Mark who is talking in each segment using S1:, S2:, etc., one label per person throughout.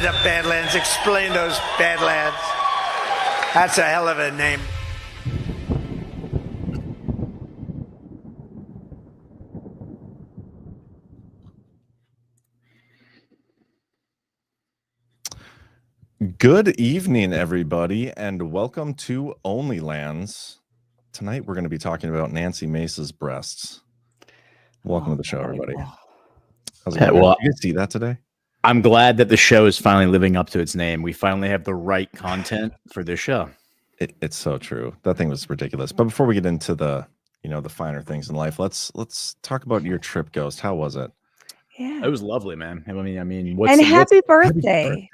S1: the Badlands. Explain those Badlands. That's a hell of a name.
S2: Good evening, everybody, and welcome to OnlyLands. Tonight, we're going to be talking about Nancy Mace's breasts. Welcome to the show, everybody. How's it going?
S3: Well,
S2: did you guys see that today?
S3: I'm glad that the show is finally living up to its name. We finally have the right content for this show.
S2: It's so true. That thing was ridiculous. But before we get into the finer things in life, let's talk about your trip, Ghost. How was it?
S3: Yeah, it was lovely, man. I mean,
S4: happy birthday.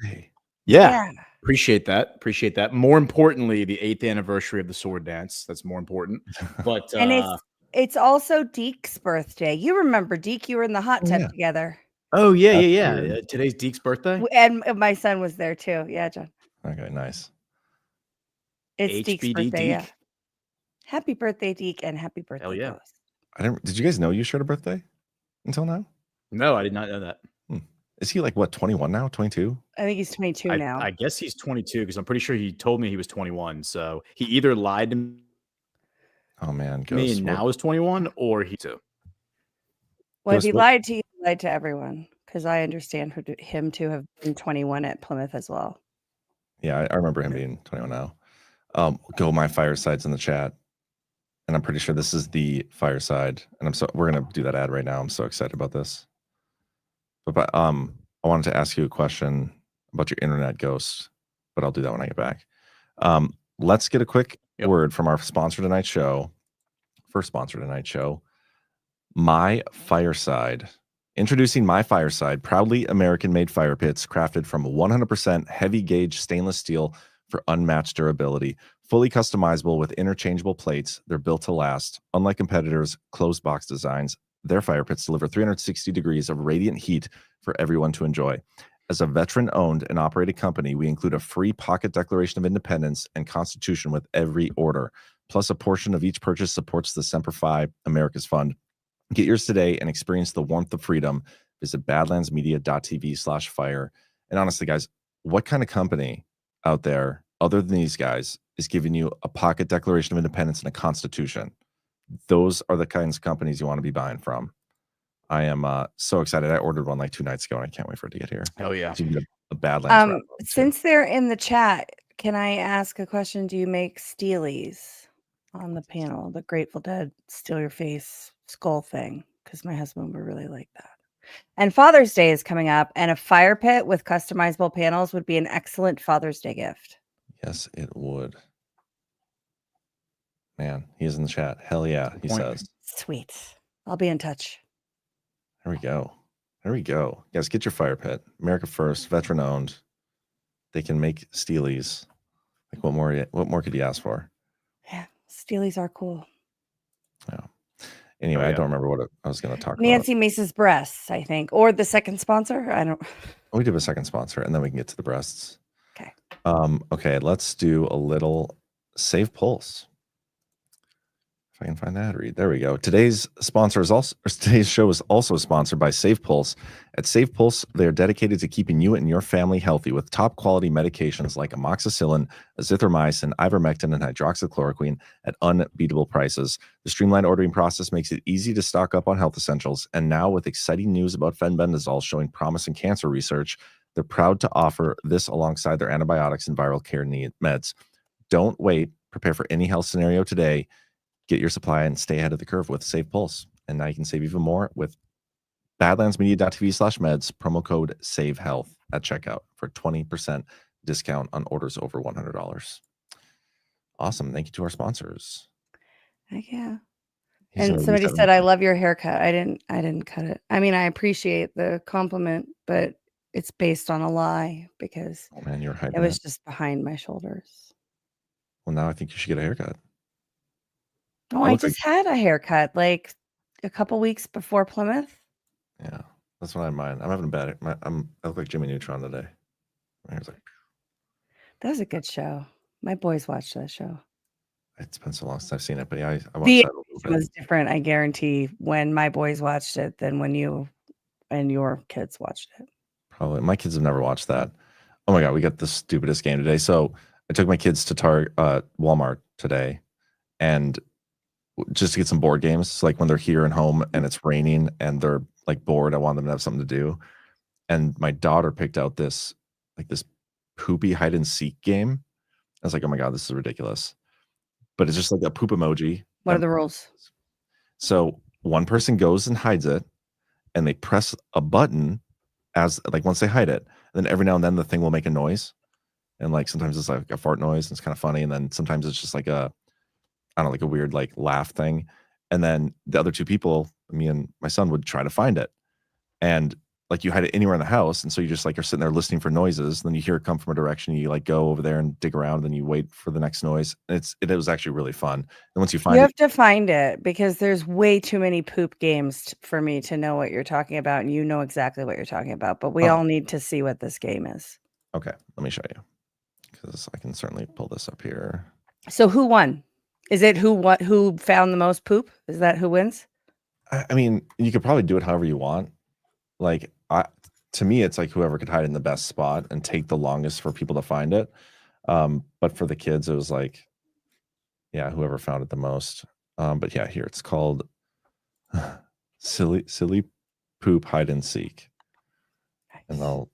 S3: Yeah. Appreciate that. More importantly, the 8th anniversary of the sword dance. That's more important. But
S4: and it's also Deke's birthday. You remember Deke? You were in the hot tub together.
S3: Oh yeah. Today's Deke's birthday,
S4: and my son was there too. Yeah, John.
S2: Okay, nice.
S4: It's
S3: HBD
S4: Deke's birthday.
S3: Deke.
S4: Yeah. Happy birthday, Deke, and happy birthday,
S3: Hell yeah.
S4: Ghost.
S2: Did you guys know you shared a birthday until now?
S3: No, I did not know that.
S2: Is he like what, 21 now? 22?
S4: I think he's 22 now.
S3: I guess he's 22 because I'm pretty sure he told me he was 21. So he either lied to me.
S2: Oh man, Ghost,
S3: me and now is 21, or he too.
S4: Well, if he lied to you, he lied to everyone, because I understand him to have been 21 at Plymouth as well.
S2: Yeah, I remember him being 21 now. Go My Fireside's in the chat, and I'm pretty sure this is the Fireside, and we're gonna do that ad right now. I'm so excited about this. But I wanted to ask you a question about your internet, Ghost, but I'll do that when I get back. Let's get a quick word from our sponsor tonight's show. First sponsor tonight's show, My Fireside. Introducing My Fireside, proudly American-made fire pits crafted from 100% heavy-gauge stainless steel for unmatched durability. Fully customizable with interchangeable plates, they're built to last. Unlike competitors' closed box designs, their fire pits deliver 360 degrees of radiant heat for everyone to enjoy. As a veteran-owned and operated company, we include a free pocket declaration of independence and constitution with every order. Plus, a portion of each purchase supports the Semper Fi America's Fund. Get yours today and experience the warmth of freedom. Visit badlandsmedia.tv/fire. And honestly, guys, what kind of company out there, other than these guys, is giving you a pocket declaration of independence and a constitution? Those are the kinds of companies you want to be buying from. I am so excited. I ordered one like 2 nights ago, and I can't wait for it to get here.
S3: Hell yeah.
S2: A Badlands.
S4: Since they're in the chat, can I ask a question? Do you make steelies on the panel? The Grateful Dead Steal Your Face skull thing? Because my husband would really like that. And Father's Day is coming up, and a fire pit with customizable panels would be an excellent Father's Day gift.
S2: Yes, it would. Man, he is in the chat. Hell yeah, he says.
S4: Sweet. I'll be in touch.
S2: There we go. There we go. Guys, get your fire pit. America first, veteran owned. They can make steelies. Like what more could you ask for?
S4: Yeah, steelies are cool.
S2: Yeah. Anyway, I don't remember what I was going to talk about.
S4: Nancy Mace's breasts, I think, or the second sponsor. I don't.
S2: We do a second sponsor, and then we can get to the breasts.
S4: Okay.
S2: Okay, let's do a little Save Pulse. If I can find the ad read. There we go. Today's show is also sponsored by Save Pulse. At Save Pulse, they are dedicated to keeping you and your family healthy with top quality medications like amoxicillin, azithromycin, ivermectin, and hydroxychloroquine at unbeatable prices. The streamlined ordering process makes it easy to stock up on health essentials. And now, with exciting news about fenbendazole showing promise in cancer research, they're proud to offer this alongside their antibiotics and viral care meds. Don't wait. Prepare for any health scenario today. Get your supply and stay ahead of the curve with Save Pulse. And now you can save even more with badlandsmedia.tv/meds, promo code SAVEHEALTH at checkout for 20% discount on orders over $100. Awesome. Thank you to our sponsors.
S4: Heck yeah. And somebody said, I love your haircut. I didn't cut it. I mean, I appreciate the compliment, but it's based on a lie because
S2: you're hyping
S4: it was just behind my shoulders.
S2: Well, now I think you should get a haircut.
S4: Oh, I just had a haircut like a couple weeks before Plymouth.
S2: Yeah, that's what I mind. I'm having a bad. I look like Jimmy Neutron today. That
S4: was a good show. My boys watched that show.
S2: It's been so long since I've seen it, but yeah, I watched
S4: that
S2: a little bit.
S4: It was different, I guarantee, when my boys watched it than when you and your kids watched it.
S2: Probably. My kids have never watched that. Oh my god, we got the stupidest game today. So I took my kids to Walmart today, and just to get some board games. So, like when they're here and home and it's raining and they're like bored, I want them to have something to do. And my daughter picked out this poopy hide and seek game. I was like, oh my god, this is ridiculous. But it's just like a poop emoji.
S4: What are the rules?
S2: So one person goes and hides it, and they press a button as like once they hide it, and then every now and then the thing will make a noise, and like sometimes it's like a fart noise, and it's kind of funny, and then sometimes it's just like a I don't know, like a weird like laugh thing, and then the other two people, me and my son, would try to find it, and like you hide it anywhere in the house, and so you just like are sitting there listening for noises, and then you hear it come from a direction, you like go over there and dig around, and then you wait for the next noise. And it was actually really fun. And once you find
S4: You
S2: it,
S4: have to find it because there's way too many poop games for me to know what you're talking about, and you know exactly what you're talking about. But we all need to see what this game is.
S2: okay, let me show you because I can certainly pull this up here.
S4: So who won? Is it who found the most poop? Is that who wins?
S2: I mean, you could probably do it however you want. Like to me, it's like whoever could hide in the best spot and take the longest for people to find it. But for the kids, it was like, yeah, whoever found it the most. But yeah, here it's called silly poop hide and seek. And I'll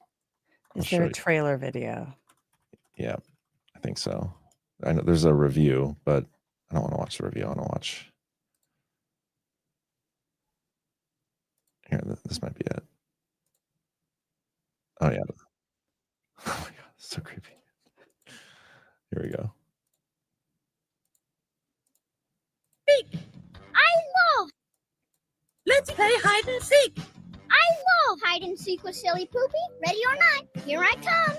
S4: Is
S2: show
S4: there a
S2: you.
S4: trailer video?
S2: Yeah, I think so. I know there's a review, but I don't want to watch the review. I want to watch. Here, this might be it. Oh yeah. Oh my god, it's so creepy. Here we go.
S5: I love. Let's play hide and seek. I love hide and seek with Silly Poopy. Ready or not, here I come.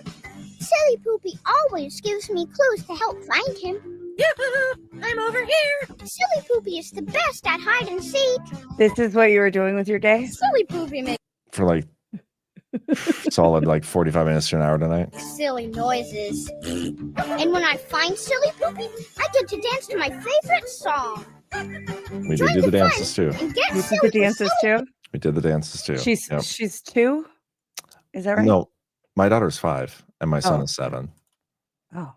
S5: Silly Poopy always gives me clues to help find him. Yoo-hoo! I'm over here. Silly Poopy is the best at hide and seek.
S4: This is what you were doing with your day?
S5: Silly Poopy makes
S2: For like solid like 45 minutes to an hour tonight.
S5: silly noises. And when I find Silly Poopy, I get to dance to my favorite song.
S2: We did do the dances too.
S5: And get
S4: You
S5: silly
S4: did the dances too?
S2: We did the dances too.
S4: She's 2? Is that right?
S2: No, my daughter's 5 and my son
S4: Oh.
S2: is 7.
S4: Oh.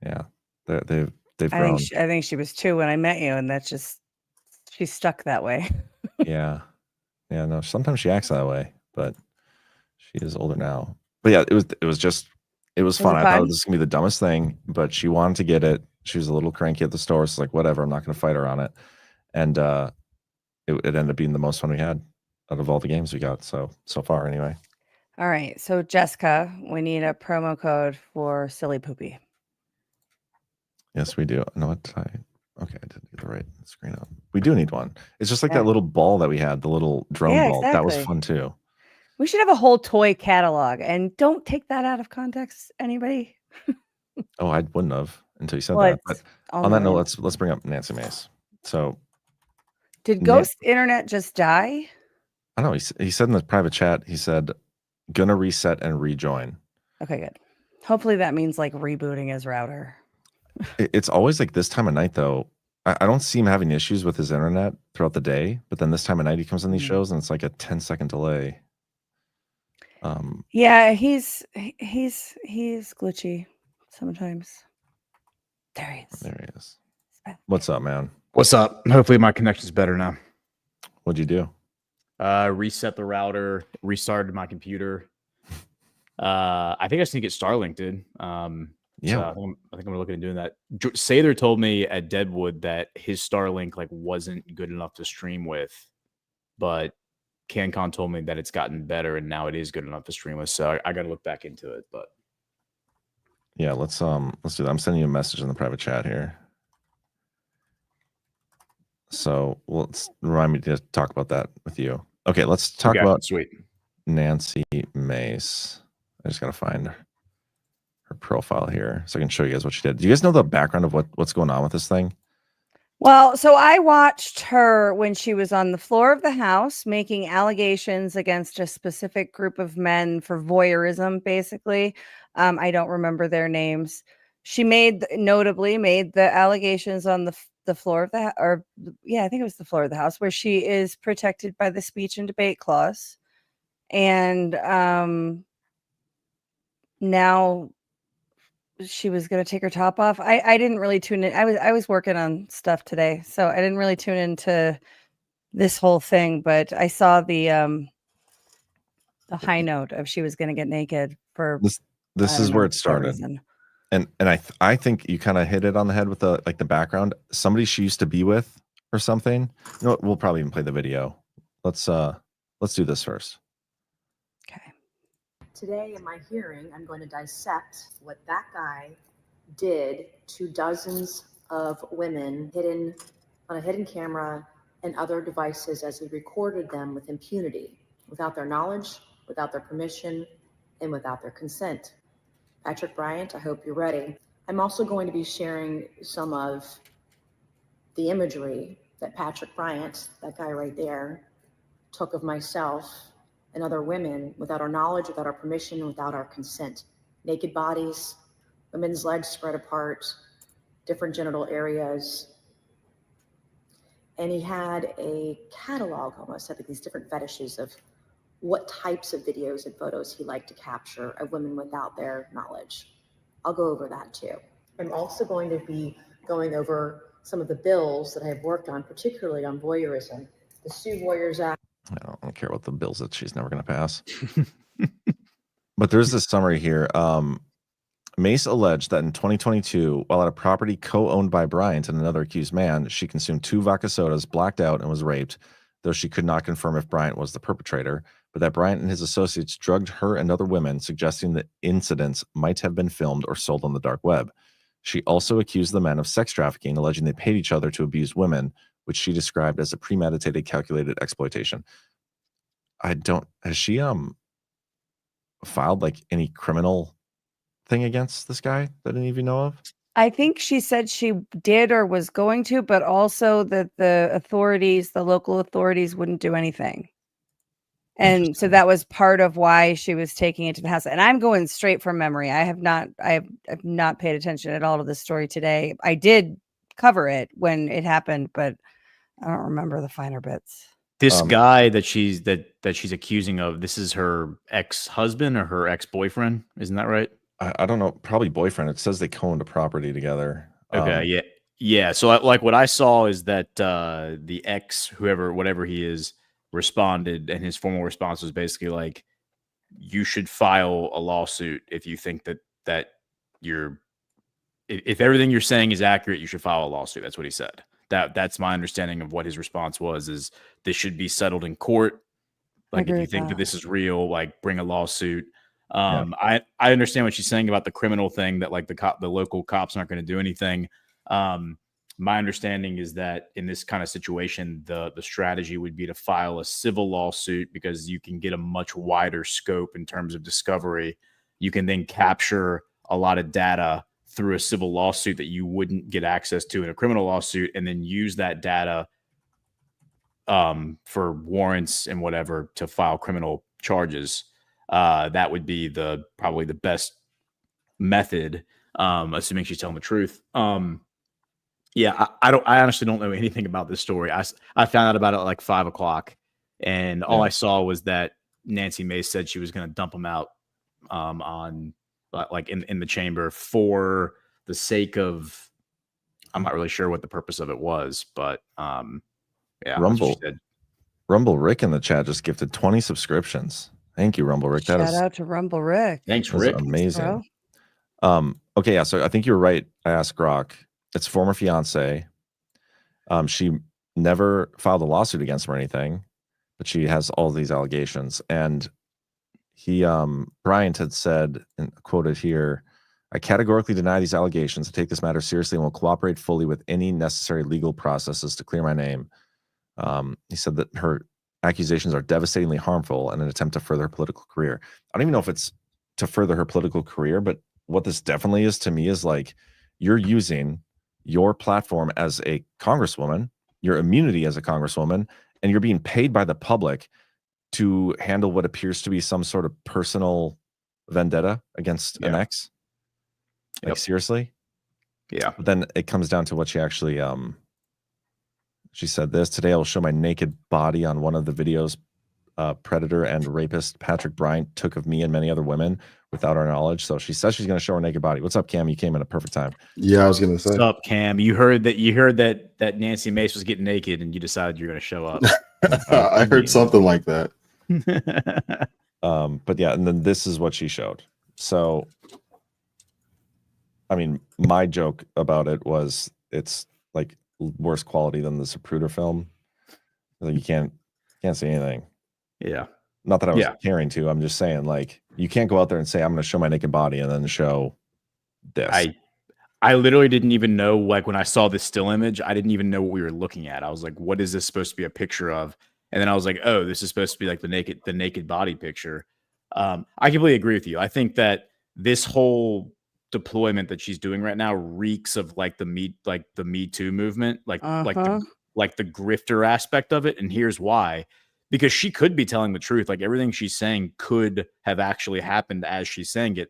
S2: Yeah, they've grown.
S4: I think she was 2 when I met you, and that's just she's stuck that way.
S2: Yeah. No, sometimes she acts that way, but she is older now. But yeah, it was fun. I thought this was gonna be the dumbest thing, but she wanted to get it. She was a little cranky at the store, so like whatever, I'm not gonna fight her on it. And it ended up being the most fun we had out of all the games we got so far anyway.
S4: All right. So Jessica, we need a promo code for Silly Poopy.
S2: Yes, we do. No, what I didn't get the right screen up. We do need one. It's just like
S4: Yeah.
S2: that little ball that we had, the little drone
S4: Yeah,
S2: ball. That was
S4: exactly.
S2: fun too.
S4: We should have a whole toy catalog, and don't take that out of context, anybody.
S2: Oh, I wouldn't have until you said
S4: Well,
S2: that. But
S4: it's
S2: on that note,
S4: online.
S2: let's bring up Nancy Mace. So
S4: Did Ghost Internet just die?
S2: I don't know. He said in the private chat, he said, gonna reset and rejoin.
S4: Okay, good. Hopefully that means like rebooting his router.
S2: It's always like this time of night though. I don't see him having issues with his internet throughout the day, but then this time of night he comes on these shows and it's like a 10-second delay.
S4: Yeah, he's glitchy sometimes. There he is.
S2: There he is. What's up, man?
S3: What's up? Hopefully my connection's better now.
S2: What'd you do?
S3: Reset the router, restarted my computer. I think I just need to get Starlink, dude.
S2: Yeah.
S3: So I think I'm gonna look into doing that. Sather told me at Deadwood that his Starlink like wasn't good enough to stream with, but CanCon told me that it's gotten better and now it is good enough to stream with. So I got to look back into it. But
S2: yeah, let's do that. I'm sending you a message in the private chat here. So let's remind me to talk about that with you. Okay, let's talk about Nancy Mace. I just gotta find her profile here so I can show you guys what she did. Do you guys know the background of what's going on with this thing?
S4: Well, so I watched her when she was on the floor of the House making allegations against a specific group of men for voyeurism, basically. I don't remember their names. She notably made the allegations on the floor of the I think it was the floor of the House, where she is protected by the speech and debate clause. And now she was going to take her top off. I didn't really tune in. I was working on stuff today, so I didn't really tune into this whole thing, but I saw the high note of she was going to get naked for
S2: This is where it started. And I think you kind of hit it on the head with the background. Somebody she used to be with or something. You know what? We'll probably even play the video. Let's do this first.
S4: Okay.
S6: Today in my hearing, I'm going to dissect what that guy did to dozens of women hidden on a hidden camera and other devices as he recorded them with impunity, without their knowledge, without their permission, and without their consent. Patrick Bryant, I hope you're ready. I'm also going to be sharing some of the imagery that Patrick Bryant, that guy right there, took of myself and other women without our knowledge, without our permission, without our consent. Naked bodies, women's legs spread apart, different genital areas. And he had a catalog almost of these different fetishes of what types of videos and photos he liked to capture of women without their knowledge. I'll go over that too. I'm also going to be going over some of the bills that I've worked on, particularly on voyeurism. The Sue Warriors Act.
S2: I don't care what the bills that she's never going to pass. But there's this summary here. Mace alleged that in 2022, while at a property co-owned by Bryant and another accused man, she consumed 2 vodka sodas, blacked out, and was raped, though she could not confirm if Bryant was the perpetrator, but that Bryant and his associates drugged her and other women, suggesting that incidents might have been filmed or sold on the dark web. She also accused the men of sex trafficking, alleging they paid each other to abuse women, which she described as a premeditated, calculated exploitation. Has she filed like any criminal thing against this guy that any of you know of?
S4: I think she said she did or was going to, but also that the authorities, the local authorities, wouldn't do anything. And so that was part of why she was taking it to the house. And I'm going straight from memory. I have not paid attention at all to this story today. I did cover it when it happened, but I don't remember the finer bits.
S3: This guy that she's accusing of, this is her ex-husband or her ex-boyfriend, isn't that right?
S2: I don't know, probably boyfriend. It says they co-owned a property together.
S3: Okay, yeah. So like what I saw is that the ex, whatever he is, responded, and his formal response was basically like, you should file a lawsuit if you think that if everything you're saying is accurate, you should file a lawsuit. That's what he said. That's my understanding of what his response was, is this should be settled in court. Like, if you think that this is real, like, bring a lawsuit. I understand what she's saying about the criminal thing, that like the local cops aren't going to do anything. My understanding is that in this kind of situation, the strategy would be to file a civil lawsuit, because you can get a much wider scope in terms of discovery. You can then capture a lot of data through a civil lawsuit that you wouldn't get access to in a criminal lawsuit, and then use that data for warrants and whatever to file criminal charges. That would be probably the best method, assuming she's telling the truth. I honestly don't know anything about this story. I found out about it at like 5 o'clock, and all I saw was that Nancy Mace said she was going to dump him out on like in the chamber for the sake of, I'm not really sure what the purpose of it was, but
S2: Rumble Rick in the chat just gifted 20 subscriptions. Thank you, Rumble Rick.
S4: Shout out to Rumble Rick.
S3: Thanks, Rick.
S2: Amazing. Okay, yeah. So I think you're right. I asked Grok. It's former fiance. She never filed a lawsuit against him or anything, but she has all these allegations. And Bryant had said, and quoted here, "I categorically deny these allegations. I take this matter seriously and will cooperate fully with any necessary legal processes to clear my name." He said that her accusations are devastatingly harmful and an attempt to further her political career. I don't even know if it's to further her political career, but what this definitely is to me is like, you're using your platform as a congresswoman, your immunity as a congresswoman, and you're being paid by the public to handle what appears to be some sort of personal vendetta against an ex. Like, seriously?
S3: Yeah.
S2: But then it comes down to what she actually she said this: "Today I will show my naked body on one of the videos predator and rapist Patrick Bryant took of me and many other women without our knowledge. So she says she's going to show her naked body. What's up, Cam? You came in a perfect time.
S7: Yeah, I was gonna say.
S3: What's up, Cam? You heard that Nancy Mace was getting naked, and you decided you're going to show up.
S7: I heard something like that.
S2: But yeah, and then this is what she showed. So, I mean, my joke about it was it's like worse quality than the Zapruder film. Like you can't say anything.
S3: Yeah.
S2: Not that I was caring to. I'm just saying, like, you can't go out there and say I'm going to show my naked body and then show this.
S3: I literally didn't even know, like, when I saw this still image, I didn't even know what we were looking at. I was like, what is this supposed to be a picture of? And then I was like, oh, this is supposed to be like the naked body picture. I completely agree with you. I think that this whole deployment that she's doing right now reeks of like the Me Too movement, like the grifter aspect of it. And here's why. Because she could be telling the truth. Like everything she's saying could have actually happened as she's saying it.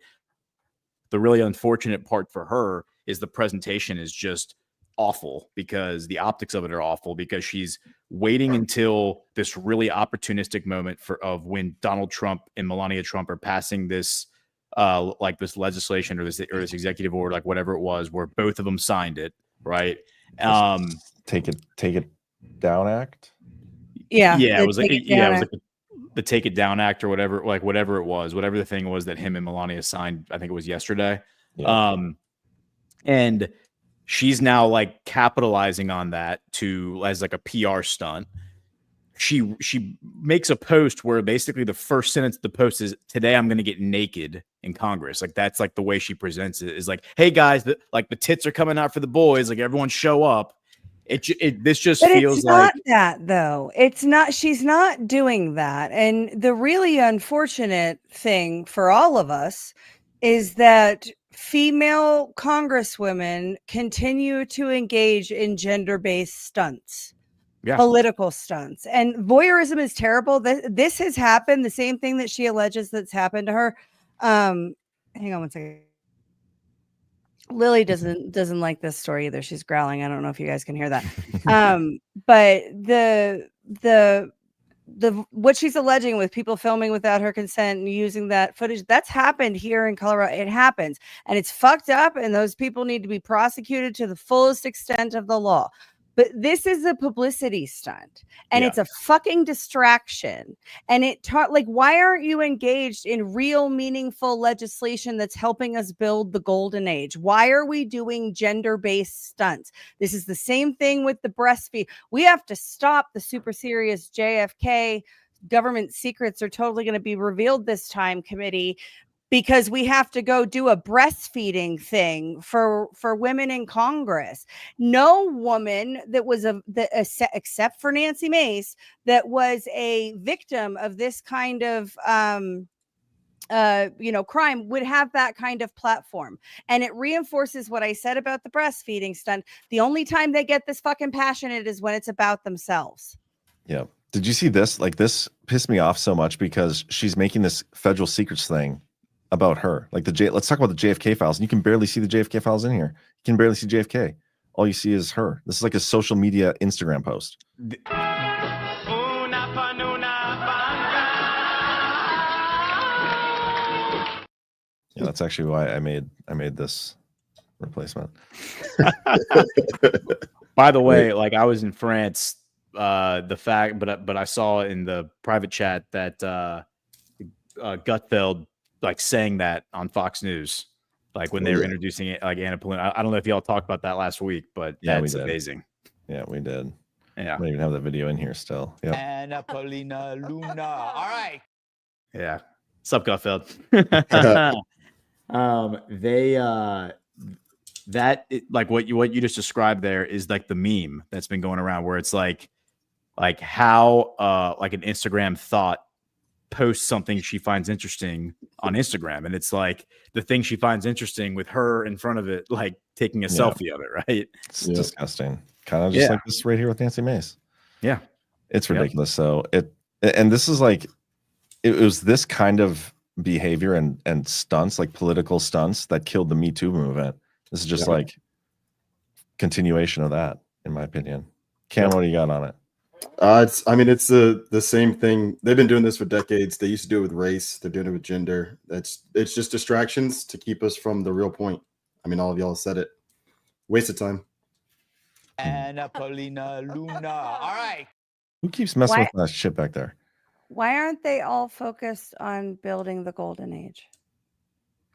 S3: The really unfortunate part for her is the presentation is just awful because the optics of it are awful because she's waiting until this really opportunistic moment of when Donald Trump and Melania Trump are passing this like this legislation or this executive order, like whatever it was, where both of them signed it, right?
S2: Take it down act.
S3: Yeah, it was like the Take It Down Act or whatever, like whatever it was, whatever the thing was that him and Melania signed. I think it was yesterday. Yeah. And she's now like capitalizing on that as like a PR stunt. She makes a post where basically the first sentence of the post is, "Today I'm going to get naked in Congress." Like that's like the way she presents it is like, "Hey guys, the tits are coming out for the boys. Like everyone show up." This just feels like
S4: it's not that though. It's not. She's not doing that. And the really unfortunate thing for all of us is that female congresswomen continue to engage in gender-based stunts, political stunts, and voyeurism is terrible. This has happened. The same thing that she alleges that's happened to her. Hang on one second. Lily doesn't like this story either. She's growling. I don't know if you guys can hear that. But the what she's alleging with people filming without her consent and using that footage, that's happened here in Colorado. It happens and it's fucked up, and those people need to be prosecuted to the fullest extent of the law. But this is a publicity stunt and it's a fucking distraction. And why aren't you engaged in real meaningful legislation that's helping us build the golden age? Why are we doing gender-based stunts? This is the same thing with the breastfeed. We have to stop the super serious JFK government secrets are totally going to be revealed this time committee, because we have to go do a breastfeeding thing for women in Congress. No woman that was except for Nancy Mace that was a victim of this kind of crime would have that kind of platform. And it reinforces what I said about the breastfeeding stunt. The only time they get this fucking passionate is when it's about themselves.
S2: Yeah. Did you see this? Like this pissed me off so much because she's making this federal secrets thing about her. Like let's talk about the JFK files. And you can barely see the JFK files in here. You can barely see JFK. All you see is her. This is like a social media Instagram post. Yeah, that's actually why I made this replacement.
S3: By the way, like I was in France, but I saw in the private chat that Gutfeld like saying that on Fox News, like when they were introducing it, like Anna Paulina. I don't know if y'all talked about that last week, but that's amazing.
S2: Yeah, we did.
S3: Yeah,
S2: I don't even have that video in here still. Yeah,
S1: Anna Paulina Luna. All right.
S3: Yeah, what's up, Gutfeld? Like what you just described there is like the meme that's been going around where it's like how like an Instagram thought posts something she finds interesting on Instagram, and it's like the thing she finds interesting with her in front of it, like taking a selfie of it, right?
S2: It's disgusting. Kind of just like this right here with Nancy Mace.
S3: Yeah,
S2: it's ridiculous. So this is like it was this kind of behavior and stunts, like political stunts, that killed the Me Too movement. This is just like continuation of that, in my opinion. Cam, what do you got on it?
S7: It's the same thing. They've been doing this for decades. They used to do it with race. They're doing it with gender. It's just distractions to keep us from the real point. I mean, all of y'all said it. Waste of time.
S8: Anna Paulina Luna. All right.
S2: Who keeps messing
S4: Why-
S2: with that shit back there?
S4: Why aren't they all focused on building the golden age?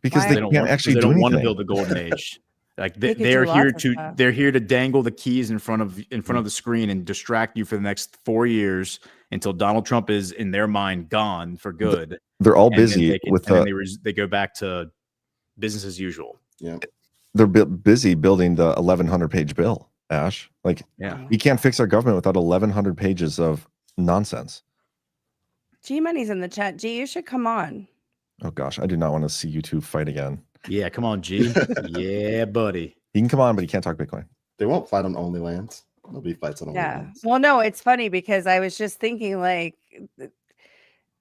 S2: Because
S4: Why-
S2: they
S3: They don't
S2: can't
S3: want,
S2: actually
S3: they
S2: do
S3: don't want to
S2: anything.
S3: build the golden age. Like
S4: They could
S3: they're
S4: do
S3: here
S4: lots of
S3: to
S4: stuff.
S3: they're here to dangle the keys in front of the screen and distract you for the next 4 years until Donald Trump is in their mind gone for good.
S2: They're all
S3: And then
S2: busy with
S3: and then they go back to business as usual.
S7: Yeah.
S2: they're busy building the 1,100 page bill. Ash, like,
S3: Yeah.
S2: we can't fix our government without 1,100 pages of nonsense.
S4: G Money's in the chat. G, you should come on.
S2: Oh gosh, I do not want to see you two fight again.
S3: Yeah, come on, G. Yeah, buddy.
S2: He can come on, but he can't talk Bitcoin.
S7: They won't fight on OnlyLands. Nobody fights on
S4: Yeah.
S7: OnlyLands.
S4: Well, no, it's funny because I was just thinking like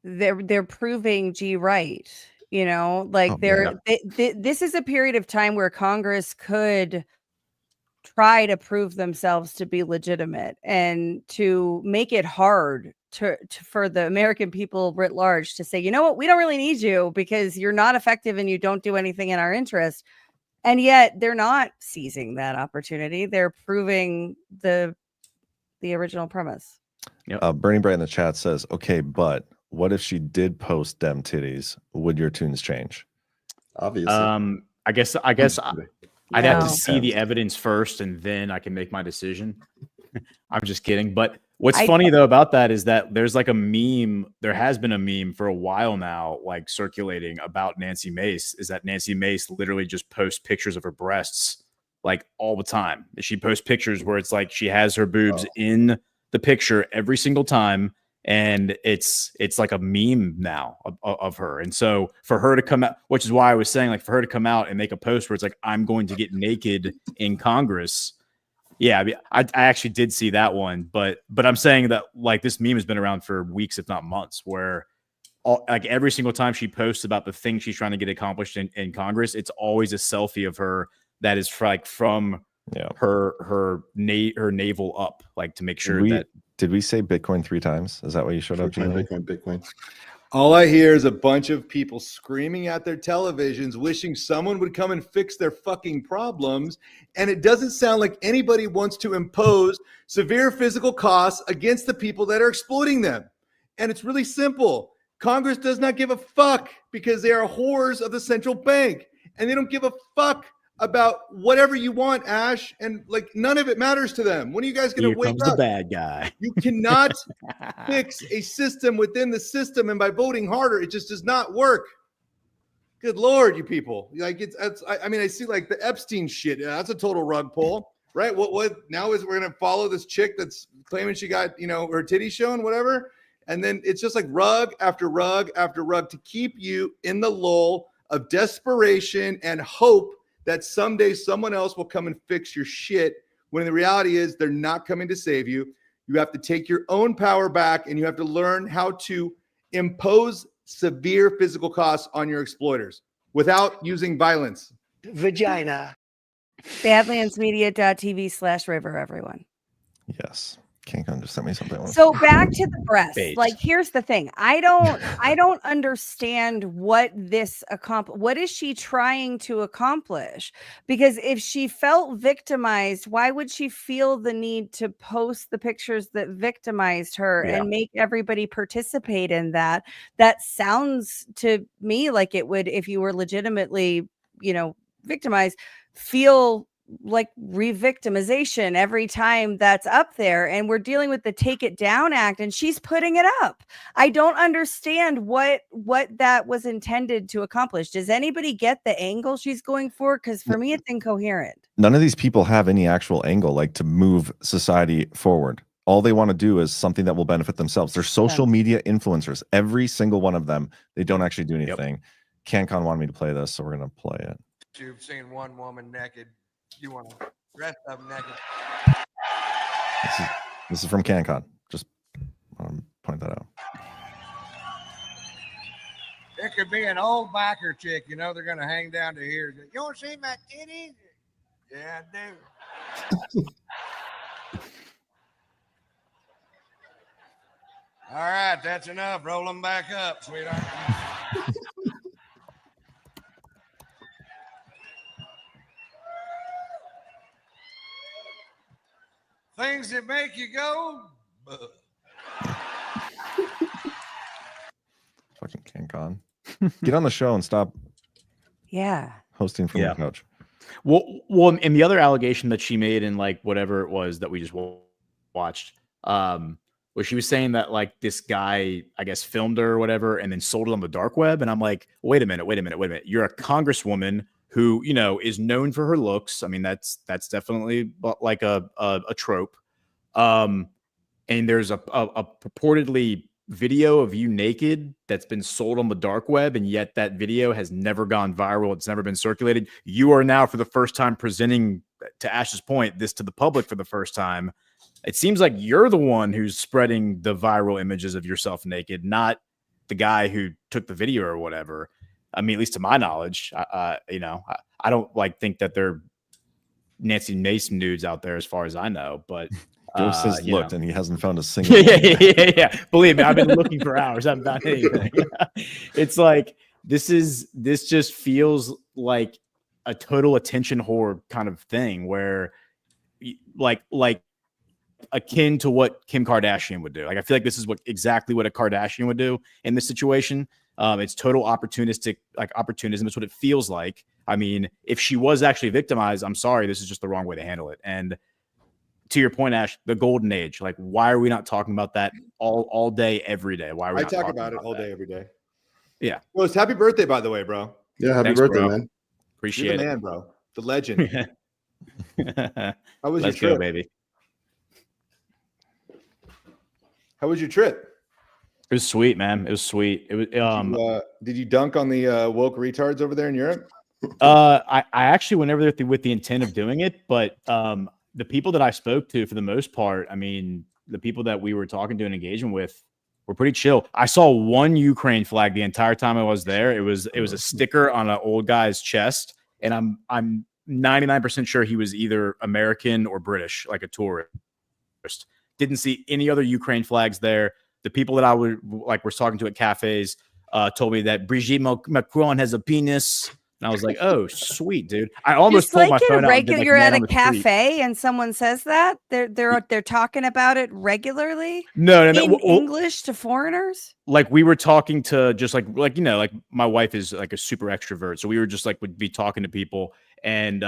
S4: they're proving G right. You know, like
S2: Oh,
S4: this is a period of time where Congress could try to prove themselves to be legitimate and to make it hard for the American people writ large to say, you know what, we don't really need you because you're not effective and you don't do anything in our interest. And yet they're not seizing that opportunity. They're proving the original premise.
S2: Bernie Bright in the chat says, okay, but what if she did post dem titties? Would your tunes change?
S7: Obviously.
S3: I guess I'd have to see the
S2: Depends.
S3: evidence first, and then I can make my decision. I'm just kidding. But what's
S4: I-
S3: funny though about that is that there's like a meme. There has been a meme for a while now, like circulating about Nancy Mace. Is that Nancy Mace literally just posts pictures of her breasts like all the time? She posts pictures where it's like she has her boobs in the picture every single time, and it's like a meme now of her. And so for her to come out, which is why I was saying, like, for her to come out and make a post where it's like, I'm going to get naked in Congress. Yeah, I mean, I actually did see that one, but I'm saying that like this meme has been around for weeks, if not months, where like every single time she posts about the thing she's trying to get accomplished in Congress, it's always a selfie of her that is like from her navel up, like to make sure that.
S2: Did we say Bitcoin 3 times? Is that why you showed up?
S7: Bitcoin.
S9: All I hear is a bunch of people screaming at their televisions, wishing someone would come and fix their fucking problems. And it doesn't sound like anybody wants to impose severe physical costs against the people that are exploiting them. And it's really simple. Congress does not give a fuck because they are whores of the central bank. And they don't give a fuck about whatever you want, Ash. And like none of it matters to them. When are you guys going to wake
S3: comes
S9: up?
S3: The bad guy.
S9: You cannot fix a system within the system, and by voting harder, it just does not work. Good Lord, you people! Like I mean, I see like the Epstein shit. Yeah, that's a total rug pull, right? What now is we're gonna follow this chick that's claiming she got her titties shown, whatever, and then it's just like rug after rug after rug to keep you in the lull of desperation and hope that someday someone else will come and fix your shit. When the reality is they're not coming to save you. You have to take your own power back, and you have to learn how to impose severe physical costs on your exploiters without using violence.
S1: Vagina.
S4: Badlandsmedia.tv/river, everyone.
S2: Yes. Kankan just sent me something.
S4: So back to the breasts.
S3: Babes.
S4: Like, here's the thing. I don't understand what what is she trying to accomplish? Because if she felt victimized, why would she feel the need to post the pictures that victimized her and make everybody participate in that? That sounds to me like it would, if you were legitimately, victimized, feel like re-victimization every time that's up there. And we're dealing with the Take It Down Act, and she's putting it up. I don't understand what that was intended to accomplish. Does anybody get the angle she's going for? Because for me, it's incoherent.
S2: None of these people have any actual angle like to move society forward. All they want to do is something that will benefit themselves. They're social media influencers. Every single one of them. They don't actually do anything. CanCon wanted me to play this, so we're going to play it.
S10: You've seen one woman naked. You want to rest of them naked.
S2: This is from CanCon. Just point that out.
S10: It could be an old biker chick. They're going to hang down to here. You want to see my titties? Yeah, I do. All right, that's enough. Roll them back up, sweetheart. Things that make you go.
S2: Fucking CanCon. Get on the show and stop
S4: Yeah.
S2: hosting from your couch.
S3: Well, and the other allegation that she made in like whatever it was that we just watched, where she was saying that like this guy, I guess, filmed her or whatever, and then sold it on the dark web. And I'm like, wait a minute. You're a congresswoman who, you know, is known for her looks. I mean, that's definitely like a trope. And there's a purportedly video of you naked that's been sold on the dark web, and yet that video has never gone viral. It's never been circulated. You are now for the first time presenting, to Ash's point, this to the public for the first time. It seems like you're the one who's spreading the viral images of yourself naked, not the guy who took the video or whatever. I mean, at least to my knowledge, you know, I don't like think that they're Nancy Mace nudes out there as far as I know, but
S2: Ghost has looked and he hasn't found a single.
S3: Yeah. Believe me, I've been looking for hours. I haven't found anything. It's like this just feels like a total attention whore kind of thing, where like akin to what Kim Kardashian would do. Like I feel like this is exactly what a Kardashian would do in this situation. It's total opportunistic, like opportunism. It's what it feels like. I mean, if she was actually victimized, I'm sorry, this is just the wrong way to handle it. And to your point, Ash, the golden age. Like, why are we not talking about that all day, every day? Why are we?
S9: I talk about it all day, every day.
S3: Yeah.
S9: Well, it's happy birthday, by the way, bro.
S7: Yeah, happy
S3: Thanks,
S7: birthday,
S3: bro.
S7: man.
S3: Appreciate
S9: You're the
S3: it,
S9: man, bro. The legend. How was
S3: Let's
S9: your
S3: go,
S9: trip,
S3: baby?
S9: How was your trip?
S3: It was sweet, man. It was sweet. It was.
S9: Did you dunk on the woke retards over there in Europe?
S3: I actually went over there with the intent of doing it, but the people that I spoke to, for the most part, I mean, the people that we were talking to and engaging with were pretty chill. I saw one Ukraine flag the entire time I was there. It was a sticker on an old guy's chest, and I'm 99% sure he was either American or British, like a tourist. Didn't see any other Ukraine flags there. The people that I was talking to at cafes told me that Brigitte Macron has a penis. And I was like, "Oh, sweet, dude!" I almost
S4: Just
S3: pulled
S4: like
S3: my phone out. And did, like,
S4: you're
S3: man
S4: at
S3: on
S4: a
S3: the street.
S4: cafe and someone says that they're talking about it regularly.
S3: No,
S4: in English to foreigners.
S3: Like we were talking to just like you know, like my wife is like a super extrovert, so we were just like would be talking to people, and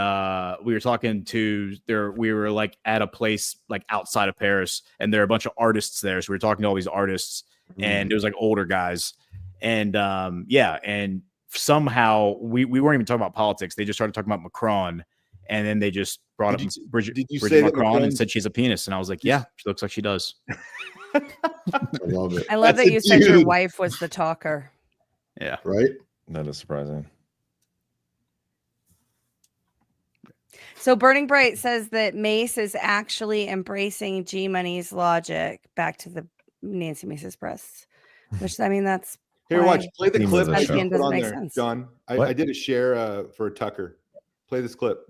S3: we were talking to we were like at a place like outside of Paris, and there are a bunch of artists there, so we were talking to all these artists, and it was like older guys, and and somehow we weren't even talking about politics. They just started talking about Macron, and then they just brought up Bridget Macron and said she's a penis, and I was like, yeah, she looks like she does.
S7: I love it.
S4: I love that you said your wife was the talker.
S3: Yeah,
S7: right.
S2: That is surprising.
S4: So Burning Bright says that Mace is actually embracing G Money's logic back to the Nancy Mace's breasts, which I mean that's.
S9: Here, watch. Play the clip.
S4: That
S9: Put
S4: doesn't
S9: on
S4: make
S9: there,
S4: sense.
S9: John. I did a share for Tucker. Play this clip.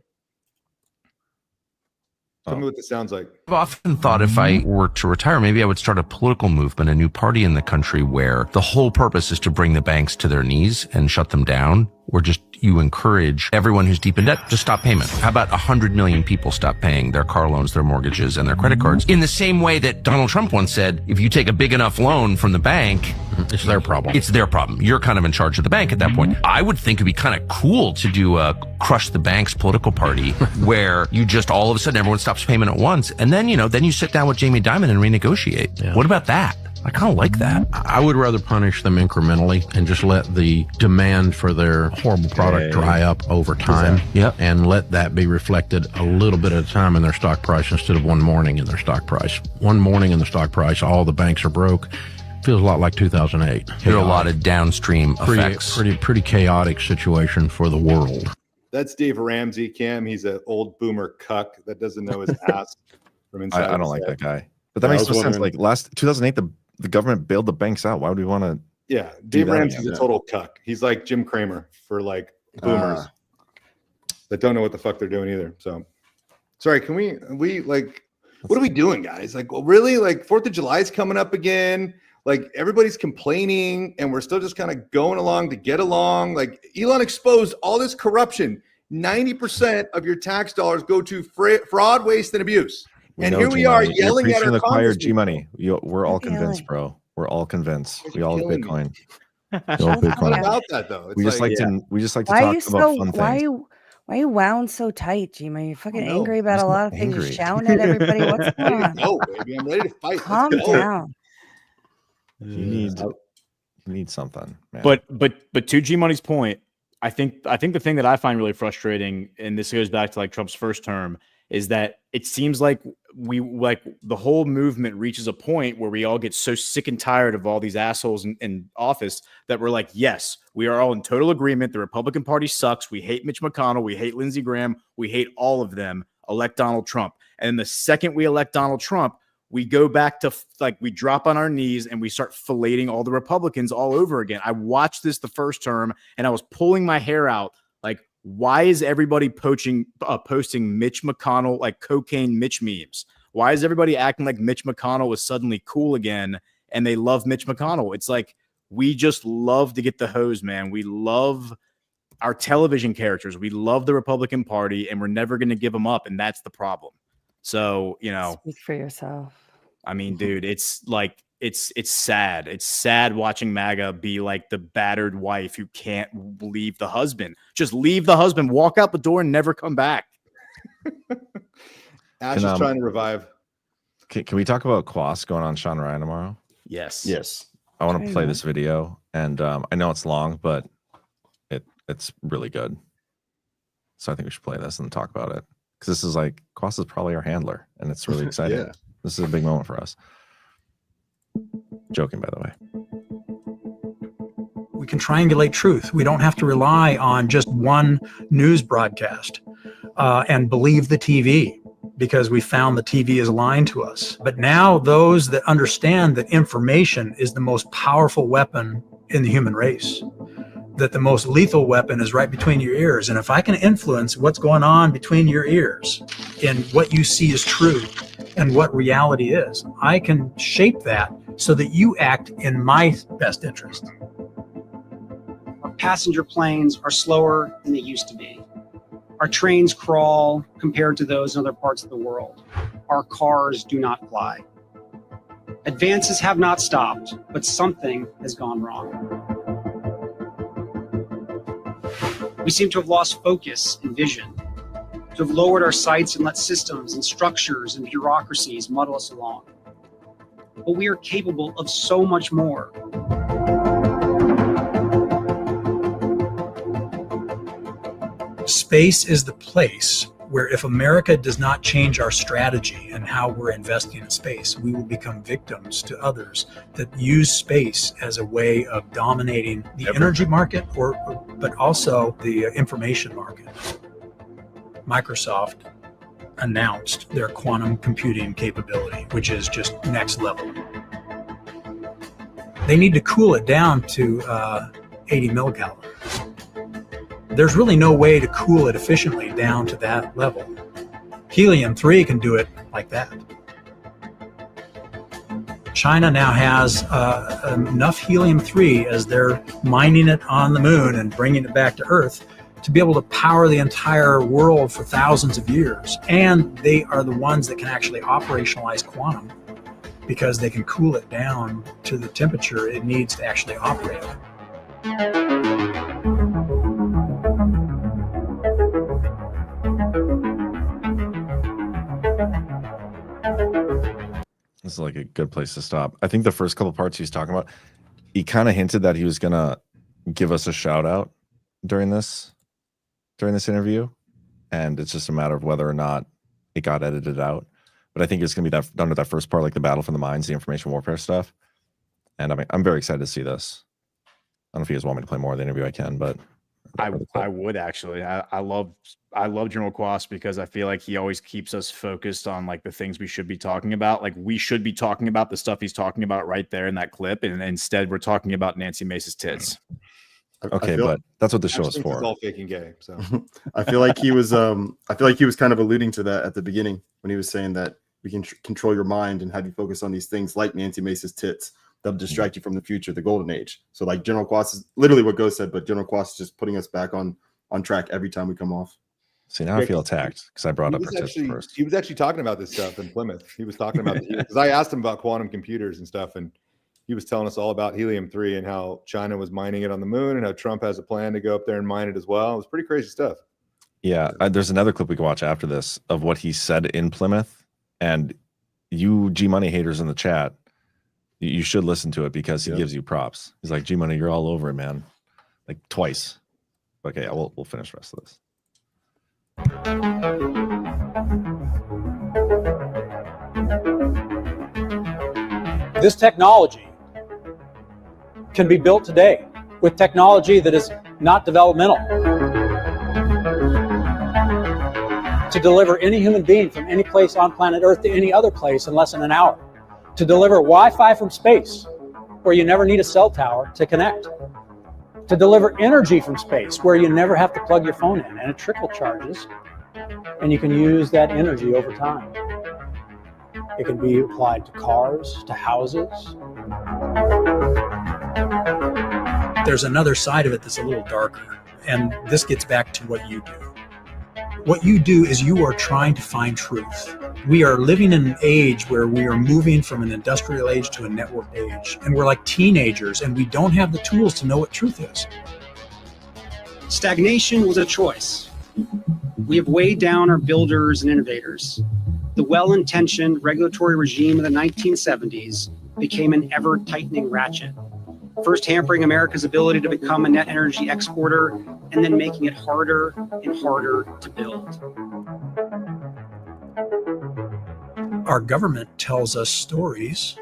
S9: Tell me what this sounds like.
S11: I've often thought if I were to retire, maybe I would start a political movement, a new party in the country where the whole purpose is to bring the banks to their knees and shut them down, or just you encourage everyone who's deep in debt to stop payment. How about 100 million people stop paying their car loans, their mortgages, and their credit cards? In the same way that Donald Trump once said, if you take a big enough loan from the bank, it's their problem. It's their problem. You're kind of in charge of the bank at that point. I would think it'd be kind of cool to do a crush the banks political party where you just all of a sudden everyone stops payment at once. And then, then you sit down with Jamie Dimon and renegotiate. Yeah. What about that? I kind of like that.
S12: I would rather punish them incrementally and just let the demand for their horrible product dry up over time.
S11: Yep.
S12: And let that be reflected a little bit at a time in their stock price instead of one morning in their stock price. One morning in the stock price, all the banks are broke. Feels a lot like 2008.
S11: There are a lot of downstream effects.
S12: Pretty chaotic situation for the world.
S9: That's Dave Ramsey, Cam. He's an old boomer cuck that doesn't know his ass from inside.
S2: I don't like that guy. But that makes no sense. Like last 2008, the government bailed the banks out. Why would we want to?
S9: Yeah, Dave Ramsey's a total cuck. He's like Jim Cramer for like boomers that don't know what the fuck they're doing either. So, sorry, can we like, what are we doing, guys? Like, well, really? Like 4th of July is coming up again. Like everybody's complaining and we're still just kind of going along to get along. Like Elon exposed all this corruption. 90% of your tax dollars go to fraud, waste, and abuse. And here we are yelling at our
S2: Congress.
S9: G
S2: money. We're all convinced, bro. We're all convinced. We all have Bitcoin. We all have
S9: What
S2: Bitcoin.
S9: about that though? It's
S2: We just like to
S4: Why are
S2: talk
S4: you
S2: about
S4: so?
S2: fun
S4: Why are
S2: things.
S4: you? Why are you wound so tight, G-Man? You're fucking
S9: know.
S4: angry about a
S2: I'm
S4: lot of things.
S2: angry.
S4: You're shouting at everybody. What's going on?
S9: No, baby, I'm ready to fight.
S4: Calm
S9: Let's go.
S4: down.
S2: You need something, man.
S3: But to G Money's point, I think the thing that I find really frustrating, and this goes back to like Trump's first term, is that it seems like the whole movement reaches a point where we all get so sick and tired of all these assholes in office that we're like, yes, we are all in total agreement. The Republican Party sucks. We hate Mitch McConnell. We hate Lindsey Graham. We hate all of them. Elect Donald Trump. And the second we elect Donald Trump, we go back to we drop on our knees and we start filleting all the Republicans all over again. I watched this the first term and I was pulling my hair out. Like, why is everybody posting Mitch McConnell, like cocaine Mitch memes? Why is everybody acting like Mitch McConnell is suddenly cool again and they love Mitch McConnell? It's like, we just love to get the hose, man. We love our television characters. We love the Republican Party and we're never going to give them up. And that's the problem. So,
S4: Speak for yourself.
S3: I mean, dude, it's like, it's sad. It's sad watching MAGA be like the battered wife who can't leave the husband. Just leave the husband, walk out the door and never come back.
S9: Ash is trying to revive.
S2: Can we talk about Kwast going on Sean Ryan tomorrow?
S3: Yes.
S7: Yes.
S2: I want to play this video, and I know it's long, but it's really good. So I think we should play this and talk about it, because this is like, Kwast is probably our handler, and it's really exciting.
S7: Yeah.
S2: This is a big moment for us. Joking, by the way.
S13: We can triangulate truth. We don't have to rely on just one news broadcast and believe the TV, because we found the TV is lying to us. But now those that understand that information is the most powerful weapon in the human race, that the most lethal weapon is right between your ears. And if I can influence what's going on between your ears and what you see is true and what reality is, I can shape that so that you act in my best interest.
S14: Our passenger planes are slower than they used to be. Our trains crawl compared to those in other parts of the world. Our cars do not fly. Advances have not stopped, but something has gone wrong. We seem to have lost focus and vision, to have lowered our sights and let systems and structures and bureaucracies muddle us along. But we are capable of so much more.
S13: Space is the place where, if America does not change our strategy and how we're investing in space, we will become victims to others that use space as a way of dominating the energy market, but also the information market. Microsoft announced their quantum computing capability, which is just next level. They need to cool it down to 80 millicalories. There's really no way to cool it efficiently down to that level. Helium-3 can do it like that. China now has enough helium-3 as they're mining it on the moon and bringing it back to Earth to be able to power the entire world for thousands of years. And they are the ones that can actually operationalize quantum, because they can cool it down to the temperature it needs to actually operate.
S2: This is like a good place to stop. I think the first couple parts he was talking about, he kind of hinted that he was gonna give us a shout out during this interview, and it's just a matter of whether or not it got edited out. But I think it's gonna be done with that first part, like the battle for the mines, the information warfare stuff. And I mean, I'm very excited to see this. I don't know if you guys want me to play more of the interview. I can, but
S3: I would actually. I love General Kwast, because I feel like he always keeps us focused on like the things we should be talking about. Like, we should be talking about the stuff he's talking about right there in that clip, and instead we're talking about Nancy Mace's tits.
S2: Okay, but that's what the show is for.
S9: It's all fake and gay. So
S7: I feel like he was kind of alluding to that at the beginning when he was saying that we can control your mind and have you focus on these things like Nancy Mace's tits. they'll distract you from the future, the golden age. So like General Kwast is literally what Ghost said, but General Kwast is just putting us back on track every time we come off.
S2: See, now I feel attacked because I brought up Persist first.
S9: He was actually talking about this stuff in Plymouth. He was talking about because I asked him about quantum computers and stuff, and he was telling us all about helium-3 and how China was mining it on the moon and how Trump has a plan to go up there and mine it as well. It was pretty crazy stuff.
S2: Yeah, there's another clip we can watch after this of what he said in Plymouth, and you G Money haters in the chat, you should listen to it because he gives you props. He's like, G Money, you're all over it, man, like twice. Okay, yeah, we'll finish the rest of this.
S13: This technology can be built today with technology that is not developmental. To deliver any human being from any place on planet Earth to any other place in less than an hour. To deliver Wi-Fi from space, where you never need a cell tower to connect. To deliver energy from space, where you never have to plug your phone in and it trickle charges, and you can use that energy over time. It can be applied to cars, to houses. There's another side of it that's a little darker, and this gets back to what you do. What you do is you are trying to find truth. We are living in an age where we are moving from an industrial age to a networked age, and we're like teenagers, and we don't have the tools to know what truth is.
S14: Stagnation was a choice. We have weighed down our builders and innovators. The well-intentioned regulatory regime of the 1970s became an ever-tightening ratchet, first hampering America's ability to become a net energy exporter, and then making it harder and harder to build.
S13: Our government tells us stories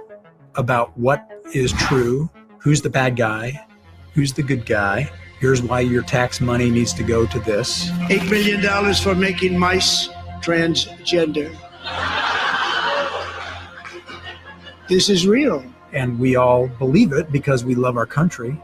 S13: about what is true, who's the bad guy, who's the good guy, here's why your tax money needs to go to this.
S15: $8 million for making mice transgender. This is real.
S13: And we all believe it because we love our country,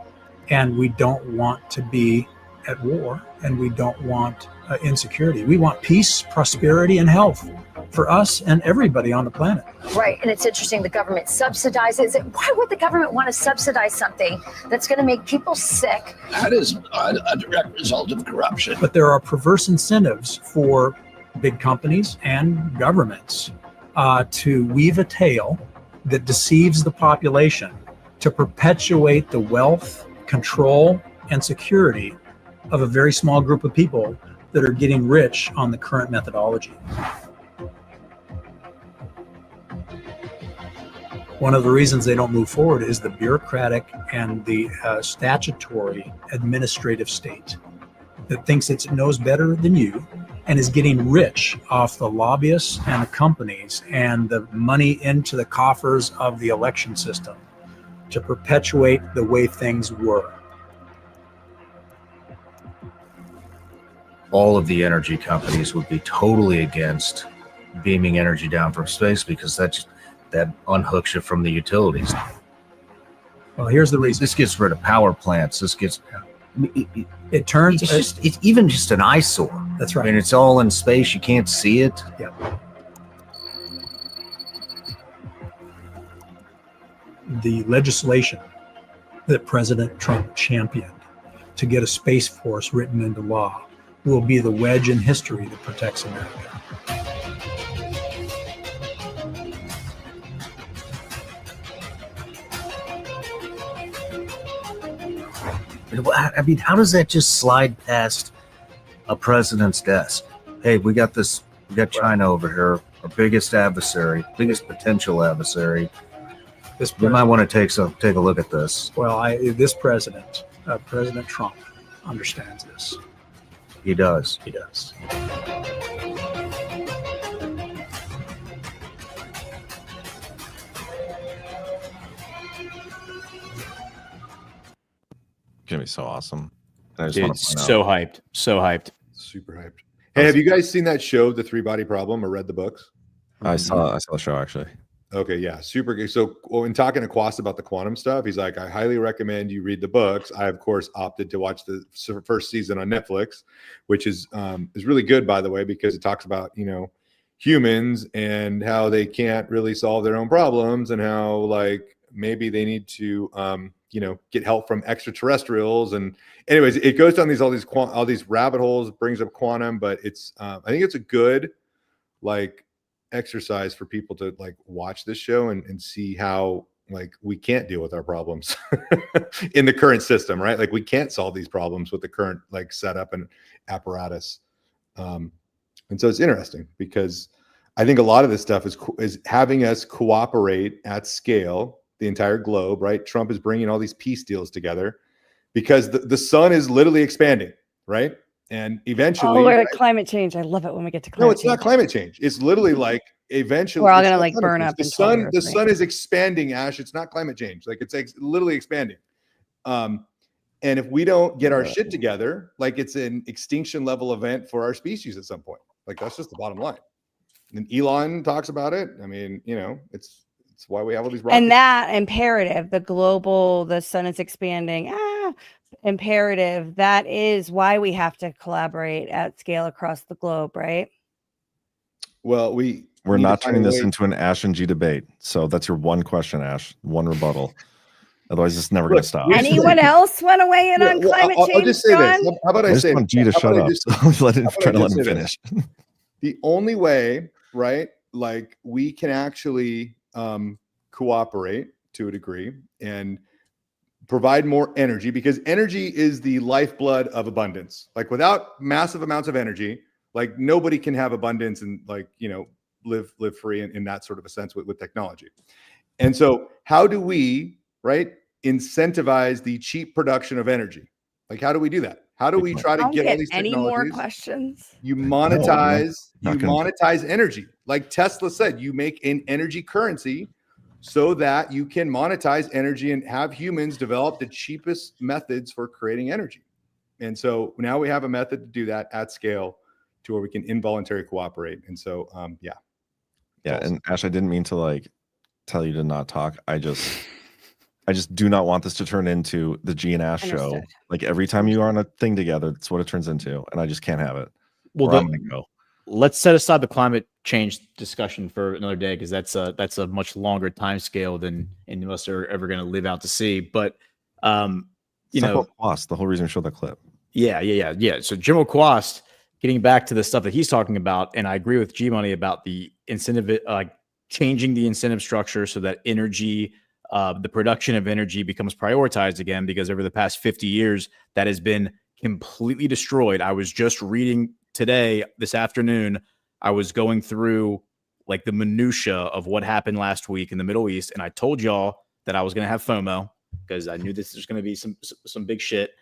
S13: and we don't want to be at war, and we don't want insecurity. We want peace, prosperity, and health for us and everybody on the planet.
S16: Right, and it's interesting the government subsidizes it. Why would the government want to subsidize something that's going to make people sick?
S15: That is a direct result of corruption.
S13: But there are perverse incentives for big companies and governments to weave a tale that deceives the population to perpetuate the wealth, control, and security of a very small group of people that are getting rich on the current methodology. One of the reasons they don't move forward is the bureaucratic and the statutory administrative state that thinks it knows better than you and is getting rich off the lobbyists and the companies and the money into the coffers of the election system to perpetuate the way things were.
S17: All of the energy companies would be totally against beaming energy down from space because that unhooks you from the utilities.
S13: Well, here's the reason.
S17: This gets rid of power plants. This gets...
S13: It turns...
S17: It's even just an eyesore.
S13: That's right.
S17: I mean, it's all in space. You can't see it.
S13: Yeah. The legislation that President Trump championed to get a Space Force written into law will be the wedge in history that protects America.
S17: I mean, how does that just slide past a president's desk? Hey, we got China over here, our biggest adversary, biggest potential adversary. We might want to take a look at this.
S13: Well, this president, President Trump, understands this.
S17: He does.
S13: He does.
S2: Gonna be so awesome. And I just
S3: Dude,
S2: want to point
S3: so
S2: out,
S3: hyped. So hyped.
S9: Super hyped. Hey, have you guys seen that show, The Three Body Problem, or read the books?
S2: I saw the show actually.
S9: Okay, yeah, super good. So, in talking to Kwast about the quantum stuff, he's like, I highly recommend you read the books. I, of course, opted to watch the first season on Netflix, which is really good, by the way, because it talks about, humans and how they can't really solve their own problems and how, like, maybe they need to, get help from extraterrestrials. And anyways, it goes down all these rabbit holes, brings up quantum, but it's, I think it's a good like exercise for people to like watch this show and see how like we can't deal with our problems in the current system, right? Like we can't solve these problems with the current like setup and apparatus. And so it's interesting because I think a lot of this stuff is having us cooperate at scale, the entire globe, right? Trump is bringing all these peace deals together because the sun is literally expanding, right? And eventually,
S4: we're at climate change. I love it when we get to climate change.
S9: No, it's not climate change. It's literally like eventually
S4: we're all gonna like burn up.
S9: The sun is expanding, Ash. It's not climate change. Like it's literally expanding. And if we don't get our shit together, like it's an extinction level event for our species at some point. Like that's just the bottom line. And Elon talks about it. I mean, it's why we have all these rockets.
S4: And that imperative, the sun is expanding. Imperative. That is why we have to collaborate at scale across the globe, right?
S9: Well,
S2: we're not turning this into an Ash and G debate. So that's your one question, Ash. One rebuttal. Otherwise, it's never going to stop.
S4: Anyone else want to weigh in on climate change?
S9: I'll just say this. How about I
S2: just
S9: say
S2: want G to shut up? Try to let him finish.
S9: The only way, right? Like we can actually cooperate to a degree and provide more energy, because energy is the lifeblood of abundance. Like without massive amounts of energy, like nobody can have abundance and like, live free in that sort of a sense with technology. And so how do we, right, incentivize the cheap production of energy? Like, how do we do that? How do we try to get all these technologies?
S4: Any more questions?
S9: You monetize energy. Like Tesla said, you make an energy currency so that you can monetize energy and have humans develop the cheapest methods for creating energy. And so now we have a method to do that at scale to where we can involuntarily cooperate. And so, yeah.
S2: And Ash, I didn't mean to like tell you to not talk. I just do not want this to turn into the G and Ash show. Like every time you are on a thing together, that's what it turns into. And I just can't have it.
S3: Well,
S2: I'm gonna go.
S3: Let's set aside the climate change discussion for another day, because that's a much longer time scale than any of us are ever going to live out to see. But
S2: Kwast, the whole reason we showed that clip.
S3: Yeah. So General Kwast, getting back to the stuff that he's talking about, and I agree with G Money about the incentive, changing the incentive structure so that energy, the production of energy becomes prioritized again, because over the past 50 years, that has been completely destroyed. I was just reading this afternoon, I was going through like the minutia of what happened last week in the Middle East. And I told y'all that I was going to have FOMO because I knew this was going to be some big shit.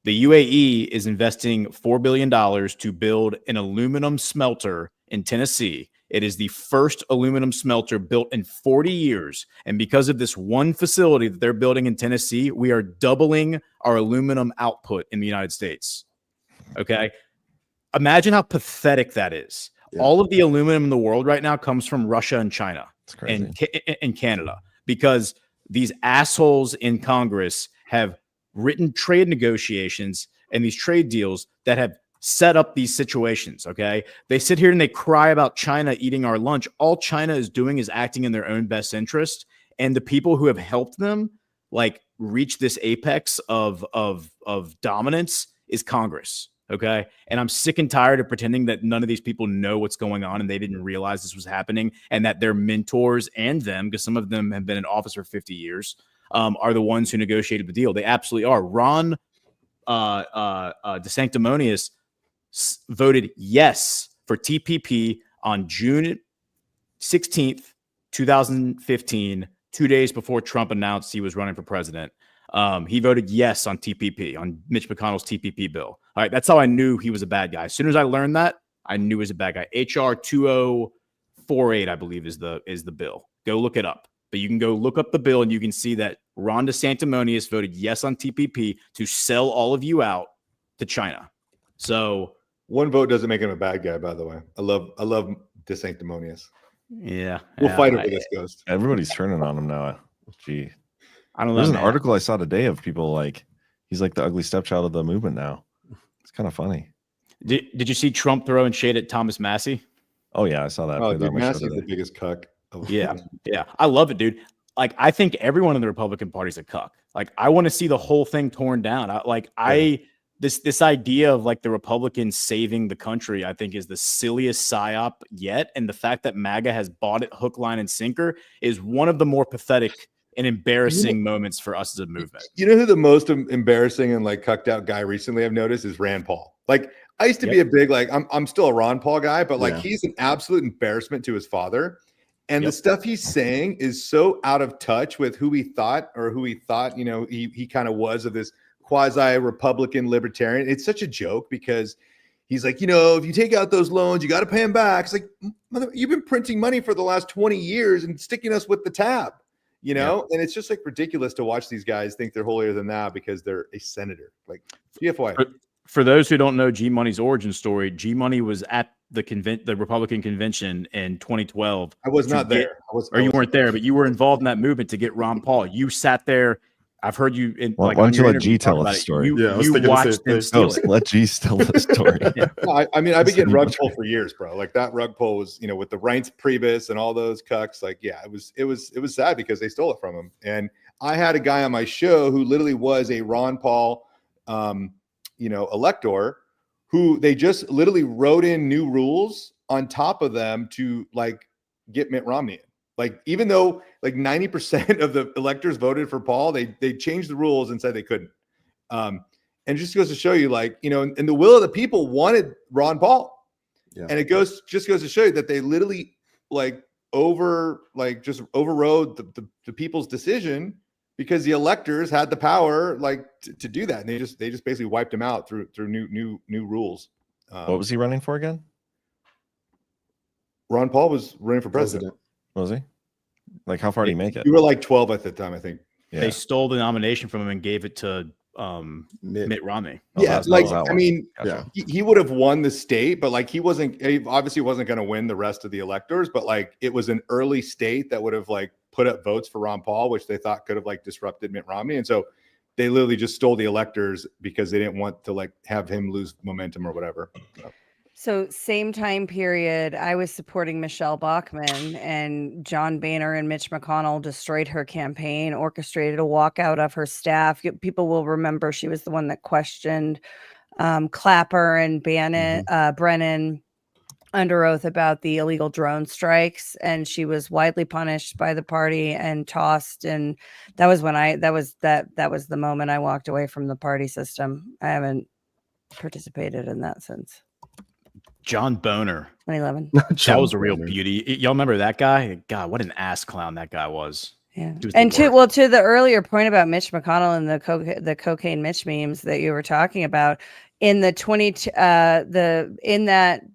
S3: The UAE is investing $4 billion to build an aluminum smelter in Tennessee. It is the first aluminum smelter built in 40 years. And because of this one facility that they're building in Tennessee, we are doubling our aluminum output in the United States. Okay. Imagine how pathetic that is. Yeah. All of the aluminum in the world right now comes from Russia and China and Canada, because these assholes in Congress have written trade negotiations and these trade deals that have set up these situations. Okay. They sit here and they cry about China eating our lunch. All China is doing is acting in their own best interest. And the people who have helped them like reach this apex of dominance is Congress. Okay. And I'm sick and tired of pretending that none of these people know what's going on and they didn't realize this was happening, and that their mentors and them, because some of them have been in office for 50 years, are the ones who negotiated the deal. They absolutely are. Ron DeSanctimonious voted yes for TPP on June 16th, 2015, 2 days before Trump announced he was running for president. He voted yes on TPP, on Mitch McConnell's TPP bill. All right, that's how I knew he was a bad guy. As soon as I learned that, I knew he was a bad guy. HR 2048, I believe, is the bill. Go look it up. But you can go look up the bill and you can see that Ron DeSanctimonious voted yes on TPP to sell all of you out to China. So
S9: one vote doesn't make him a bad guy, by the way. I love DeSanctimonious.
S3: Yeah.
S9: We'll fight over this ghost.
S2: Everybody's turning on him now. Gee.
S3: I don't know.
S2: There's an article I saw today of people like he's like the ugly stepchild of the movement now. It's kind of funny.
S3: Did you see Trump throwing shade at Thomas Massey?
S2: Oh yeah, I saw that.
S9: Oh, dude, Massey's the biggest cuck.
S3: Yeah. I love it, dude. like, I think everyone in the Republican Party is a cuck. Like, I want to see the whole thing torn down. This idea of like the Republicans saving the country, I think, is the silliest psyop yet. And the fact that MAGA has bought it hook, line, and sinker is one of the more pathetic and embarrassing moments for us as a movement.
S9: You know who the most embarrassing and like cucked out guy recently I've noticed is Rand Paul. Like, I used to be a big, like, I'm still a Ron Paul guy, but like he's an absolute embarrassment to his father. And the stuff he's saying is so out of touch with who he thought, you know, he kind of was of this quasi-Republican libertarian. It's such a joke because he's like, you know, if you take out those loans, you got to pay them back. It's like, you've been printing money for the last 20 years and sticking us with the tab, you know? And it's just like ridiculous to watch these guys think they're holier than thou because they're a senator. Like, GFY.
S3: For those who don't know G Money's origin story, G Money was at the Republican convention in 2012.
S9: I was not there.
S3: You weren't there, but you were involved in that movement to get Ron Paul. You sat there. I've heard you in
S2: Why don't you let G tell the story?
S3: You watched them steal it.
S2: Let G tell the story.
S9: I mean, I've been getting rug pull for years, bro. Like that rug pull was, you know, with the Reince Priebus and all those cucks. Like, yeah, it was sad because they stole it from him. And I had a guy on my show who literally was a Ron Paul, you know, elector, who they just literally wrote in new rules on top of them to like get Mitt Romney in. Like, even though like 90% of the electors voted for Paul, they changed the rules and said they couldn't. And it just goes to show you, like, you know, and the will of the people wanted Ron Paul. Yeah. And it just goes to show you that they literally just overrode the people's decision because the electors had the power to do that. And they just basically wiped him out through new rules.
S2: What was he running for again?
S9: Ron Paul was running for president.
S2: Was he? Like, how far did he make it?
S9: You were like 12 at the time, I think.
S2: Yeah.
S3: They stole the nomination from him and gave it to Mitt Romney.
S9: Yeah, he would have won the state, but like he obviously wasn't going to win the rest of the electors, but like it was an early state that would have like put up votes for Ron Paul, which they thought could have like disrupted Mitt Romney. And so they literally just stole the electors because they didn't want to like have him lose momentum or whatever.
S4: So same time period, I was supporting Michelle Bachmann, and John Boehner and Mitch McConnell destroyed her campaign, orchestrated a walkout of her staff. People will remember she was the one that questioned Clapper and Brennan under oath about the illegal drone strikes, and she was widely punished by the party and tossed. And that was when that was the moment I walked away from the party system. I haven't participated in that since.
S3: John Boehner.
S4: 2011.
S3: That was a real beauty. Y'all remember that guy? God, what an ass clown that guy was.
S4: Yeah. And to the earlier point about Mitch McConnell and the cocaine Mitch memes that you were talking about, in the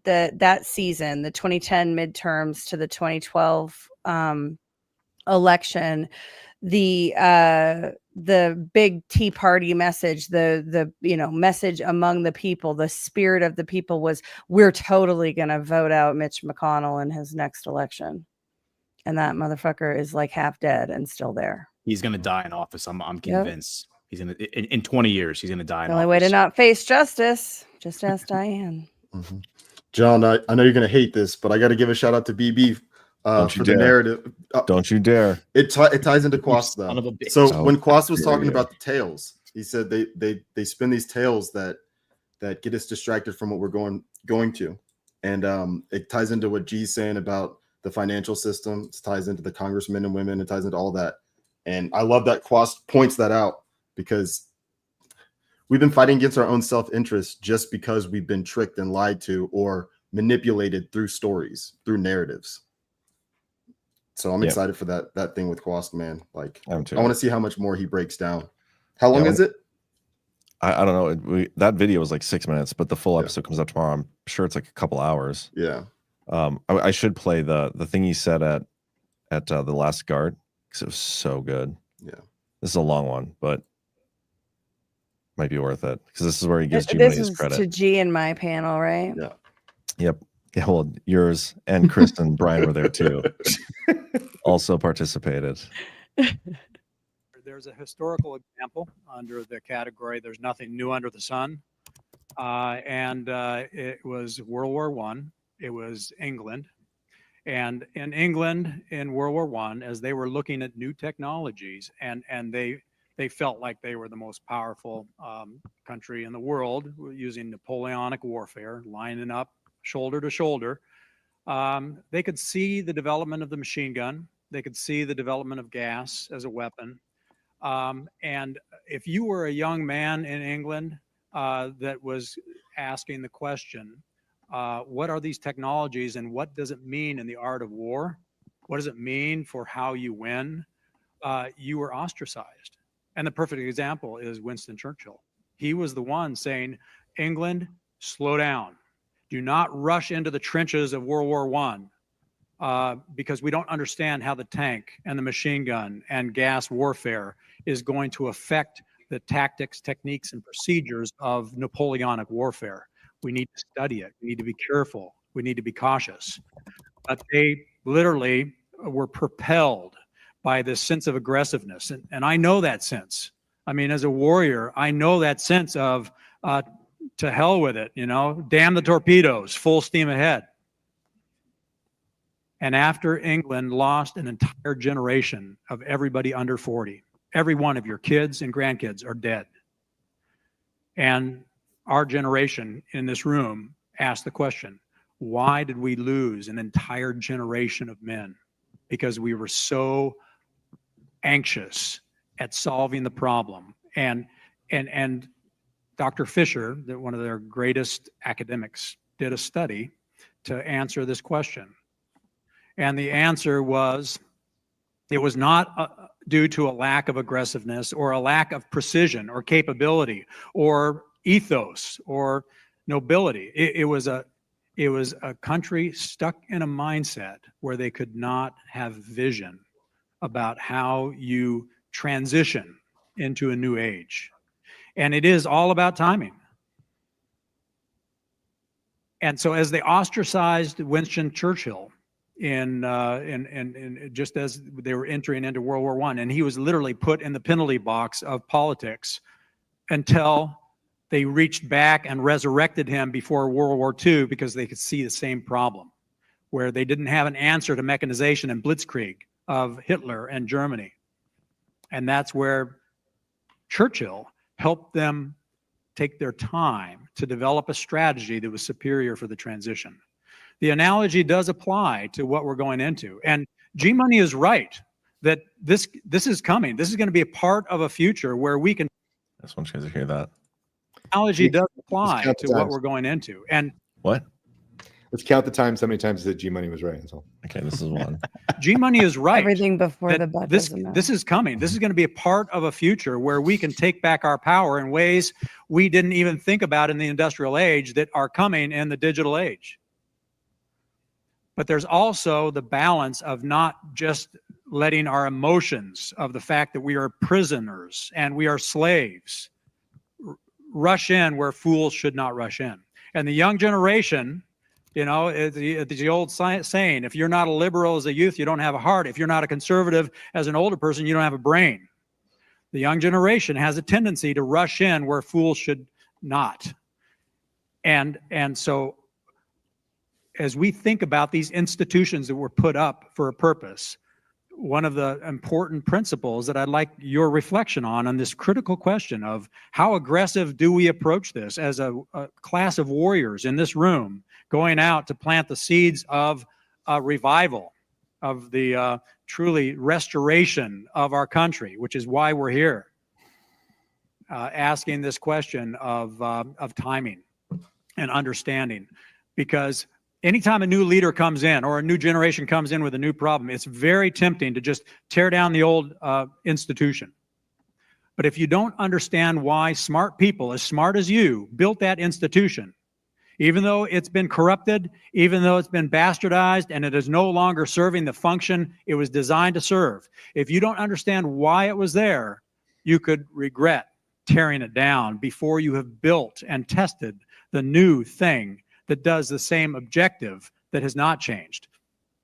S4: that season, the 2010 midterms to the 2012 election, the big Tea Party message, the message among the people, the spirit of the people was, we're totally going to vote out Mitch McConnell in his next election. And that motherfucker is like half dead and still there.
S3: He's going to die in office. I'm convinced. He's going to, in 20 years, he's going to die in
S4: office. The only way to not face justice, just ask Diane.
S7: Mm-hmm. John, I know you're going to hate this, but I got to give a shout out to BB.
S2: Don't you
S7: dare. The narrative.
S2: Don't you dare.
S7: It ties into Kwast though. So when Kwast was talking about the tales, he said they spin these tales that get us distracted from what we're going to. And it ties into what G's saying about the financial system. It ties into the congressmen and women. It ties into all that. And I love that Kwast points that out, because we've been fighting against our own self-interest just because we've been tricked and lied to or manipulated through stories, through narratives. So I'm excited for that thing with Kwast, man. Like, I want to see how much more he breaks down. How long is it?
S2: I don't know. That video was like 6 minutes, but the full episode comes up tomorrow. I'm sure it's like a couple hours.
S7: Yeah.
S2: I should play the thing he said at the last guard, because it was so good.
S7: Yeah.
S2: This is a long one, but might be worth it, because this is where he gives G Money his credit.
S4: To G in my panel, right?
S7: Yeah.
S2: Yep. Yeah, well, yours and Chris and Brian were there too. Also participated.
S18: There's a historical example under the category "There's nothing new under the sun," and it was World War I. It was England, And in England in World War I, as they were looking at new technologies, and they felt like they were the most powerful country in the world, using Napoleonic warfare, lining up shoulder to shoulder. They could see the development of the machine gun. They could see the development of gas as a weapon. And if you were a young man in England that was asking the question, what are these technologies and what does it mean in the art of war? What does it mean for how you win? You were ostracized. And the perfect example is Winston Churchill. He was the one saying, England, slow down. Do not rush into the trenches of World War I because we don't understand how the tank and the machine gun and gas warfare is going to affect the tactics, techniques, and procedures of Napoleonic warfare. We need to study it. We need to be careful. We need to be cautious. But they literally were propelled by this sense of aggressiveness. And I know that sense. I mean, as a warrior, I know that sense of to hell with it, you know, damn the torpedoes, full steam ahead. And after England lost an entire generation of everybody under 40, every one of your kids and grandkids are dead. And our generation in this room asked the question, why did we lose an entire generation of men? Because we were so anxious at solving the problem. And Dr. Fisher, one of their greatest academics, did a study to answer this question. And the answer was, it was not due to a lack of aggressiveness or a lack of precision or capability or ethos or nobility. It was a country stuck in a mindset where they could not have vision about how you transition into a new age. And it is all about timing. And so as they ostracized Winston Churchill in just as they were entering into World War I, and he was literally put in the penalty box of politics until they reached back and resurrected him before World War II because they could see the same problem, where they didn't have an answer to mechanization and blitzkrieg of Hitler and Germany. And that's where Churchill helped them take their time to develop a strategy that was superior for the transition. The analogy does apply to what we're going into. And G-Money is right that this is coming. This is going to be a part of a future where we can.
S2: I just want you guys to hear that.
S18: Analogy does apply to what we're going into. And
S2: what?
S19: Let's count the times, how many times that G-Money was right. So.
S2: Okay, this is one.
S18: G-Money is right.
S4: Everything before the butt.
S18: This is coming. This is going to be a part of a future where we can take back our power in ways we didn't even think about in the industrial age that are coming in the digital age. But there's also the balance of not just letting our emotions of the fact that we are prisoners and we are slaves rush in where fools should not rush in. And the young generation, you know, the old saying, if you're not a liberal as a youth, you don't have a heart. If you're not a conservative as an older person, you don't have a brain. The young generation has a tendency to rush in where fools should not. And so as we think about these institutions that were put up for a purpose, one of the important principles that I'd like your reflection on this critical question of how aggressive do we approach this as a class of warriors in this room going out to plant the seeds of a revival, of the truly restoration of our country, which is why we're here, asking this question of timing and understanding. Because anytime a new leader comes in or a new generation comes in with a new problem, it's very tempting to just tear down the old institution. But if you don't understand why smart people as smart as you built that institution, even though it's been corrupted, even though it's been bastardized, and it is no longer serving the function it was designed to serve, if you don't understand why it was there, you could regret tearing it down before you have built and tested the new thing that does the same objective that has not changed.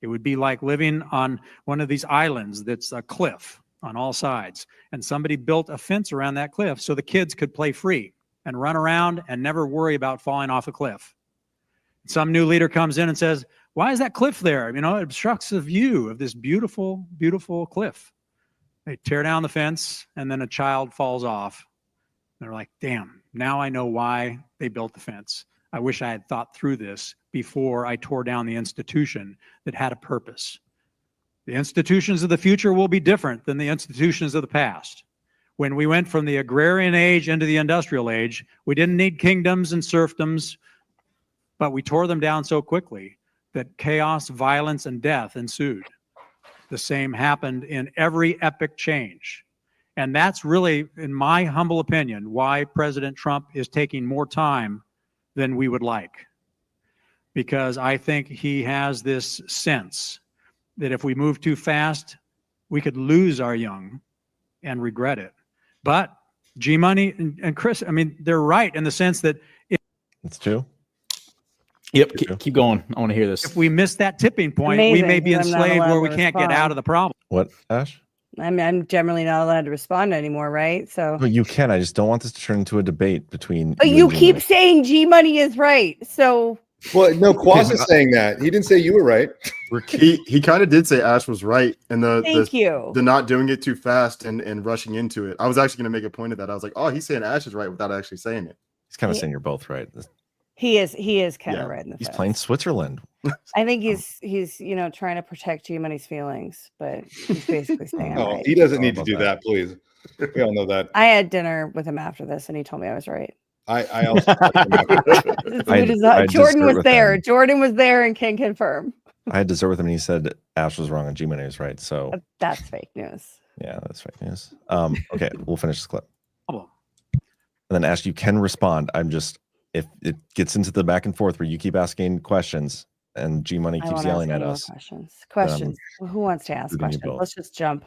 S18: It would be like living on one of these islands that's a cliff on all sides, and somebody built a fence around that cliff so the kids could play free and run around and never worry about falling off a cliff. Some new leader comes in and says, Why is that cliff there? You know, it obstructs the view of this beautiful, beautiful cliff. They tear down the fence, and then a child falls off. They're like, damn, now I know why they built the fence. I wish I had thought through this before I tore down the institution that had a purpose. The institutions of the future will be different than the institutions of the past. When we went from the agrarian age into the industrial age, we didn't need kingdoms and serfdoms, but we tore them down so quickly that chaos, violence, and death ensued. The same happened in every epic change. And that's really, in my humble opinion, why President Trump is taking more time than we would like. Because I think he has this sense that if we move too fast, we could lose our young and regret it. But G-Money and Chris, I mean, they're right in the sense that
S2: it's true.
S3: Yep, keep going. I want to hear this.
S18: If we miss that tipping point, we may be enslaved where we can't get out of the problem.
S2: What, Ash?
S4: I'm generally not allowed to respond anymore, right? So
S2: Well, you can. I just don't want this to turn into a debate between.
S4: but you keep saying G-Money is right. So
S19: Well, no, Kwast is saying that. He didn't say you were right.
S7: He kind of did say Ash was right, and
S4: Thank you.
S7: the not doing it too fast and rushing into it. I was actually going to make a point of that. I was like, oh, he's saying Ash is right without actually saying it.
S2: He's kind of saying you're both right.
S4: he is kind of right in the
S2: He's
S4: fence.
S2: playing Switzerland.
S4: I think he's trying to protect G-Money's feelings, but he's basically saying I'm
S19: No,
S4: right.
S19: he doesn't need to do that, please. We all know that.
S4: I had dinner with him after this, and he told me I was right.
S19: I also
S4: Jordan was there. Jordan was there and can confirm.
S2: I had dessert with him, and he said Ash was wrong and G-Money was right. So
S4: That's fake news.
S2: yeah, that's fake news. Okay, we'll finish this clip. And then Ash, you can respond. If it gets into the back and forth where you keep asking questions and G-Money
S4: I
S2: keeps
S4: won't
S2: yelling
S4: ask
S2: at
S4: any more
S2: us.
S4: Questions. Well, who wants to ask
S2: including you
S4: questions?
S2: both.
S4: Let's just jump.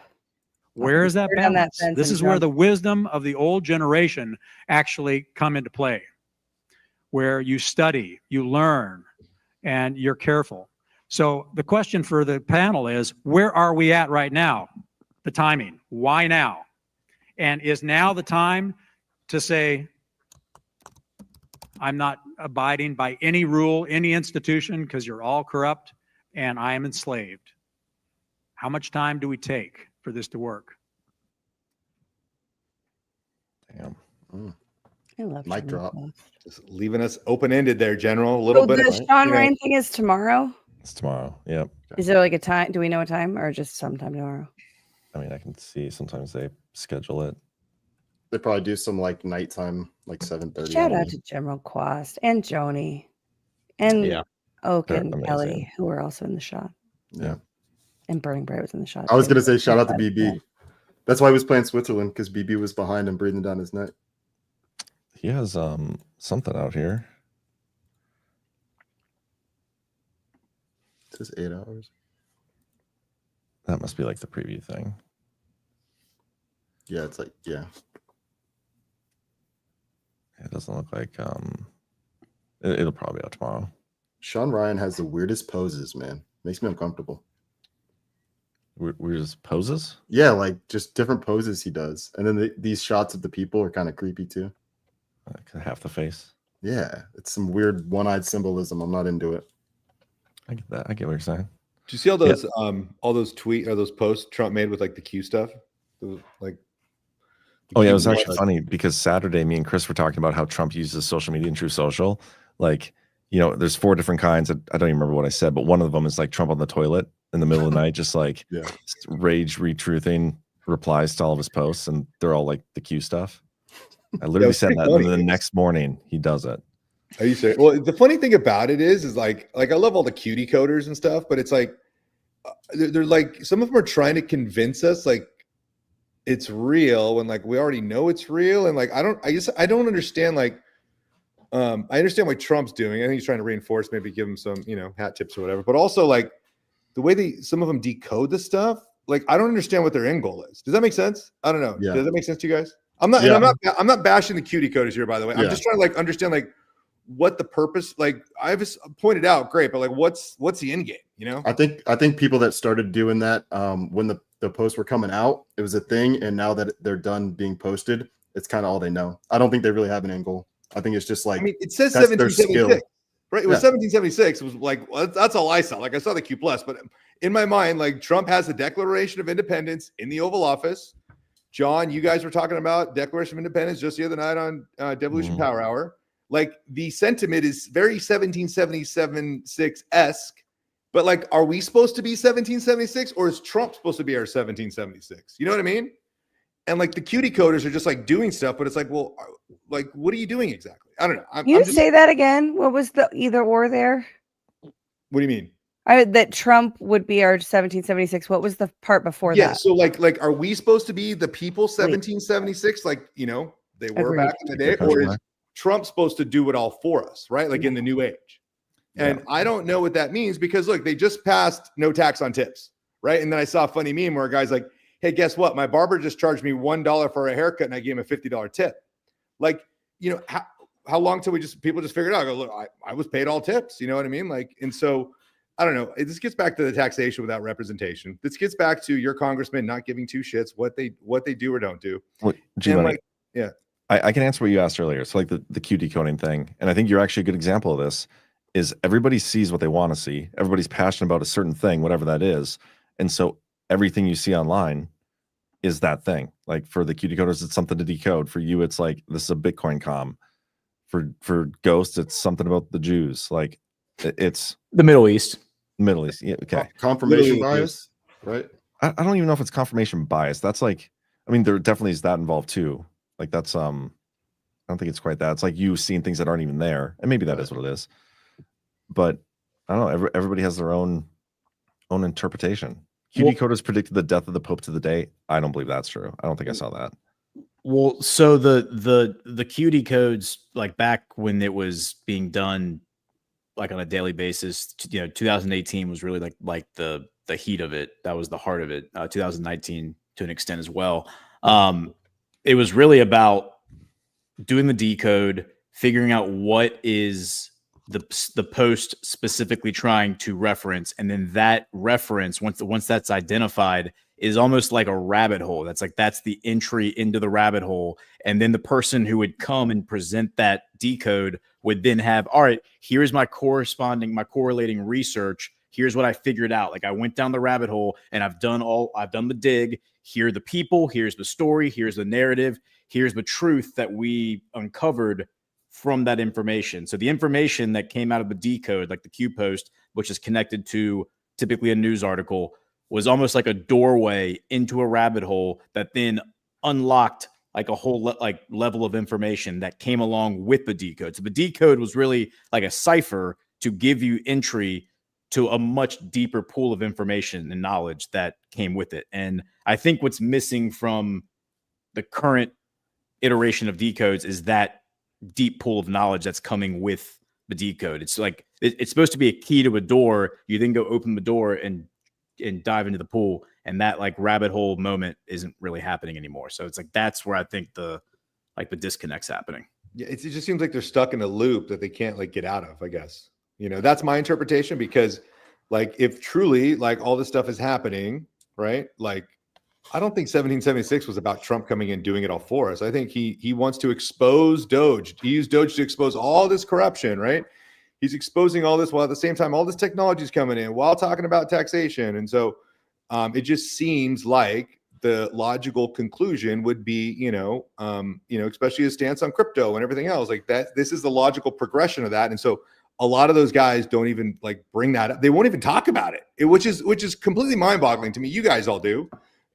S18: Where is that
S4: We're down that
S18: balance?
S4: fence
S18: This
S4: and
S18: is where
S4: jump.
S18: the wisdom of the old generation actually come into play, where you study, you learn, and you're careful. So the question for the panel is, where are we at right now? The timing. Why now? And is now the time to say, I'm not abiding by any rule, any institution, because you're all corrupt, and I am enslaved? How much time do we take for this to work?
S2: Damn.
S4: I love
S7: Mic
S4: Sean
S7: drop.
S4: Kwast.
S19: Just leaving us open-ended there, General. A little
S4: So
S19: bit.
S4: the Sean Ryan thing is tomorrow.
S2: It's tomorrow. Yep.
S4: Is there like a time? Do we know a time or just sometime tomorrow?
S2: I mean, I can see sometimes they schedule it.
S7: They probably do some like nighttime, like 7:30.
S4: Shout out to General Kwast and Joni and
S7: Yeah.
S4: Oak
S7: They're
S4: and
S7: amazing.
S4: Ellie, who were also in the shot.
S7: Yeah.
S4: And Burning Bright was in the shot.
S7: I was
S4: too.
S7: gonna say shout out to BB. That's why he was playing Switzerland, because BB was behind and breathing down his neck.
S2: He has something out here.
S7: It says 8 hours.
S2: That must be like the preview thing.
S7: Yeah, it's like yeah.
S2: It doesn't look like it'll probably be out tomorrow.
S7: Sean Ryan has the weirdest poses, man. Makes me uncomfortable.
S2: Weirdest poses?
S7: Yeah, like just different poses he does, and then these shots of the people are kind of creepy too.
S2: Like half the face.
S7: Yeah, it's some weird one-eyed symbolism. I'm not into it.
S2: I get that. I get what you're saying.
S19: Did you see all those those posts Trump made with like the Q stuff? Like,
S2: Oh yeah, it was actually funny because Saturday, me and Chris were talking about how Trump uses social media and True Social. Like, there's 4 different kinds. I don't even remember what I said, but one of them is like Trump on the toilet in the middle of the night, just like rage retruthing replies to all of his posts, and they're all like the Q stuff. I literally said that, and then the next morning he does it.
S19: Are you serious? Well, the funny thing about it is like I love all the cutie coders and stuff, but it's like they're like some of them are trying to convince us like it's real when like we already know it's real, and like I don't understand like I understand what Trump's doing. I think he's trying to reinforce, maybe give him some hat tips or whatever, but also like the way some of them decode the stuff. Like I don't understand what their end goal is. Does that make sense? I don't know.
S7: Yeah.
S19: Does that make sense to you guys? I'm not bashing the cutie coders here, by the way. I'm
S7: Yeah.
S19: just trying to like understand like what the purpose. Like I've pointed out, great, but like what's the end game?
S7: I think people that started doing that when the posts were coming out, it was a thing, and now that they're done being posted, it's kind of all they know. I don't think they really have an end goal. I think it's just like
S19: I mean, it says
S7: that's their skill.
S19: 1776. Right. It was 1776. It was like, well, that's all I saw. Like I saw the Q plus, but in my mind, like Trump has the Declaration of Independence in the Oval Office. John, you guys were talking about Declaration of Independence just the other night on Devolution Power Hour. Like the sentiment is very 1776-esque, but like, are we supposed to be 1776 or is Trump supposed to be our 1776? You know what I mean? And like the cutie coders are just like doing stuff, but it's like, well, like, what are you doing exactly? I don't know. I'm just,
S4: say that again. What was the either or there?
S19: What do you mean?
S4: That Trump would be our 1776. What was the part before
S19: Yeah.
S4: that?
S19: So like, are we supposed to be the people 1776? Like, you know, they were back in the day, or is Trump supposed to do it all for us? Right. Like in the new age. And I don't know what that means because look, they just passed no tax on tips. Right. And then I saw a funny meme where a guy's like, hey, guess what? My barber just charged me $1 for a haircut and I gave him a $50 tip. Like, you know, how long till people just figured out, go, look, I was paid all tips. You know what I mean? Like, and so I don't know. This gets back to the taxation without representation. This gets back to your congressman not giving two shits what they do or don't do.
S2: Well,
S19: like, yeah.
S2: I can answer what you asked earlier. So like the Q decoding thing. And I think you're actually a good example of this is everybody sees what they want to see. Everybody's passionate about a certain thing, whatever that is. And so everything you see online is that thing. Like for the Q decoders, it's something to decode. For you, it's like, this is a Bitcoin comm. For Ghost, it's something about the Jews. Like it's
S3: the Middle East.
S2: Yeah, okay.
S7: Confirmation bias, right?
S2: I don't even know if it's confirmation bias. That's like, I mean, there definitely is that involved too. Like that's I don't think it's quite that. It's like you seeing things that aren't even there, and maybe that is what it is. But I don't know. Everybody has their own interpretation. Q decoders predicted the death of the Pope to the day. I don't believe that's true. I don't think I saw that.
S3: Well, so the Q decodes, like back when it was being done like on a daily basis, 2018 was really like the heat of it. That was the heart of it. 2019 to an extent as well. It was really about doing the decode, figuring out what is the post specifically trying to reference, and then that reference, once that's identified, is almost like a rabbit hole. That's the entry into the rabbit hole. And then the person who would come and present that decode would then have, all right, here's my correlating research. Here's what I figured out. Like I went down the rabbit hole and I've done the dig. Here are the people, here's the story, here's the narrative, here's the truth that we uncovered from that information. So the information that came out of the decode, like the Q post, which is connected to typically a news article, was almost like a doorway into a rabbit hole that then unlocked like a whole level of information that came along with the decode. So the decode was really like a cipher to give you entry to a much deeper pool of information and knowledge that came with it. And I think what's missing from the current iteration of decodes is that deep pool of knowledge that's coming with the decode. It's like it's supposed to be a key to a door. You then go open the door and dive into the pool, and that like rabbit hole moment isn't really happening anymore. So it's like that's where I think the disconnect's happening.
S19: Yeah, it just seems like they're stuck in a loop that they can't like get out of, I guess. That's my interpretation, because like if truly like all this stuff is happening, right? Like I don't think 1776 was about Trump coming in doing it all for us. I think he wants to expose Doge. He used Doge to expose all this corruption, right? He's exposing all this while at the same time all this technology is coming in while talking about taxation. And so it just seems like the logical conclusion would be, especially his stance on crypto and everything else like that. This is the logical progression of that. And so a lot of those guys don't even like bring that up. They won't even talk about it, which is completely mind-boggling to me. You guys all do.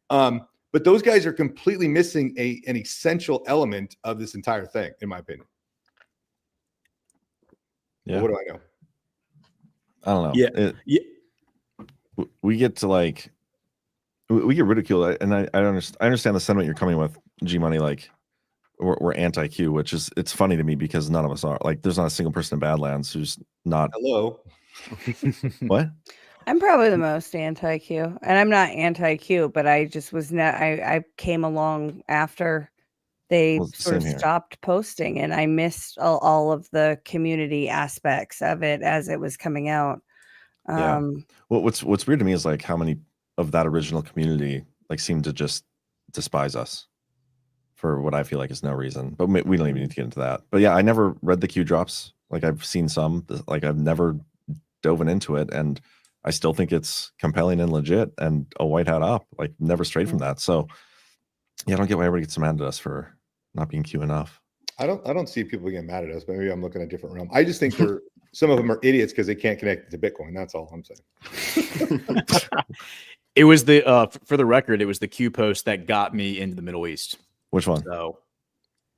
S19: But those guys are completely missing an essential element of this entire thing, in my opinion.
S2: Yeah.
S19: What do I know?
S2: I don't know. We get to like, we get ridiculed, and I understand the sentiment you're coming with, G Money. Like we're anti-Q, which is, it's funny to me because none of us are. Like there's not a single person in Badlands who's not.
S19: Hello.
S2: What?
S4: I'm probably the most anti-Q, and I'm not anti-Q, but I just was not. I came along after they sort of stopped posting, and I missed all of the community aspects of it as it was coming out.
S2: Yeah. Well, what's weird to me is like how many of that original community like seem to just despise us for what I feel like is no reason. But we don't even need to get into that. But yeah, I never read the Q drops. Like I've seen some, like I've never dove into it, and I still think it's compelling and legit and a white hat op, like never strayed from that. So yeah, I don't get why everybody gets mad at us for not being Q enough.
S19: I don't see people getting mad at us. Maybe I'm looking at a different realm. I just think some of them are idiots because they can't connect it to Bitcoin. That's all I'm saying.
S3: It was the for the record, it was the Q post that got me into the Middle East.
S2: Which one?
S3: So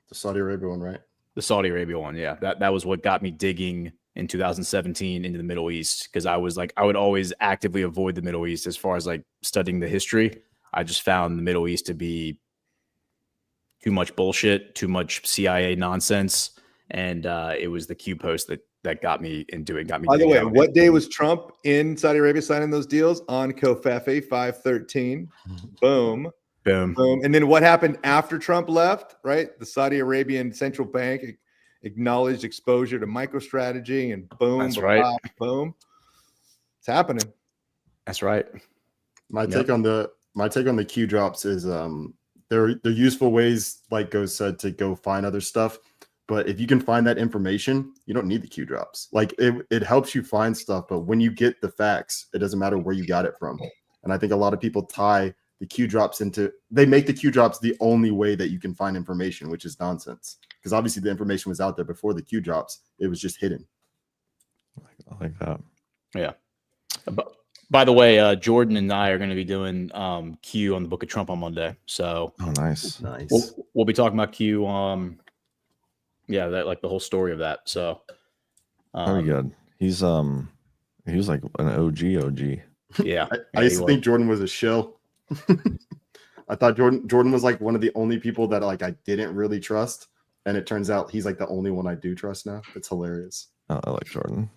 S7: the Saudi Arabia one, right?
S3: The Saudi Arabia one, yeah. That was what got me digging in 2017 into the Middle East, because I was like, I would always actively avoid the Middle East as far as like studying the history. I just found the Middle East to be too much bullshit, too much CIA nonsense, and it was the Q post that got me into it. Got me.
S19: By the way, what day was Trump in Saudi Arabia signing those deals? On Covfefe 513. Boom.
S3: Boom.
S19: Boom. And then what happened after Trump left, right? The Saudi Arabian central bank acknowledged exposure to MicroStrategy, and boom.
S3: That's right.
S19: Boom. It's happening.
S3: That's right.
S7: My take on the Q drops is they're useful ways, like Go said, to go find other stuff. But if you can find that information, you don't need the Q drops. Like it helps you find stuff, but when you get the facts, it doesn't matter where you got it from. And I think a lot of people tie the Q drops they make the Q drops the only way that you can find information, which is nonsense. Because obviously the information was out there before the Q drops. It was just hidden.
S2: I like that.
S3: Yeah. By the way, Jordan and I are going to be doing Q on the Book of Trump on Monday. So
S2: nice.
S3: We'll be talking about Q. Yeah, that like the whole story of that. So
S2: very good. He was like an OG.
S3: Yeah.
S7: I used to think Jordan was a shill. I thought Jordan was like one of the only people that like I didn't really trust, and it turns out he's like the only one I do trust now. It's hilarious.
S2: I like Jordan.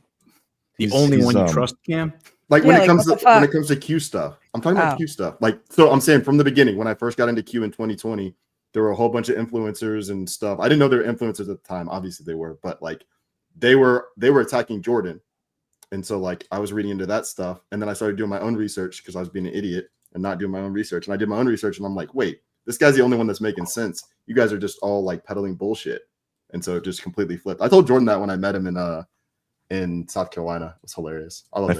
S3: The only one you trust, Cam?
S7: Like when it comes to Q stuff, I'm talking about Q stuff. Like, so I'm saying from the beginning, when I first got into Q in 2020, there were a whole bunch of influencers and stuff. I didn't know they were influencers at the time. Obviously they were, but like they were attacking Jordan. And so like I was reading into that stuff, and then I started doing my own research because I was being an idiot and not doing my own research. And I did my own research, and I'm like, wait, this guy's the only one that's making sense. You guys are just all like peddling bullshit. And so it just completely flipped. I told Jordan that when I met him in South Carolina. It was hilarious. I love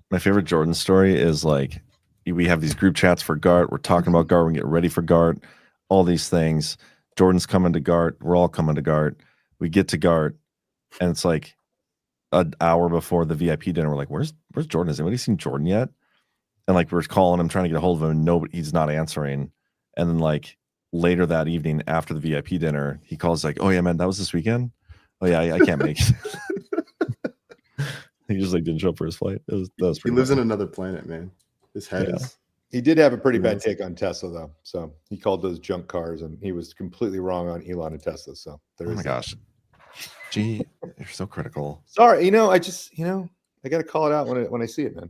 S2: my favorite Jordan story is like we have these group chats for GART. We're talking about GART. We get ready for GART. All these things. Jordan's coming to GART. We're all coming to GART. We get to GART, and it's like an hour before the VIP dinner. We're like, where's Jordan? Has anybody seen Jordan yet? And like we're calling him, trying to get a hold of him. He's not answering. And then like later that evening after the VIP dinner, he calls like, oh yeah, man, that was this weekend. Oh yeah, I can't make it. He just like didn't show up for his flight. That was
S7: he lives in another planet, man. His head is.
S19: He did have a pretty bad take on Tesla, though. So he called those junk cars, and he was completely wrong on Elon and Tesla. So
S2: oh my gosh, gee, you're so critical.
S19: Sorry, I just I got to call it out when I see it, man.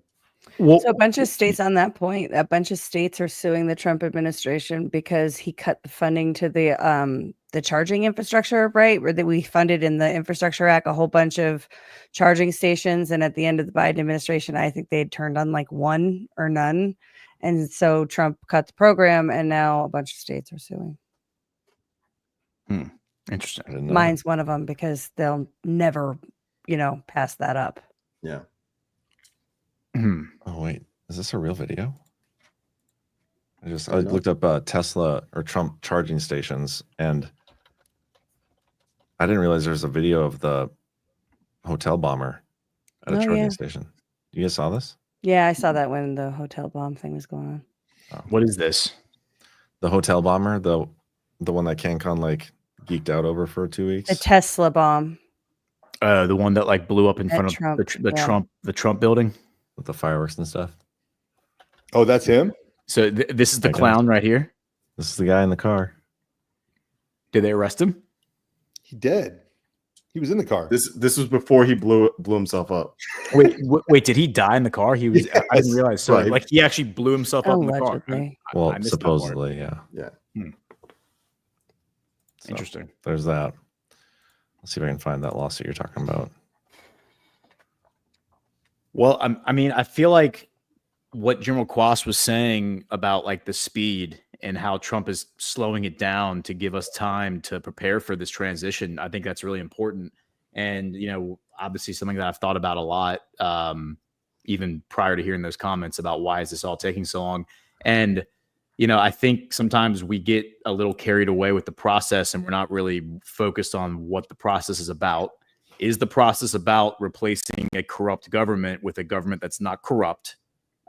S4: So a bunch of states on that point, a bunch of states are suing the Trump administration because he cut the funding to the charging infrastructure, right? Where we funded in the Infrastructure Act a whole bunch of charging stations, and at the end of the Biden administration, I think they had turned on like one or none. And so Trump cut the program, and now a bunch of states are suing.
S3: Interesting.
S4: Mine's one of them because they'll never, pass that up.
S7: Yeah.
S2: Oh wait, is this a real video? I looked up Tesla or Trump charging stations, and I didn't realize there's a video of the hotel bomber at a charging station. You guys saw this?
S4: Yeah, I saw that when the hotel bomb thing was going on.
S3: Oh. What is this?
S2: The hotel bomber, the one that CanCon like geeked out over for 2 weeks.
S4: The Tesla bomb.
S3: The one that like blew up in front of
S4: Trump,
S3: the Trump building
S2: with the fireworks and stuff.
S19: Oh, that's him.
S3: So this is the clown right here.
S2: This is the guy in the car.
S3: Did they arrest him?
S19: He did. He was in the car.
S7: This was before he blew himself up.
S3: Wait, did he die in the car? He was. Yes, I didn't realize. So
S7: right.
S3: like he actually blew himself up in the car.
S2: Well, supposedly, yeah.
S7: Yeah.
S2: So,
S3: interesting.
S2: There's that. Let's see if I can find that lawsuit you're talking about.
S3: Well, I mean, I feel like what General Kwast was saying about like the speed and how Trump is slowing it down to give us time to prepare for this transition, I think that's really important. And, obviously something that I've thought about a lot, even prior to hearing those comments about why is this all taking so long. And, I think sometimes we get a little carried away with the process and we're not really focused on what the process is about. Is the process about replacing a corrupt government with a government that's not corrupt?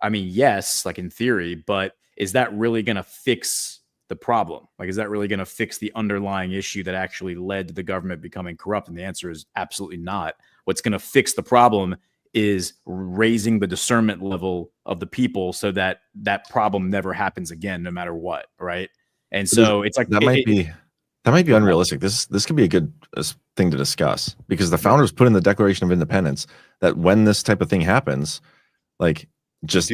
S3: I mean, yes, like in theory, but is that really going to fix the problem? Like, is that really going to fix the underlying issue that actually led to the government becoming corrupt? And the answer is absolutely not. What's going to fix the problem is raising the discernment level of the people so that that problem never happens again, no matter what. Right. And so it's like
S2: that might be unrealistic. This could be a good thing to discuss, because the founders put in the Declaration of Independence that when this type of thing happens, like just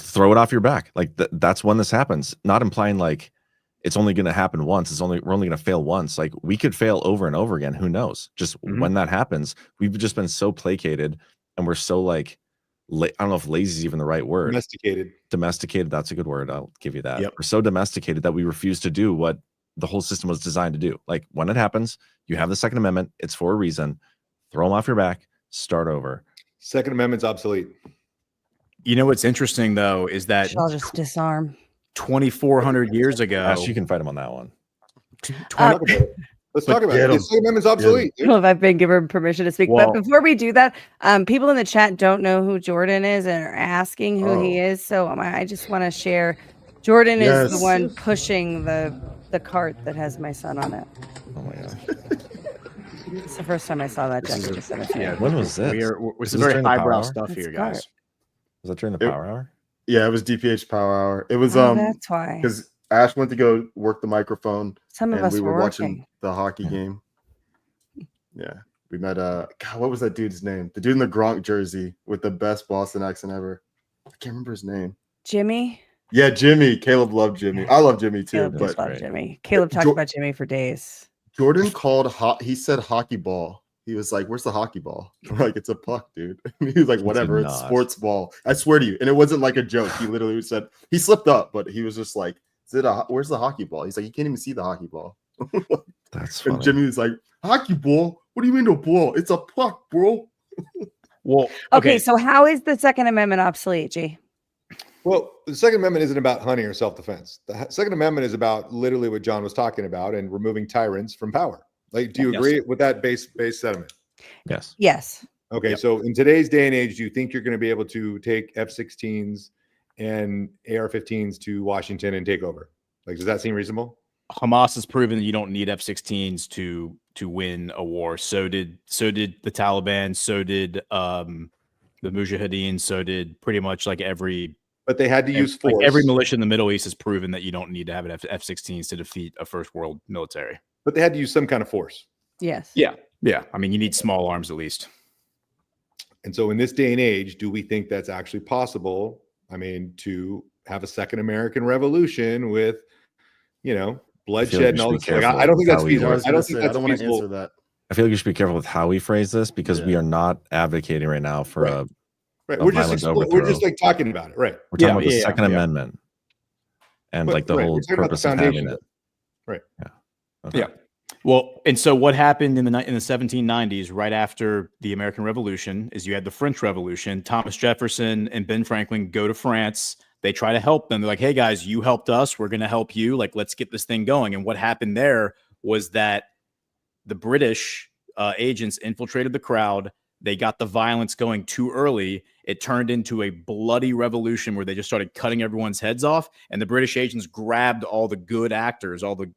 S2: throw it off your back. Like that's when this happens, not implying like it's only going to happen once. We're only going to fail once. Like we could fail over and over again. Who knows? Just when that happens, we've just been so placated and we're so like, I don't know if lazy is even the right word. Domesticated. That's a good word. I'll give you that. Yep. We're so domesticated that we refuse to do what the whole system was designed to do. Like when it happens, you have the Second Amendment. It's for a reason. Throw them off your back. Start over.
S19: Second Amendment's obsolete.
S3: You know what's interesting though is that
S4: I'll just disarm.
S3: 2,400 years ago,
S2: Ash, you can fight him on that one.
S19: Let's talk about it. The Second Amendment's obsolete.
S4: I don't know if I've been given permission to speak, but before we do that, people in the chat don't know who Jordan is and are asking who he is. So I just want to share. Jordan is the one pushing the cart that has my son on it.
S2: Oh my gosh.
S4: It's the first time I saw that.
S2: When was this?
S3: This is very highbrow stuff here, guys.
S2: Was that during the power hour?
S7: Yeah, it was DPH power hour. It was
S4: that's why.
S7: Because Ash went to go work the microphone.
S4: Some of us
S7: we were
S4: were
S7: watching the hockey game. Yeah. We met God, what was that dude's name? The dude in the Gronk jersey with the best Boston accent ever. I can't remember his name.
S4: Jimmy?
S7: Yeah, Jimmy. Caleb loved Jimmy. I love Jimmy too.
S4: Caleb loved Jimmy. Caleb talked about Jimmy for days.
S7: Jordan he said hockey ball. He was like, "Where's the hockey ball?" We're like, "It's a puck, dude." He was like, "Whatever, it's sports ball." I swear to you, and it wasn't like a joke. He literally said he slipped up, but he was just like, "Where's the hockey ball?" He's like, "You can't even see the hockey ball."
S2: That's funny.
S7: And Jimmy was like, "Hockey ball? What do you mean a ball? It's a puck, bro."
S3: Well,
S4: okay. So how is the Second Amendment obsolete, G?
S19: Well, the Second Amendment isn't about hunting or self-defense. The Second Amendment is about literally what John was talking about and removing tyrants from power. Like, do you agree with that base sentiment?
S2: Yes.
S4: Yes.
S19: Okay. Yep. So in today's day and age, do you think you're going to be able to take F-16s and AR-15s to Washington and take over? Like, does that seem reasonable?
S3: Hamas has proven that you don't need F-16s to win a war. So did the Taliban. So did the Mujahideen. So did pretty much like every.
S19: But they had to use force.
S3: Like every militia in the Middle East has proven that you don't need to have an F-16s to defeat a first world military.
S19: But they had to use some kind of force.
S4: Yes.
S3: Yeah. Yeah. I mean, you need small arms at least.
S19: And so in this day and age, do we think that's actually possible? I mean, to have a second American Revolution with, bloodshed and all this. Like, I don't think that's feasible. I don't want to answer
S7: that.
S2: I feel like you should be careful with how we phrase this, because we are not advocating right now for a
S19: we're just like talking about it. Right.
S2: We're talking about the Second Amendment and like the whole purpose of having it.
S19: Right.
S2: Yeah. Okay.
S3: Yeah. Well, and so what happened in the 1790s, right after the American Revolution, is you had the French Revolution. Thomas Jefferson and Ben Franklin go to France. They try to help them. They're like, "Hey guys, you helped us. We're going to help you. Like, let's get this thing going." And what happened there was that the British agents infiltrated the crowd. They got the violence going too early. It turned into a bloody revolution where they just started cutting everyone's heads off. And the British agents grabbed all the good actors, all the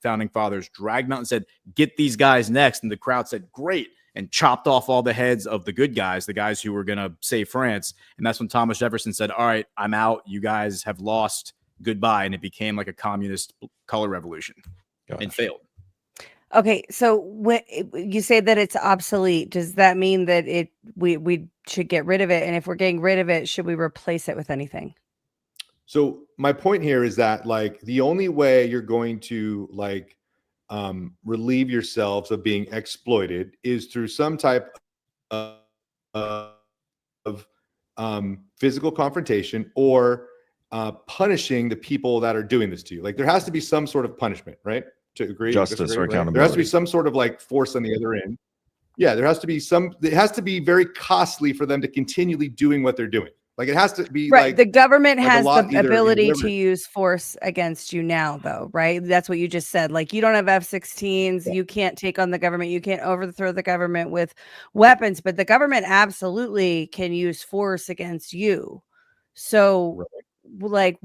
S3: founding fathers, dragged them out and said, "Get these guys next." And the crowd said, "Great," and chopped off all the heads of the good guys, the guys who were going to save France. And that's when Thomas Jefferson said, "All right, I'm out. You guys have lost. Goodbye." And it became like a communist color revolution and failed.
S4: Okay, so when you say that it's obsolete, does that mean that we should get rid of it? And if we're getting rid of it, should we replace it with anything?
S19: So my point here is that like the only way you're going to relieve yourselves of being exploited is through some type of physical confrontation or punishing the people that are doing this to you. Like there has to be some sort of punishment, right? To agree,
S2: justice or accountability.
S19: There has to be some sort of like force on the other end. Yeah, there has to be it has to be very costly for them to continually doing what they're doing. Like it has to be
S4: right.
S19: like
S4: The government
S19: like
S4: has the
S19: either
S4: ability to
S19: limited.
S4: use force against you now, though, right? That's what you just said. Like, you don't have F-16s. You can't take on the government. You can't overthrow the government with weapons, but the government absolutely can use force against you. So, like,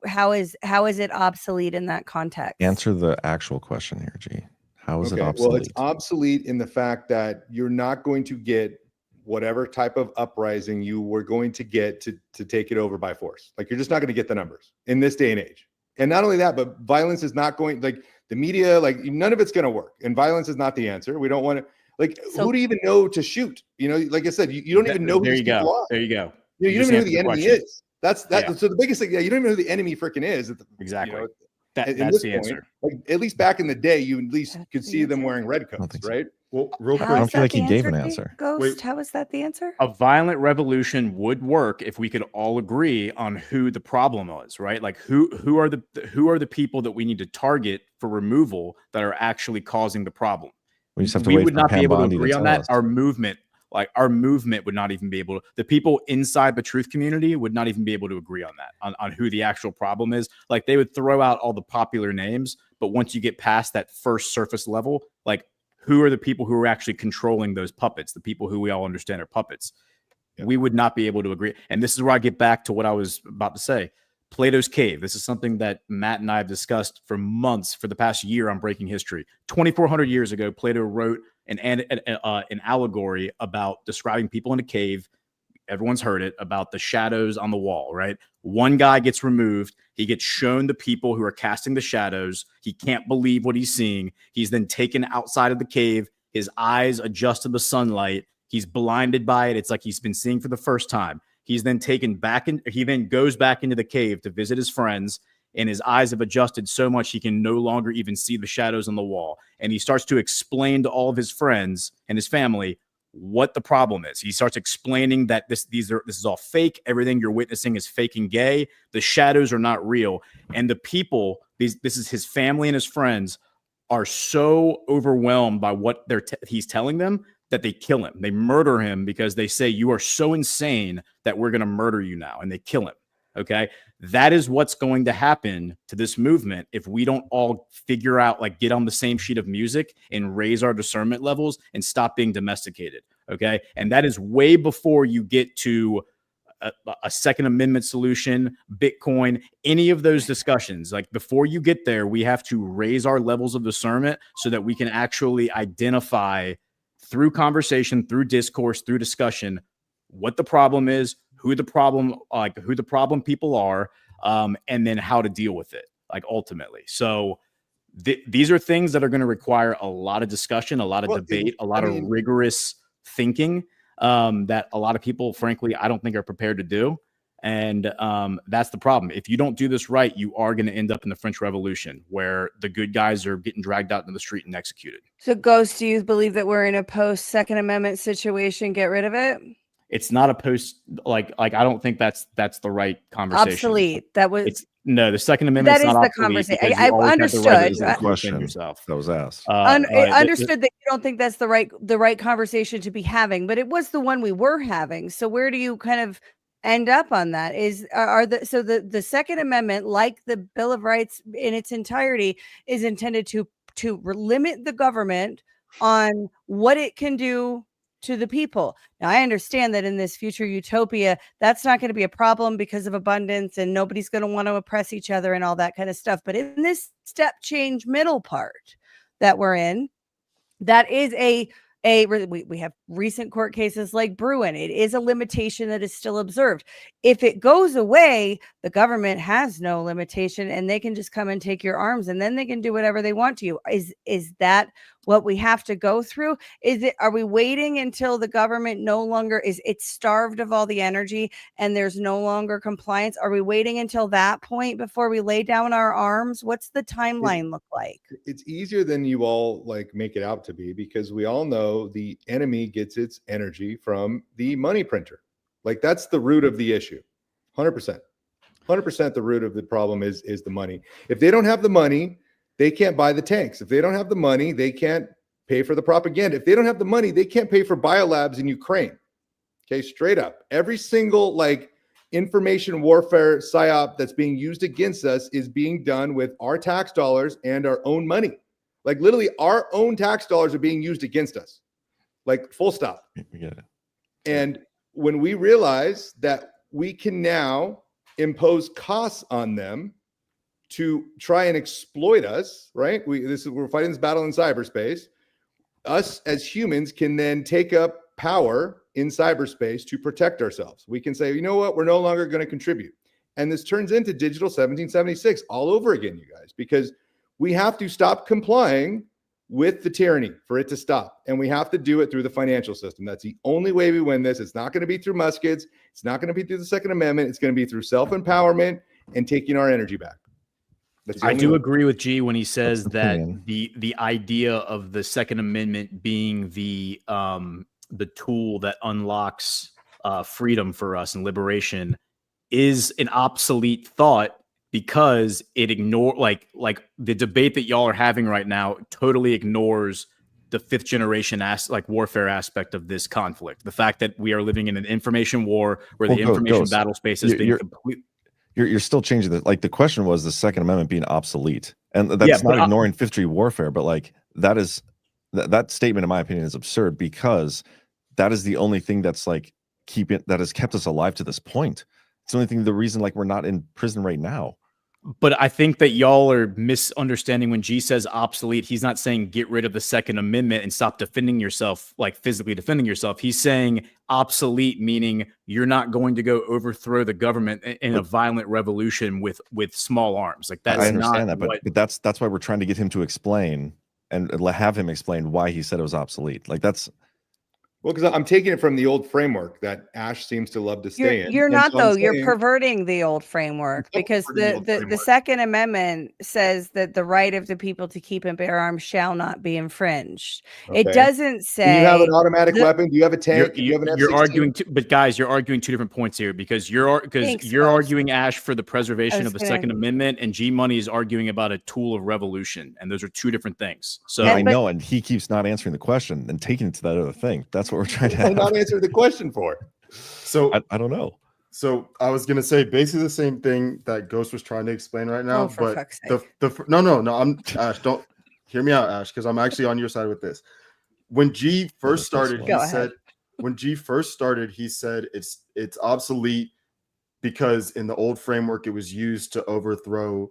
S4: how is it obsolete in that context?
S2: Answer the actual question here, G. How is it
S19: Well,
S2: obsolete?
S19: it's obsolete in the fact that you're not going to get whatever type of uprising you were going to get to take it over by force. Like, you're just not going to get the numbers in this day and age. And not only that, but violence is not going, like the media, like none of it's going to work. And violence is not the answer. We don't want to, like, who do you even know to shoot? You know, like I said, you don't even know who these people are.
S3: There you go.
S19: You don't even know who the enemy is. That's that.
S3: Yeah.
S19: So the biggest thing, you don't even know who the enemy freaking is.
S3: Exactly.
S19: You know,
S3: That's the answer.
S19: Like, at least back in the day, you at least could see them wearing red coats, right?
S7: Well, real quick,
S2: I don't feel like he gave an answer.
S4: Ghost, how is that the answer?
S3: A violent revolution would work if we could all agree on who the problem was, right? Like who are the people that we need to target for removal that are actually causing the problem.
S2: We just have to
S3: We
S2: wait
S3: would
S2: for
S3: not be
S2: Pam
S3: able to
S2: Bondi to
S3: agree on
S2: tell
S3: that.
S2: us.
S3: Our movement would not even be able to. The people inside the truth community would not even be able to agree on that, on who the actual problem is. Like, they would throw out all the popular names, but once you get past that first surface level, like, who are the people who are actually controlling those puppets? The people who we all understand are puppets. Yeah. We would not be able to agree. And this is where I get back to what I was about to say. Plato's Cave. This is something that Matt and I have discussed for months, for the past year on Breaking History. 2,400 years ago, Plato wrote an allegory about describing people in a cave. Everyone's heard it, about the shadows on the wall, right? One guy gets removed. He gets shown the people who are casting the shadows. He can't believe what he's seeing. He's then taken outside of the cave. His eyes adjust to the sunlight. He's blinded by it. It's like he's been seeing for the first time. He's then taken back in. He then goes back into the cave to visit his friends, and his eyes have adjusted so much he can no longer even see the shadows on the wall. And he starts to explain to all of his friends and his family what the problem is. He starts explaining that this is all fake. Everything you're witnessing is fake and gay. The shadows are not real. And the people, this is his family and his friends, are so overwhelmed by what he's telling them that they kill him. They murder him because they say, you are so insane that we're going to murder you now. And they kill him. Okay. That is what's going to happen to this movement if we don't all figure out, like, get on the same sheet of music and raise our discernment levels and stop being domesticated. Okay. And that is way before you get to a Second Amendment solution, Bitcoin, any of those discussions. Like, before you get there, we have to raise our levels of discernment so that we can actually identify through conversation, through discourse, through discussion, what the problem is, who the problem people are, and then how to deal with it, like, ultimately. So these are things that are going to require a lot of discussion, a lot of debate, a lot of rigorous thinking that a lot of people, frankly, I don't think are prepared to do. And that's the problem. If you don't do this right, you are going to end up in the French Revolution, where the good guys are getting dragged out into the street and executed.
S4: So, Ghost, do you believe that we're in a post Second Amendment situation? Get rid of it.
S3: It's not a post, like I don't think that's the right conversation.
S4: Obsolete. That was
S3: the Second Amendment.
S4: That is the conversation. I understood.
S2: The question yourself that was asked.
S4: I understood that you don't think that's the right conversation to be having, but it was the one we were having. So where do you kind of end up on that? The Second Amendment, like the Bill of Rights in its entirety, is intended to limit the government on what it can do to the people. Now, I understand that in this future utopia, that's not going to be a problem because of abundance and nobody's going to want to oppress each other and all that kind of stuff. But in this step change middle part that we're in, that is we have recent court cases like Bruin. It is a limitation that is still observed. If it goes away, the government has no limitation and they can just come and take your arms and then they can do whatever they want to you. Is that what we have to go through? Are we waiting until the government no longer it's starved of all the energy and there's no longer compliance? Are we waiting until that point before we lay down our arms? What's the timeline look like?
S19: It's easier than you all make it out to be, because we all know the enemy gets its energy from the money printer. Like, that's the root of the issue. 100%. The root of the problem is the money. If they don't have the money, they can't buy the tanks. If they don't have the money, they can't pay for the propaganda. If they don't have the money, they can't pay for biolabs in Ukraine. Okay, straight up. Every single information warfare psyop that's being used against us is being done with our tax dollars and our own money. Like literally our own tax dollars are being used against us. Like full stop.
S2: Yeah.
S19: And when we realize that we can now impose costs on them to try and exploit us, right? We're fighting this battle in cyberspace. Us as humans can then take up power in cyberspace to protect ourselves. We can say, you know what, we're no longer going to contribute. And this turns into digital 1776 all over again, you guys, because we have to stop complying with the tyranny for it to stop. And we have to do it through the financial system. That's the only way we win this. It's not going to be through muskets. It's not going to be through the Second Amendment. It's going to be through self-empowerment and taking our energy back.
S3: I do agree with G when he says that the idea of the Second Amendment being the tool that unlocks freedom for us and liberation is an obsolete thought, because it like the debate that y'all are having right now totally ignores the fifth generation warfare aspect of this conflict. The fact that we are living in an information war where the information battle space is being complete.
S2: You're still changing the question was the Second Amendment being obsolete, and that's not ignoring fifth degree warfare, but that statement in my opinion is absurd, because that is the only thing that's that has kept us alive to this point. It's the only thing, the reason we're not in prison right now.
S3: But I think that y'all are misunderstanding when G says obsolete. He's not saying get rid of the Second Amendment and stop defending yourself, physically defending yourself. He's saying obsolete, meaning you're not going to go overthrow the government in a violent revolution with small arms. That's
S2: I understand that, but that's why we're trying to get him to explain and have him explain why he said it was obsolete.
S19: Well, because I'm taking it from the old framework that Ash seems to love to stay in.
S4: You're not, though. You're perverting the old framework, because the Second Amendment says that the right of the people to keep and bear arms shall not be infringed. Okay. It doesn't say.
S19: Do you have an automatic weapon? Do you have a tank? Do you have an F-16?
S3: You're arguing, but guys, you're arguing two different points here, because you're arguing, Ash, for the preservation of the Second Amendment, and G Money is arguing about a tool of revolution, and those are two different things. So
S2: I know, and he keeps not answering the question and taking it to that other thing. That's what we're trying to have.
S19: Not answer the question for.
S7: So
S2: I don't know.
S7: So I was gonna say basically the same thing that Ghost was trying to explain right now.
S4: For
S7: but
S4: fuck's sake.
S7: No, I'm Ash. Don't hear me out, Ash, because I'm actually on your side with this. When G first started, he said it's obsolete because in the old framework it was used to overthrow.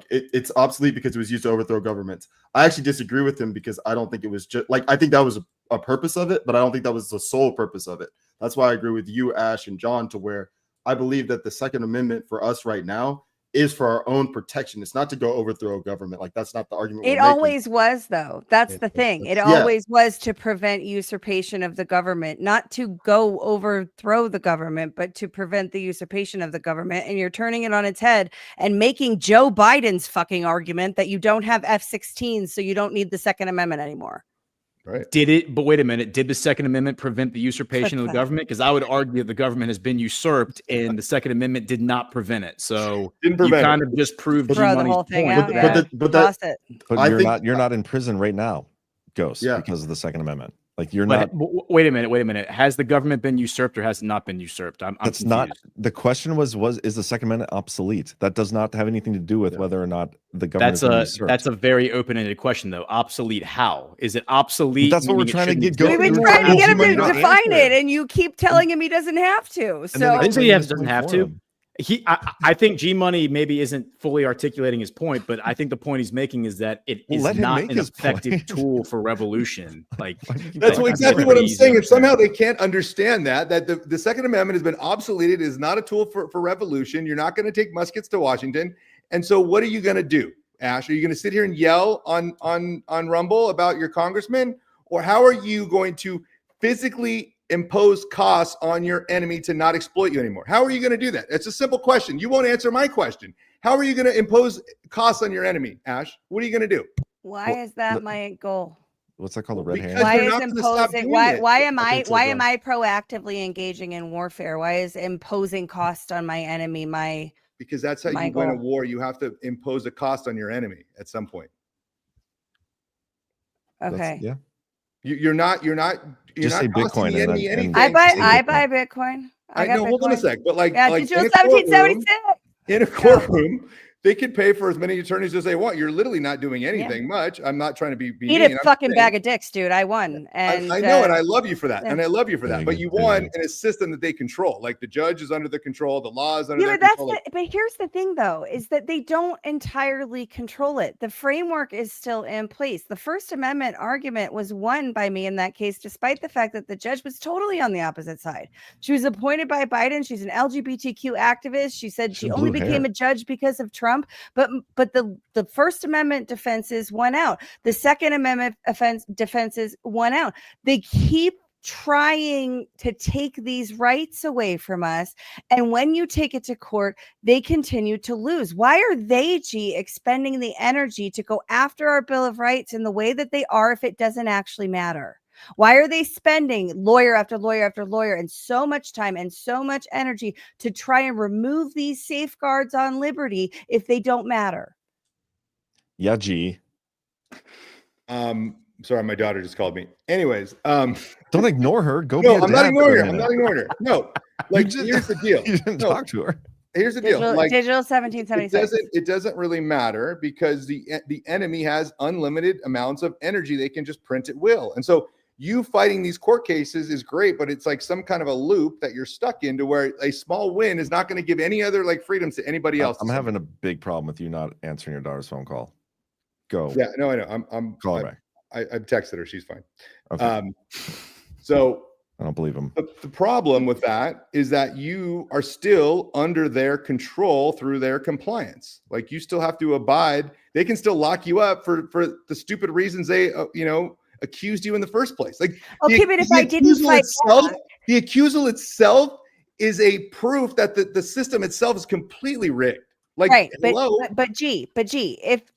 S7: It's obsolete because it was used to overthrow governments. I actually disagree with him, because I don't think it was just I think that was a purpose of it, but I don't think that was the sole purpose of it. That's why I agree with you, Ash and John, to where I believe that the Second Amendment for us right now is for our own protection. It's not to go overthrow government. That's not the argument.
S4: It always was, though. That's the thing. It always was to prevent usurpation of the government, not to go overthrow the government, but to prevent the usurpation of the government. And you're turning it on its head and making Joe Biden's fucking argument that you don't have F-16s, so you don't need the Second Amendment anymore.
S19: Right.
S3: But wait a minute. Did the Second Amendment prevent the usurpation of the government? Because I would argue the government has been usurped, and the Second Amendment did not prevent it. So you kind of just proved G Money's point.
S2: But you're not in prison right now, Ghost, because of the Second Amendment. You're not.
S3: Wait a minute. Has the government been usurped or has it not been usurped? I'm
S2: That's
S3: confused.
S2: not the question. Is the Second Amendment obsolete? That does not have anything to do with whether or not the government.
S3: That's a very open-ended question, though. Obsolete? How is it obsolete?
S2: But that's what we're trying to get.
S4: We've been trying to get him to define it, and you keep telling him he doesn't have to. So
S3: I didn't say he doesn't have to. I think G Money maybe isn't fully articulating his point, but I think the point he's making is that it is not an effective tool for revolution.
S19: That's exactly what I'm saying. And somehow they can't understand that the Second Amendment has been obsoleted. It is not a tool for revolution. You're not going to take muskets to Washington. And so what are you going to do, Ash? Are you going to sit here and yell on Rumble about your congressman? Or how are you going to physically impose costs on your enemy to not exploit you anymore? How are you going to do that? It's a simple question. You won't answer my question. How are you going to impose costs on your enemy, Ash? What are you going to do?
S4: Why is that my goal?
S2: What's that called? A red hand?
S4: Why is imposing? Why am I proactively engaging in warfare? Why is imposing cost on my enemy
S19: because that's how you win a war. You have to impose a cost on your enemy at some point.
S4: Okay.
S19: You're not
S2: Just say
S19: costing
S2: Bitcoin
S19: the
S2: and
S19: enemy
S2: then-
S19: anything.
S4: I buy Bitcoin.
S19: I
S4: got
S19: know. Hold on a
S4: Bitcoin.
S19: sec. But like
S4: digital
S19: in a courtroom,
S4: 1776.
S19: in a courtroom, they can pay for as many attorneys as they want. You're literally not doing anything much. I'm not trying to be
S4: Eat
S19: mean.
S4: a
S19: I'm
S4: fucking
S19: saying-
S4: bag of dicks, dude. I won. And
S19: I know, and I love you for that.
S4: yeah.
S19: And I love you for that. But you won in a system that they control. Like the judge is under the control, the law is under
S4: Yeah,
S19: their
S4: but that's
S19: control.
S4: but here's the thing though, is that they don't entirely control it. The framework is still in place. The First Amendment argument was won by me in that case, despite the fact that the judge was totally on the opposite side. She was appointed by Biden. She's an LGBTQ activist. She said she only became a judge because of Trump. But the First Amendment defenses won out. The Second Amendment defenses won out. They keep trying to take these rights away from us, and when you take it to court, they continue to lose. Why are they expending the energy to go after our Bill of Rights in the way that they are if it doesn't actually matter? Why are they spending lawyer after lawyer after lawyer and so much time and so much energy to try and remove these safeguards on liberty if they don't matter?
S2: Yeah, G.
S19: Sorry, my daughter just called me. Anyways,
S2: don't ignore her. Go.
S19: No,
S2: be a
S19: I'm not
S2: dad
S19: ignoring
S2: for a
S19: her. I'm
S2: minute.
S19: not ignoring her. No, like here's the deal.
S2: You didn't talk to her.
S19: Here's the deal. Like
S4: Digital 1776.
S19: it doesn't really matter because the enemy has unlimited amounts of energy. They can just print at will. And so you fighting these court cases is great, but it's like some kind of a loop that you're stuck into where a small win is not going to give any other like freedoms to anybody else.
S2: I'm having a big problem with you not answering your daughter's phone call. Go.
S19: Yeah, no, I know. I'm
S2: call her back.
S19: I've texted her. She's fine.
S2: Okay.
S19: So
S2: I don't believe him.
S19: The problem with that is that you are still under their control through their compliance. Like you still have to abide. They can still lock you up for the stupid reasons they, accused you in the first place. Like,
S4: okay, but if I didn't fight back,
S19: the accusal itself is a proof that the system itself is completely rigged. Like,
S4: right,
S19: hello?
S4: but G,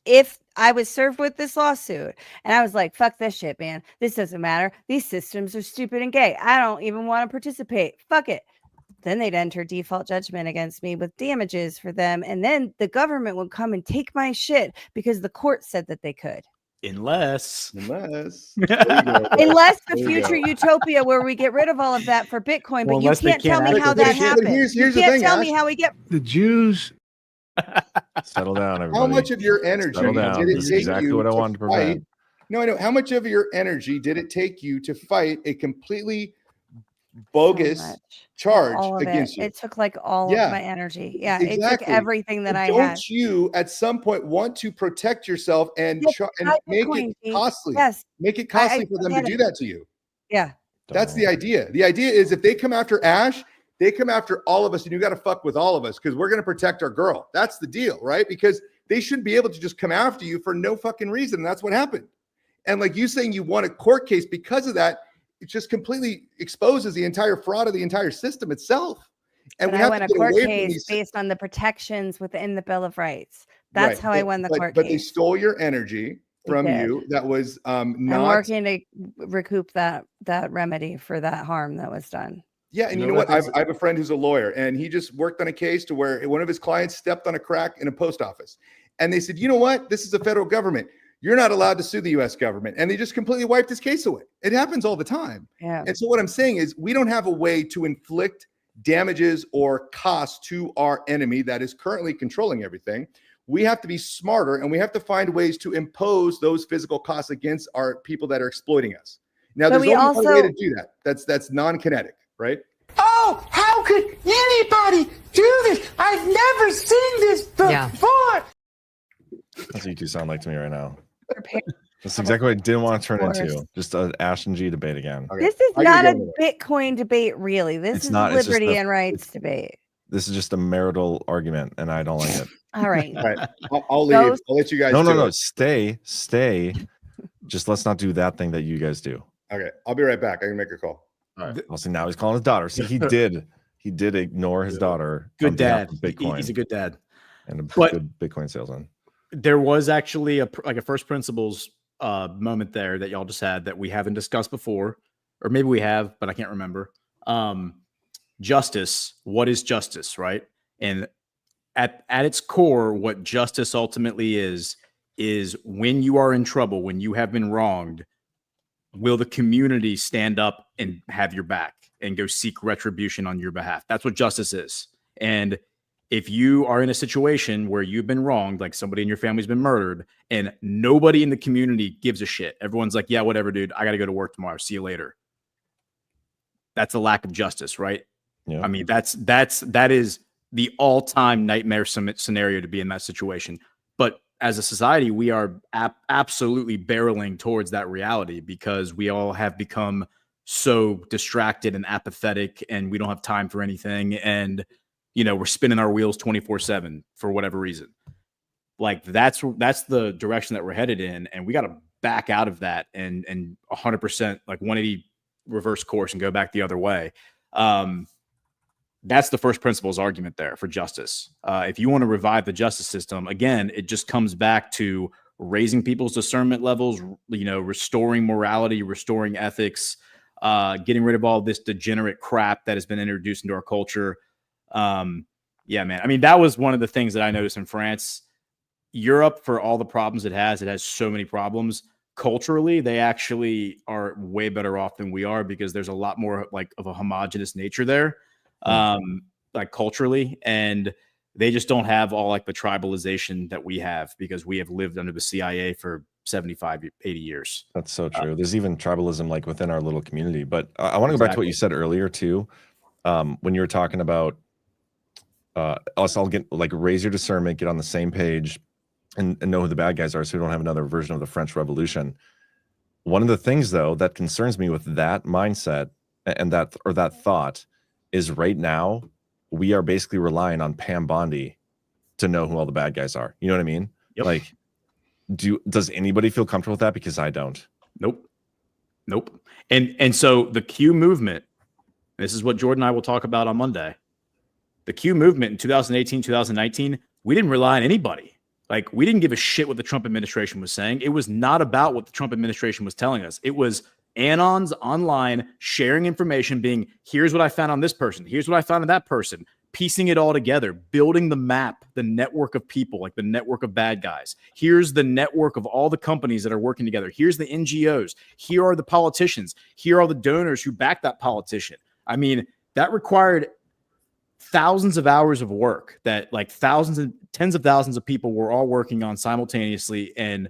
S4: if I was served with this lawsuit and I was like, fuck this shit, man, this doesn't matter. These systems are stupid and gay. I don't even want to participate. Fuck it. Then they'd enter default judgment against me with damages for them. And then the government would come and take my shit because the court said that they could.
S3: Unless
S4: the future utopia where we get rid of all of that for Bitcoin, but you can't tell me how that happens. You can't tell me how we get
S12: the Jews.
S2: Settle down, everybody.
S19: How much of your energy
S2: Settle down.
S19: did it
S2: This is
S19: take
S2: exactly
S19: you
S2: what I
S19: to
S2: wanted to prevent.
S19: fight? No, I know. How much of your energy did it take you to fight a completely bogus charge
S4: all of
S19: against you?
S4: It took like all of my energy. Yeah,
S19: exactly.
S4: it took everything that I had.
S19: Don't you at some point want to protect yourself and make it costly?
S4: Yes,
S19: make it costly for them to do that to you.
S4: Yeah,
S19: that's the idea. The idea is if they come after Ash, they come after all of us, and you got to fuck with all of us because we're going to protect our girl. That's the deal, right? Because they shouldn't be able to just come after you for no fucking reason. And that's what happened. And like you saying you won a court case because of that, it just completely exposes the entire fraud of the entire system itself. And
S4: but
S19: we have
S4: I won
S19: to
S4: a
S19: get
S4: court
S19: away from
S4: case
S19: these.
S4: based on the protections within the Bill of Rights. That's
S19: Right.
S4: how I won the court
S19: But
S4: case.
S19: they stole your energy from
S4: did.
S19: you. That was
S4: I'm
S19: not
S4: working to recoup that remedy for that harm that was done.
S19: Yeah, and you know what? I have a friend who's a lawyer, and he just worked on a case to where one of his clients stepped on a crack in a post office. And they said, you know what? This is the federal government. You're not allowed to sue the U.S. government. And they just completely wiped his case away. It happens all the time.
S4: Yeah.
S19: And so what I'm saying is we don't have a way to inflict damages or costs to our enemy that is currently controlling everything. We have to be smarter, and we have to find ways to impose those physical costs against our people that are exploiting us. Now, there's only one way to do that. That's non-kinetic. Right?
S8: Oh, how could anybody do this? I've never seen this before.
S2: That's what you two sound like to me right now. That's exactly what I didn't want to turn into. Just an Ash and G debate again.
S19: Okay.
S4: This is not a Bitcoin debate, really. This is
S2: not.
S4: a liberty and rights debate.
S2: This is just a marital argument, and I don't like it.
S4: All right.
S19: All right. I'll leave. I'll let you guys.
S2: No. Stay. Just let's not do that thing that you guys do.
S19: Okay. I'll be right back. I can make a call.
S2: All right. I'll see. Now he's calling his daughter. See, he did ignore his daughter.
S3: Good dad.
S2: Bitcoin.
S3: He's a good dad.
S2: And a good Bitcoin salesman.
S3: There was actually a first principles moment there that y'all just had that we haven't discussed before, or maybe we have, but I can't remember. Justice. What is justice, right? And at its core, what justice ultimately is when you are in trouble, when you have been wronged, will the community stand up and have your back and go seek retribution on your behalf? That's what justice is. And if you are in a situation where you've been wronged, like somebody in your family's been murdered, and nobody in the community gives a shit, everyone's like, yeah, whatever, dude, I got to go to work tomorrow. See you later. That's a lack of justice, right?
S2: Yeah.
S3: I mean, that is the all-time nightmare scenario to be in that situation. But as a society, we are absolutely barreling towards that reality because we all have become so distracted and apathetic, and we don't have time for anything. And, you know, we're spinning our wheels 24/7 for whatever reason. Like that's the direction that we're headed in. And we got to back out of that and 100% like 180 reverse course and go back the other way. That's the first principles argument there for justice. If you want to revive the justice system, again, it just comes back to raising people's discernment levels, you know, restoring morality, restoring ethics, getting rid of all this degenerate crap that has been introduced into our culture. Yeah, man. I mean, that was one of the things that I noticed in France. Europe, for all the problems it has so many problems. Culturally, they actually are way better off than we are because there's a lot more like of a homogenous nature there. Like culturally, and they just don't have all like the tribalization that we have because we have lived under the CIA for 75, 80 years.
S2: That's so true. There's even tribalism like within our little community. But I want to go back to what you said earlier too. When you were talking about us all get like raise your discernment, get on the same page and know who the bad guys are so we don't have another version of the French Revolution. One of the things though that concerns me with that mindset and that thought is right now we are basically relying on Pam Bondi to know who all the bad guys are. You know what I mean?
S3: Yep.
S2: Like, does anybody feel comfortable with that? Because I don't.
S3: Nope. And so the Q movement, this is what Jordan and I will talk about on Monday. The Q movement in 2018, 2019, we didn't rely on anybody. Like, we didn't give a shit what the Trump administration was saying. It was not about what the Trump administration was telling us. It was anons online sharing information, being here's what I found on this person, here's what I found on that person, piecing it all together, building the map, the network of people, like the network of bad guys. Here's the network of all the companies that are working together. Here's the NGOs. Here are the politicians. Here are the donors who back that politician. I mean, that required thousands of hours of work that like thousands and tens of thousands of people were all working on simultaneously and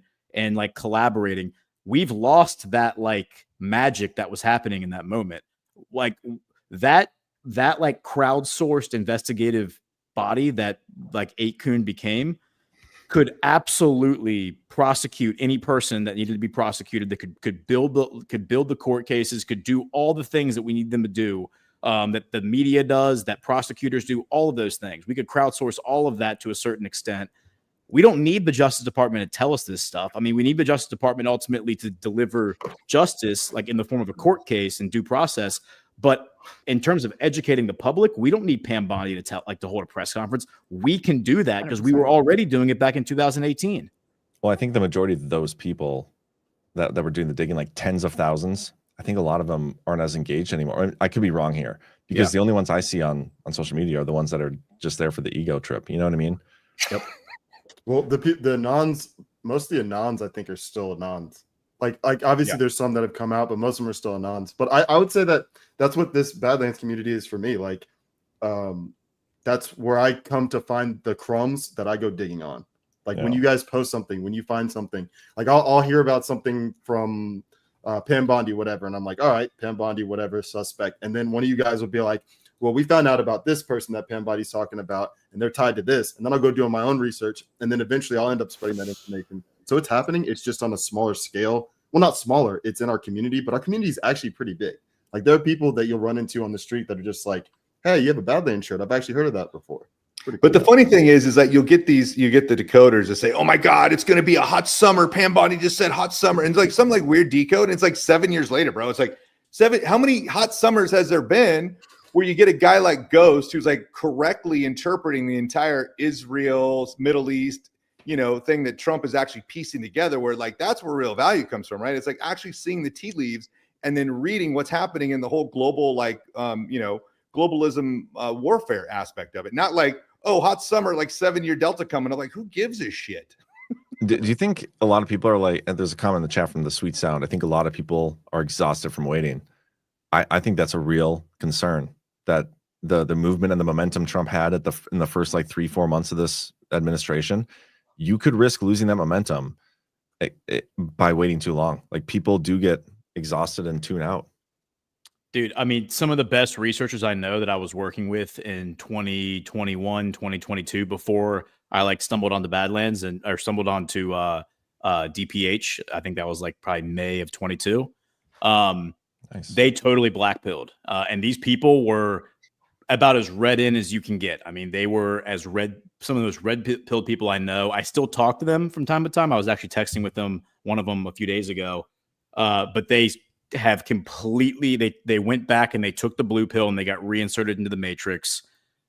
S3: like collaborating. We've lost that like magic that was happening in that moment. Like that like crowdsourced investigative body that like 8kun became could absolutely prosecute any person that needed to be prosecuted, that could build the court cases, could do all the things that we need them to do, that the media does, that prosecutors do, all of those things. We could crowdsource all of that to a certain extent. We don't need the Justice Department to tell us this stuff. I mean, we need the Justice Department ultimately to deliver justice, like in the form of a court case and due process. But in terms of educating the public, we don't need Pam Bondi to hold a press conference. We can do that because we were already doing it back in 2018.
S2: Well, I think the majority of those people that were doing the digging, like tens of thousands, I think a lot of them aren't as engaged anymore. I could be wrong here because the only ones I see on social media are the ones that are just there for the ego trip. You know what I mean?
S3: Yep.
S7: Well, the anons, most of the anons, I think, are still anons. Like obviously there's some that have come out, but most of them are still anons. But I would say that's what this Badlands community is for me. Like, that's where I come to find the crumbs that I go digging on. Like when you guys post something, when you find something, like I'll hear about something from Pam Bondi, whatever, and I'm like, all right, Pam Bondi, whatever, suspect. And then one of you guys will be like, well, we found out about this person that Pam Bondi's talking about, and they're tied to this. And then I'll go doing my own research, and then eventually I'll end up spreading that information. So it's happening. It's just on a smaller scale. Well, not smaller. It's in our community, but our community is actually pretty big. Like there are people that you'll run into on the street that are just like, hey, you have a Badlands shirt. I've actually heard of that before.
S19: But the funny thing is that you get the decoders that say, oh my God, it's going to be a hot summer. Pam Bondi just said hot summer. And it's like some like weird decode. And it's like 7 years later, bro. It's like how many hot summers has there been where you get a guy like Ghost who's like correctly interpreting the entire Israel, Middle East, thing that Trump is actually piecing together, where like that's where real value comes from, right? It's like actually seeing the tea leaves and then reading what's happening in the whole global, like, globalism warfare aspect of it. Not like, oh, hot summer, like 7-year Delta coming. I'm like, who gives a shit?
S2: Do you think a lot of people are like, and there's a comment in the chat from the Sweet Sound, I think a lot of people are exhausted from waiting. I think that's a real concern, that the movement and the momentum Trump had in the first like 3-4 months of this administration, you could risk losing that momentum by waiting too long. Like, people do get exhausted and tune out.
S3: Dude, I mean, some of the best researchers I know that I was working with in 2021, 2022, before I like stumbled on the Badlands or stumbled onto DPH. I think that was like probably May of 22.
S2: Nice.
S3: They totally blackpilled. And these people were about as red in as you can get. I mean, they were as red. Some of those red pilled people I know, I still talk to them from time to time. I was actually texting with one of them a few days ago. But they have completely, they went back and they took the blue pill and they got reinserted into the matrix.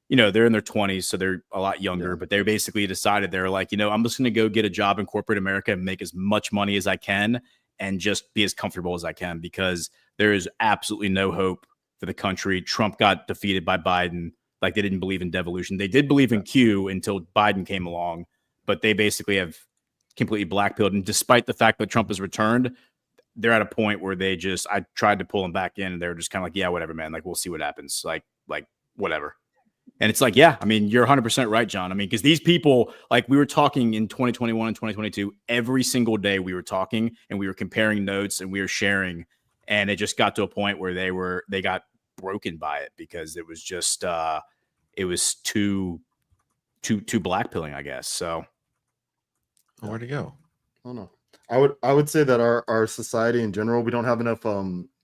S3: You know, they're in their 20s, so they're a lot younger, but they basically decided, they're like, you know, I'm just going to go get a job in corporate America and make as much money as I can and just be as comfortable as I can, because there is absolutely no hope for the country. Trump got defeated by Biden. Like, they didn't believe in devolution. They did believe in Q until Biden came along, but they basically have completely blackpilled. And despite the fact that Trump has returned, they're at a point where I tried to pull them back in and they're just kind of like, yeah, whatever, man. Like, we'll see what happens. Like whatever. And it's like, yeah, I mean, you're 100% right, John. I mean, because these people, like, we were talking in 2021 and 2022, every single day we were talking and we were comparing notes and we were sharing. And it just got to a point where they got broken by it, because it was just, it was too blackpilling, I guess. So
S2: where'd it go?
S7: I don't know. I would say that our society in general, we don't have enough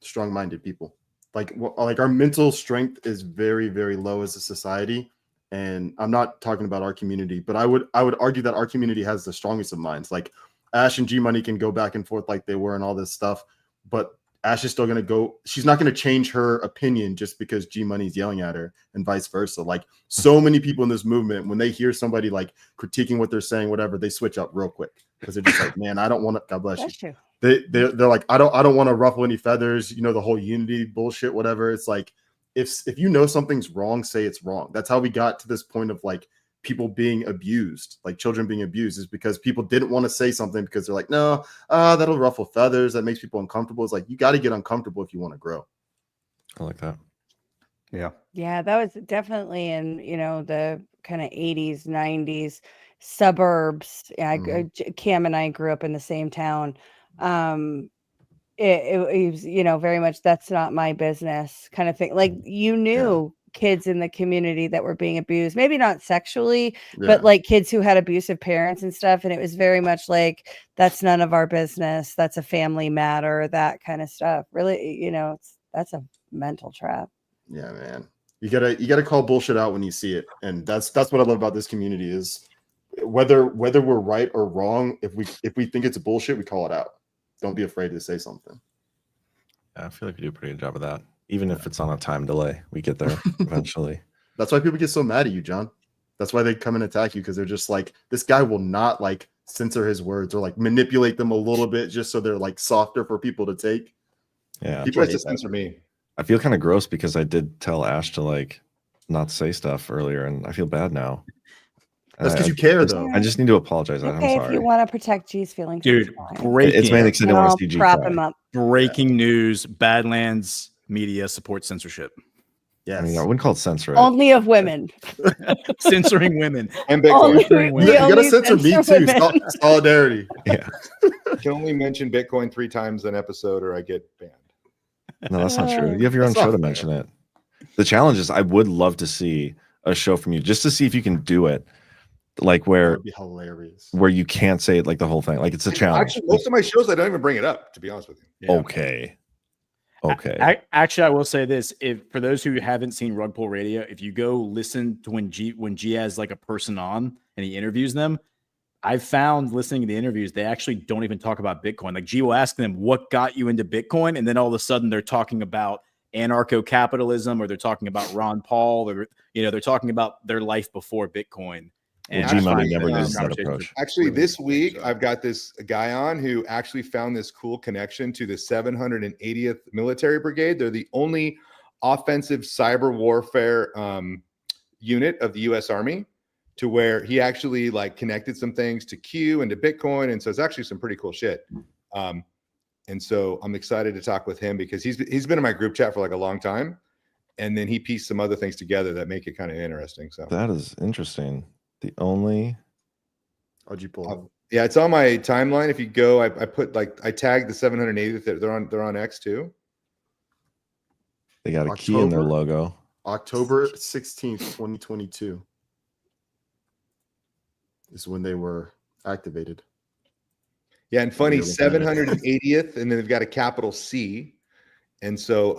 S7: strong-minded people. Like our mental strength is very, very low as a society. And I'm not talking about our community, but I would argue that our community has the strongest of minds. Like, Ash and G Money can go back and forth like they were and all this stuff, but Ash is still going to go. She's not going to change her opinion just because G Money's yelling at her, and vice versa. Like, so many people in this movement, when they hear somebody like critiquing what they're saying, whatever, they switch up real quick, because they're just like, man, I don't want to. God bless you. They're like, I don't want to ruffle any feathers. You know, the whole unity bullshit, whatever. It's like, if you know something's wrong, say it's wrong. That's how we got to this point of like people being abused, like children being abused, is because people didn't want to say something because they're like, no, that'll ruffle feathers. That makes people uncomfortable. It's like, you got to get uncomfortable if you want to grow.
S2: I like that.
S3: Yeah.
S4: Yeah, that was definitely in, the kind of 80s, 90s suburbs. Yeah, Cam and I grew up in the same town. It was, very much, that's not my business kind of thing. Like, you knew kids in the community that were being abused, maybe not sexually, but like kids who had abusive parents and stuff. And it was very much like, that's none of our business. That's a family matter, that kind of stuff. Really, that's a mental trap.
S7: Yeah, man. You gotta call bullshit out when you see it. And that's what I love about this community, is whether we're right or wrong, if we think it's bullshit, we call it out. Don't be afraid to say something.
S2: Yeah, I feel like we do a pretty good job of that. Even if it's on a time delay, we get there eventually.
S7: That's why people get so mad at you, John. That's why they come and attack you, because they're just like, this guy will not like censor his words or like manipulate them a little bit just so they're like softer for people to take.
S2: Yeah,
S19: people try to censor me.
S2: I feel kind of gross because I did tell Ash to like not say stuff earlier, and I feel bad now.
S7: That's because you care, though.
S2: I just need to apologize.
S4: Okay,
S2: I'm sorry.
S4: if you want to protect G's feelings,
S3: dude.
S2: It's mainly because I didn't want to see G
S4: prop
S2: cry.
S4: him up.
S3: Breaking news: Badlands media supports censorship.
S7: Yes.
S2: I mean, I wouldn't call it censoring.
S4: Only of women.
S3: Censoring women
S19: and Bitcoin.
S7: You gotta censor me too. Solidarity.
S2: Yeah.
S19: I can only mention Bitcoin 3 times an episode, or I get banned.
S2: No, that's not true. You have your own show to mention it. The challenge is, I would love to see a show from you, just to see if you can do it. Like where
S7: That would be hilarious.
S2: Where you can't say it like the whole thing. Like, it's a challenge.
S19: Actually, most of my shows I don't even bring it up, to be honest with you.
S2: Okay.
S3: Actually, I will say this: if for those who haven't seen Rug Pull Radio, if you go listen to when G has like a person on and he interviews them, I've found listening to the interviews, they actually don't even talk about Bitcoin. Like, G will ask them, "What got you into Bitcoin?" And then all of a sudden, they're talking about anarcho-capitalism, or they're talking about Ron Paul, or they're talking about their life before Bitcoin. And
S2: G-Money never uses that approach.
S19: Actually, this week I've got this guy on who actually found this cool connection to the 780th Military Brigade. They're the only offensive cyber warfare unit of the U.S. Army. to where he actually like connected some things to Q and to Bitcoin. And so it's actually some pretty cool shit. And so I'm excited to talk with him because he's been in my group chat for like a long time. And then he pieced some other things together that make it kind of interesting. So
S2: that is interesting. The only
S7: how'd you pull it?
S19: Yeah, it's on my timeline. If you go, I put like I tagged the 780th. They're on X too.
S2: They got a key in their logo.
S7: October 16th, 2022 is when they were activated.
S19: Yeah, and funny, 780th, and then they've got a capital C. And so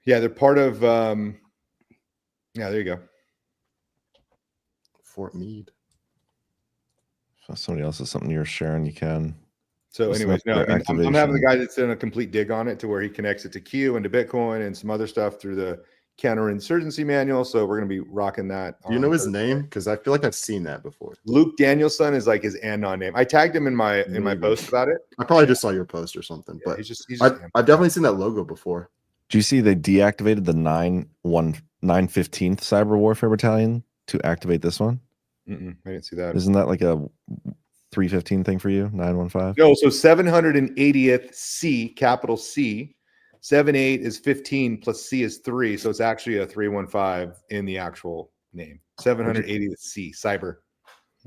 S19: yeah, they're part of yeah, there you go.
S7: Fort Meade.
S2: If somebody else has something you're sharing, you can.
S19: So anyways, no, I mean, I'm having the guy that's done a complete dig on it to where he connects it to Q and to Bitcoin and some other stuff through the counterinsurgency manual. So we're going to be rocking that.
S7: Do you know his name? Because I feel like I've seen that before.
S19: Luke Danielson is like his anon name. I tagged him in my post about it.
S7: I probably just saw your post or something, but
S19: he's just
S7: I've definitely seen that logo before.
S2: Do you see they deactivated the 915th Cyber Warfare Battalion to activate this one?
S19: I didn't see that.
S2: Isn't that like a 315 thing for you? 915?
S19: No, so 780th C, capital C. 78 is 15 plus C is 3. So it's actually a 315 in the actual name. 780th C, cyber.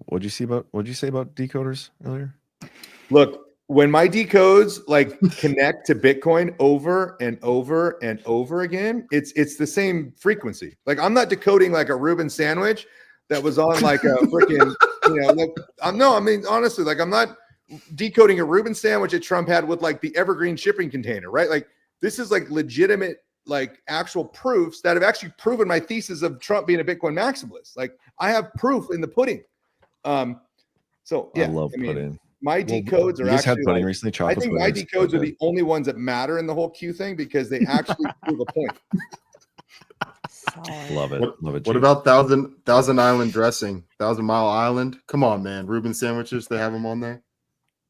S2: What'd you say about decoders earlier?
S19: Look, when my decodes like connect to Bitcoin over and over and over again, it's the same frequency. Like I'm not decoding like a Reuben sandwich that was on like a freaking, like, no, I mean, honestly, like I'm not decoding a Reuben sandwich that Trump had with like the Evergreen shipping container, right? Like this is like legitimate, like actual proofs that have actually proven my thesis of Trump being a Bitcoin maximalist. Like I have proof in the pudding. So yeah,
S2: I love pudding.
S19: My decodes are
S2: just
S19: actually
S2: had pudding
S19: like,
S2: recently.
S19: I think my decodes are the only ones that matter in the whole Q thing because they actually prove a point.
S2: Love it. Love it.
S7: What about Thousand Island dressing? 1,000 Mile Island? Come on, man. Reuben sandwiches, they have them on there.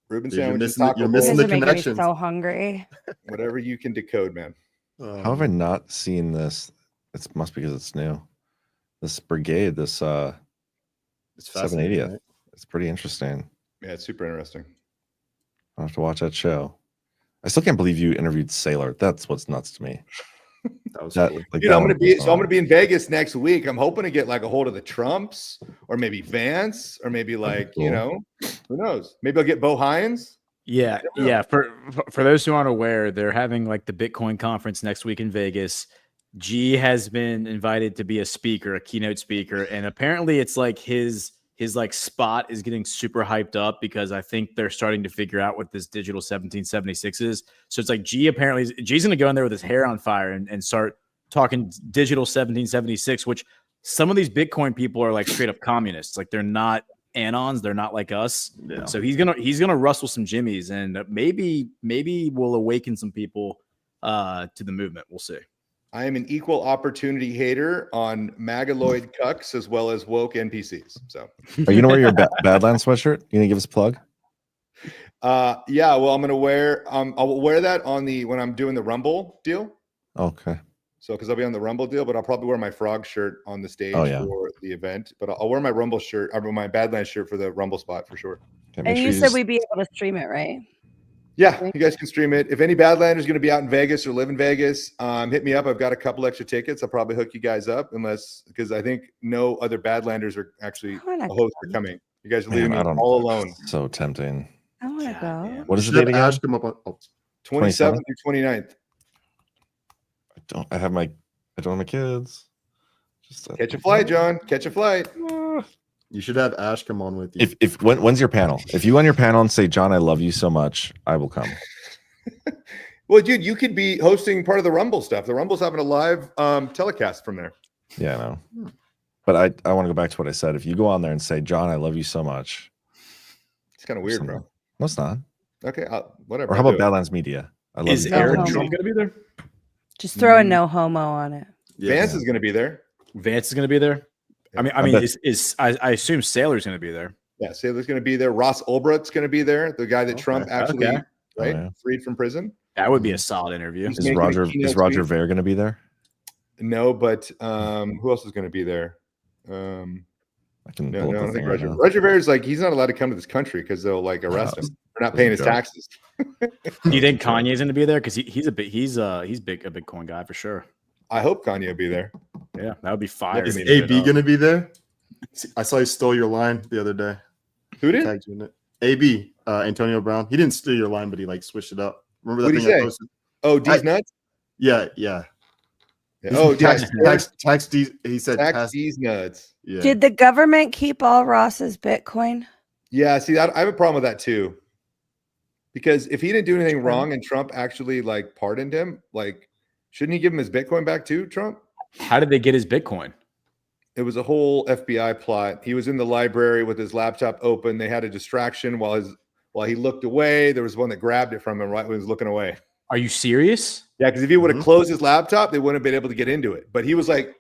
S19: Reuben
S7: Dude,
S19: sandwiches,
S7: you're missing the connection.
S4: So hungry.
S19: Whatever you can decode, man.
S2: How have I not seen this? It must be because it's new. This brigade, this 780th.
S7: Right?
S2: It's pretty interesting.
S19: Yeah, it's super interesting.
S2: I'll have to watch that show. I still can't believe you interviewed Saylor. That's what's nuts to me.
S7: That was
S19: I'm gonna be in Vegas next week. I'm hoping to get like a hold of the Trumps or maybe Vance or maybe like
S2: cool.
S19: Who knows? Maybe I'll get Bo Hines.
S3: Yeah. For those who aren't aware, they're having like the Bitcoin conference next week in Vegas. G has been invited to be a speaker, a keynote speaker, and apparently it's like his like spot is getting super hyped up because I think they're starting to figure out what this digital 1776 is. So it's like G's going to go in there with his hair on fire and start talking digital 1776, which some of these Bitcoin people are like straight up communists. Like they're not anons. They're not like us. Yeah. So he's going to rustle some jimmies and maybe we'll awaken some people to the movement. We'll see.
S19: I am an equal opportunity hater on Magaloid cucks as well as woke NPCs. So,
S2: are you gonna wear your Badlands sweatshirt? You gonna give us a plug?
S19: Yeah. Well, I'm gonna wear. I'll wear that when I'm doing the Rumble deal.
S2: Okay.
S19: So, because I'll be on the Rumble deal, but I'll probably wear my frog shirt on the stage for the event. But I'll wear my Rumble shirt, or my Badlands shirt for the Rumble spot for sure.
S4: Okay, and you said we'd be able to stream it, right?
S19: Yeah, you guys can stream it. If any Badlander is going to be out in Vegas or live in Vegas, hit me up. I've got a couple extra tickets. I'll probably hook you guys up, because I think no other Badlanders are actually a host are coming. You guys are leaving me all alone.
S2: So tempting.
S4: I want to go.
S2: What is the date again?
S19: 27th through 29th.
S2: I don't have my kids. Just
S19: catch a flight, John. Catch a flight.
S7: You should have Ash come on with you.
S2: When's your panel? If you on your panel and say, John, I love you so much, I will come.
S19: Well, dude, you could be hosting part of the Rumble stuff. The Rumble's having a live telecast from there.
S2: Yeah, I know. But I want to go back to what I said. If you go on there and say, John, I love you so much.
S19: It's kind of weird, bro.
S2: No, it's not.
S19: Okay, whatever.
S2: Or how about Badlands Media?
S3: Is Aaron Trump going to be there?
S4: Just throw a no homo on it.
S19: Vance is going to be there.
S3: Vance is going to be there. I mean, I assume Saylor's going to be there.
S19: Yeah, Saylor's going to be there. Ross Ulbricht's going to be there. The guy that Trump actually freed from prison.
S3: That would be a solid interview.
S2: Is Roger Ver going to be there?
S19: No, but who else is going to be there?
S2: I can
S19: No,
S2: pull
S19: I
S2: up
S19: don't
S2: the
S19: think
S2: thing right
S19: Roger.
S2: now.
S19: Roger Ver is like he's not allowed to come to this country because they'll like arrest him for not paying his taxes.
S3: Do you think Kanye's going to be there? Because he's a Bitcoin guy for sure.
S19: I hope Kanye will be there.
S3: Yeah, that would be fire.
S7: Is AB going to be there? I saw he stole your line the other day.
S19: Who did?
S7: Tagged you in it. AB, Antonio Brown. He didn't steal your line, but he like switched it up. Remember that
S19: What'd
S7: thing
S19: he
S7: I
S19: say?
S7: posted?
S19: Oh, D's nuts?
S7: Yeah.
S19: Oh,
S7: tax D. He said
S19: tax D's nuts.
S7: Yeah.
S4: Did the government keep all Ross's Bitcoin?
S19: Yeah, see, I have a problem with that too. Because if he didn't do anything wrong and Trump actually like pardoned him, like shouldn't he give him his Bitcoin back too, Trump?
S3: How did they get his Bitcoin?
S19: It was a whole FBI plot. He was in the library with his laptop open. They had a distraction while he looked away. There was one that grabbed it from him right when he was looking away.
S3: Are you serious?
S19: Yeah, because if he would have closed his laptop, they wouldn't have been able to get into it. But he was like,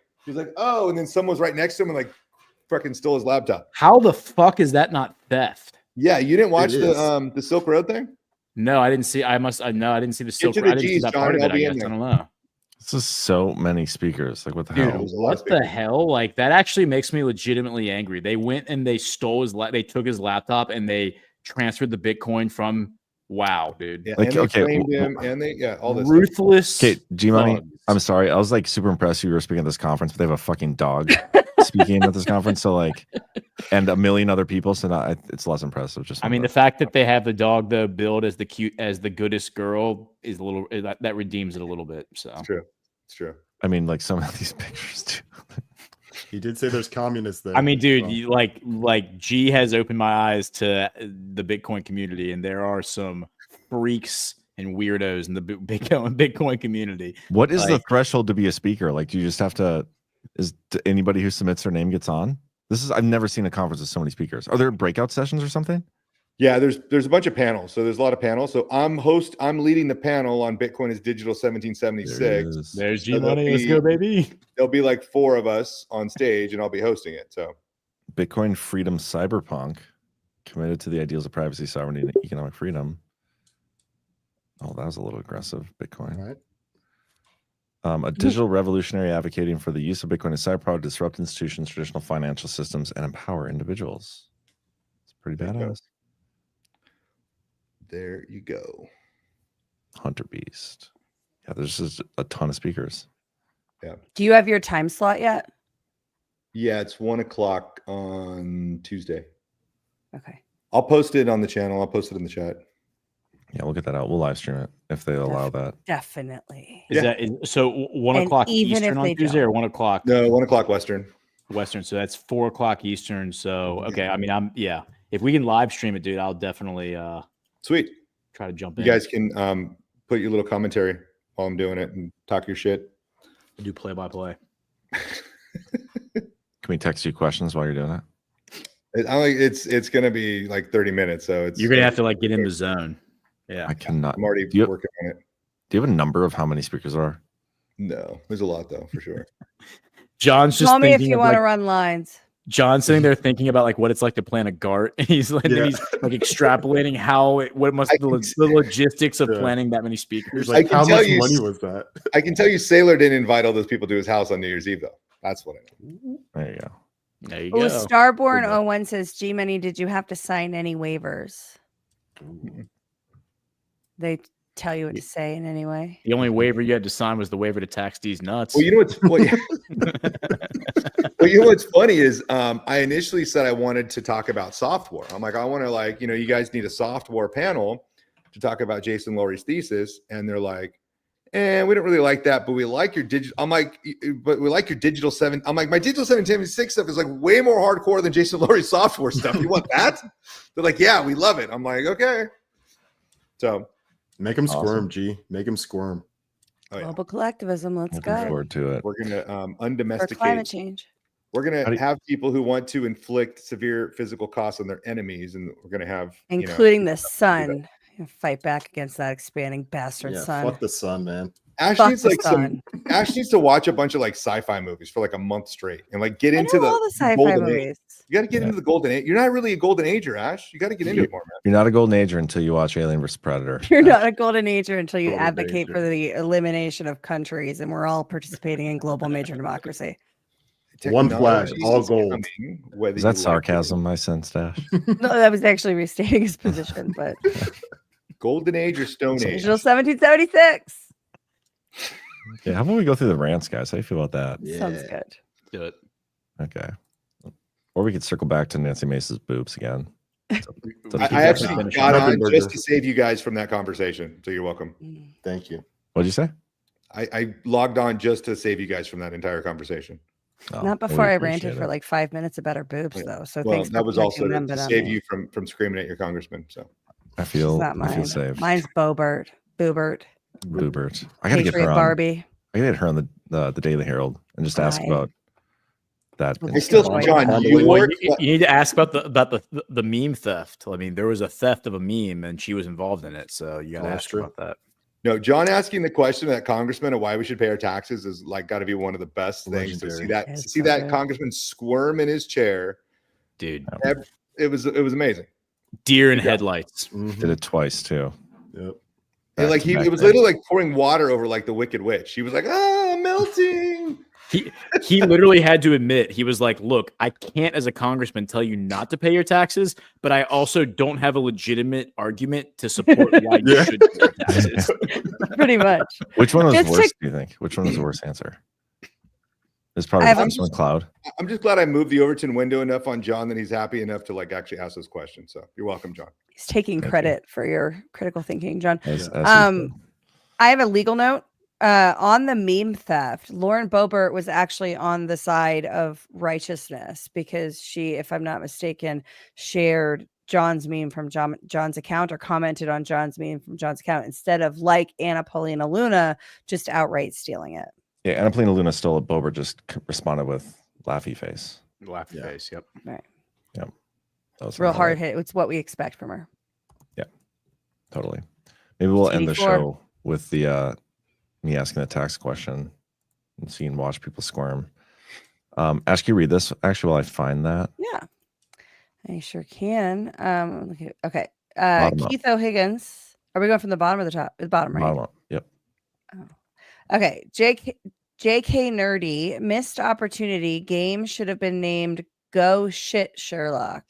S19: oh, and then someone was right next to him and like fucking stole his laptop.
S3: How the fuck is that not theft?
S19: Yeah, you didn't watch the Silk Road thing?
S3: No, I didn't see. I didn't see the Silk
S19: Into
S3: Road.
S19: the
S3: I didn't see
S19: G's,
S3: that
S19: John,
S3: part of
S19: and
S3: it. I
S19: I'll be
S3: guess
S19: in
S3: I
S19: there.
S3: don't know.
S2: This is so many speakers. Like, what the
S3: Dude,
S2: hell?
S3: what the hell? Like that actually makes me legitimately angry. They went and they stole they took his laptop and they transferred the Bitcoin from. Wow, dude.
S19: Yeah,
S2: Like,
S19: and they
S2: okay,
S19: framed him, and all this
S3: ruthless.
S2: Okay, G-Money,
S3: thugs.
S2: I'm sorry. I was like super impressed you were speaking at this conference, but they have a fucking dog speaking at this conference. So like, and a million other people. So now it's less impressive. Just
S3: I mean, the fact that they have the dog though billed as the goodest girl is a little that redeems it a little bit. So
S19: it's true. It's true.
S2: I mean, like some of these pictures too.
S7: He did say there's communists there.
S3: I mean, dude, you, like G has opened my eyes to the Bitcoin community, and there are some freaks and weirdos in the Bitcoin community.
S2: What is the threshold to be a speaker? Like, do you just have to? Anybody who submits their name gets on? I've never seen a conference with so many speakers. Are there breakout sessions or something?
S19: Yeah, there's a bunch of panels. So there's a lot of panels. So I'm leading the panel on Bitcoin is Digital 1776.
S3: There's G-Money. Let's go, baby.
S19: There'll be like 4 of us on stage, and I'll be hosting it. So
S2: Bitcoin Freedom Cyberpunk, committed to the ideals of privacy, sovereignty, and economic freedom. Oh, that was a little aggressive. Bitcoin.
S7: All right.
S2: A digital revolutionary advocating for the use of Bitcoin as cyberpower to disrupt institutions, traditional financial systems, and empower individuals. It's pretty badass.
S19: There you go.
S2: Hunter Beast. Yeah, there's just a ton of speakers.
S19: Yeah.
S4: Do you have your time slot yet?
S19: Yeah, it's 1:00 on Tuesday.
S4: Okay.
S19: I'll post it on the channel. I'll post it in the chat.
S2: Yeah, we'll get that out. We'll live stream it if they allow that.
S4: Definitely.
S3: So 1 o'clock Eastern on Tuesday or 1 o'clock?
S19: No, 1 o'clock Western.
S3: Western. So that's 4 o'clock Eastern. So okay, I mean, if we can live stream it, dude, I'll definitely
S19: sweet
S3: try to jump
S19: You
S3: in.
S19: guys can put your little commentary while I'm doing it and talk your shit.
S3: Do play by play.
S2: Can we text you questions while you're doing it?
S19: It's gonna be like 30 minutes, so
S3: you're gonna have to like get in the zone. Yeah,
S2: I cannot.
S19: I'm already working on it.
S2: Do you have a number of how many speakers there are?
S19: No, there's a lot though, for sure.
S3: John's just
S4: Call me if
S3: thinking
S4: you
S3: of,
S4: want to
S3: like,
S4: run lines.
S3: John's sitting there thinking about like what it's like to plan a GART, and he's like, he's like extrapolating the logistics of planning that many speakers.
S19: I can
S7: how
S19: tell
S7: much
S19: you,
S7: money was that?
S19: I can tell you, Sailor didn't invite all those people to his house on New Year's Eve though. That's what I know.
S2: There you go.
S3: There you
S4: Oh,
S3: go.
S4: Starborn 01 says, G-Money, did you have to sign any waivers? They tell you what to say in any way?
S3: The only waiver you had to sign was the waiver to tax these nuts.
S19: Well, you know what's well, you know what's funny is I initially said I wanted to talk about soft war. I'm like, I want to you guys need a soft war panel to talk about Jason Lowry's thesis, and they're like, we don't really like that, but we like your digital. I'm like, but we like your digital 7. I'm like, my digital 776 stuff is like way more hardcore than Jason Lowry's software stuff. You want that? They're like, yeah, we love it. I'm like, okay. So
S7: make them squirm, G. Make them squirm.
S19: Oh, yeah.
S4: Global collectivism. Let's
S2: Looking
S4: go.
S2: forward to it.
S19: We're gonna
S4: For
S19: undomesticate
S4: climate change.
S19: We're gonna have people who want to inflict severe physical costs on their enemies, and we're gonna have
S4: Including the sun. Fight back against that expanding bastard sun.
S7: Fuck the sun, man.
S19: Ash
S4: Fuck
S19: needs
S4: the
S19: like
S4: sun.
S19: Ash needs to watch a bunch of like sci-fi movies for like a month straight and like get into
S4: all the sci-fi
S19: golden
S4: movies.
S19: age. You got to get into the golden age. You're not really a golden ager, Ash. You got to get into it more, man.
S2: You're not a golden ager until you watch Alien vs Predator.
S4: You're not a golden ager until you
S7: Golden
S4: advocate
S7: ager.
S4: for the elimination of countries, and we're all participating in global major democracy.
S7: One flash,
S19: Technology
S7: all
S19: is
S7: gold.
S19: coming, whether
S2: Is
S19: you
S2: that sarcasm? I sense, Dash.
S4: No, that was actually restating his position, but
S19: Golden Age or Stone Age?
S4: original 1776.
S2: Yeah, how about we go through the rants, guys? How do you feel about that?
S4: Sounds good.
S3: Do it.
S2: Okay. Or we could circle back to Nancy Mace's boobs again.
S19: I actually got on just to save you guys from that conversation. So you're welcome.
S7: Thank you.
S2: What'd you say?
S19: I logged on just to save you guys from that entire conversation.
S4: Not before I ranted for like 5 minutes about her boobs, though. So
S19: Well,
S4: thanks for
S19: that was also
S4: protecting them,
S19: to
S4: but
S19: save you from screaming at your congressman. So
S2: I feel
S4: not mine.
S2: safe.
S4: Mine's Boobert.
S2: Boobert. I gotta get
S4: Patriot
S2: her on.
S4: Barbie.
S2: I gotta get her on the Daily Herald and just ask about that.
S19: I still, John, you
S3: need to ask about the meme theft. I mean, there was a theft of a meme, and she was involved in it. So you got to ask her about that.
S19: No, John asking the question of that congressman of why we should pay our taxes is like got to be one of the best things to see that. To see that congressman squirm in his chair,
S3: dude.
S19: It was amazing.
S3: Deer in headlights.
S2: Did it twice too.
S7: Yep.
S19: And like it was literally like pouring water over like the Wicked Witch. He was like, "Ah, melting."
S3: He literally had to admit, he was like, look, I can't as a congressman tell you not to pay your taxes, but I also don't have a legitimate argument to support why you should pay your taxes.
S4: Pretty much.
S2: Which one was worse, do you think? Which one was the worst answer? It's probably the first one, Cloud.
S19: I'm just glad I moved the Overton window enough on John that he's happy enough to like actually ask those questions. So you're welcome, John.
S4: He's taking credit for your critical thinking, John.
S2: As
S4: I have a legal note. On the meme theft, Lauren Boebert was actually on the side of righteousness because she, if I'm not mistaken, shared John's meme from John's account or commented on John's meme from John's account instead of like Anna Paulina Luna just outright stealing it.
S2: Yeah, Anna Paulina Luna stole it. Boebert just responded with laughy face.
S3: Laughy face, yep.
S4: Right.
S2: Yep. That was
S4: Real hard hit. It's what we expect from her.
S2: Yeah, totally. Maybe we'll end the
S4: 84.
S2: show with the me asking the tax question and seeing watch people squirm. Ash, can you read this actually while I find that?
S4: Yeah, I sure can. Okay.
S2: Bottom
S4: Keith O'Higgins. Are we going from the bottom or the top? The bottom, right?
S2: Bottom up. Yep.
S4: Oh. Okay. JK Nerdy. Missed opportunity. Game should have been named Go Shit Sherlock.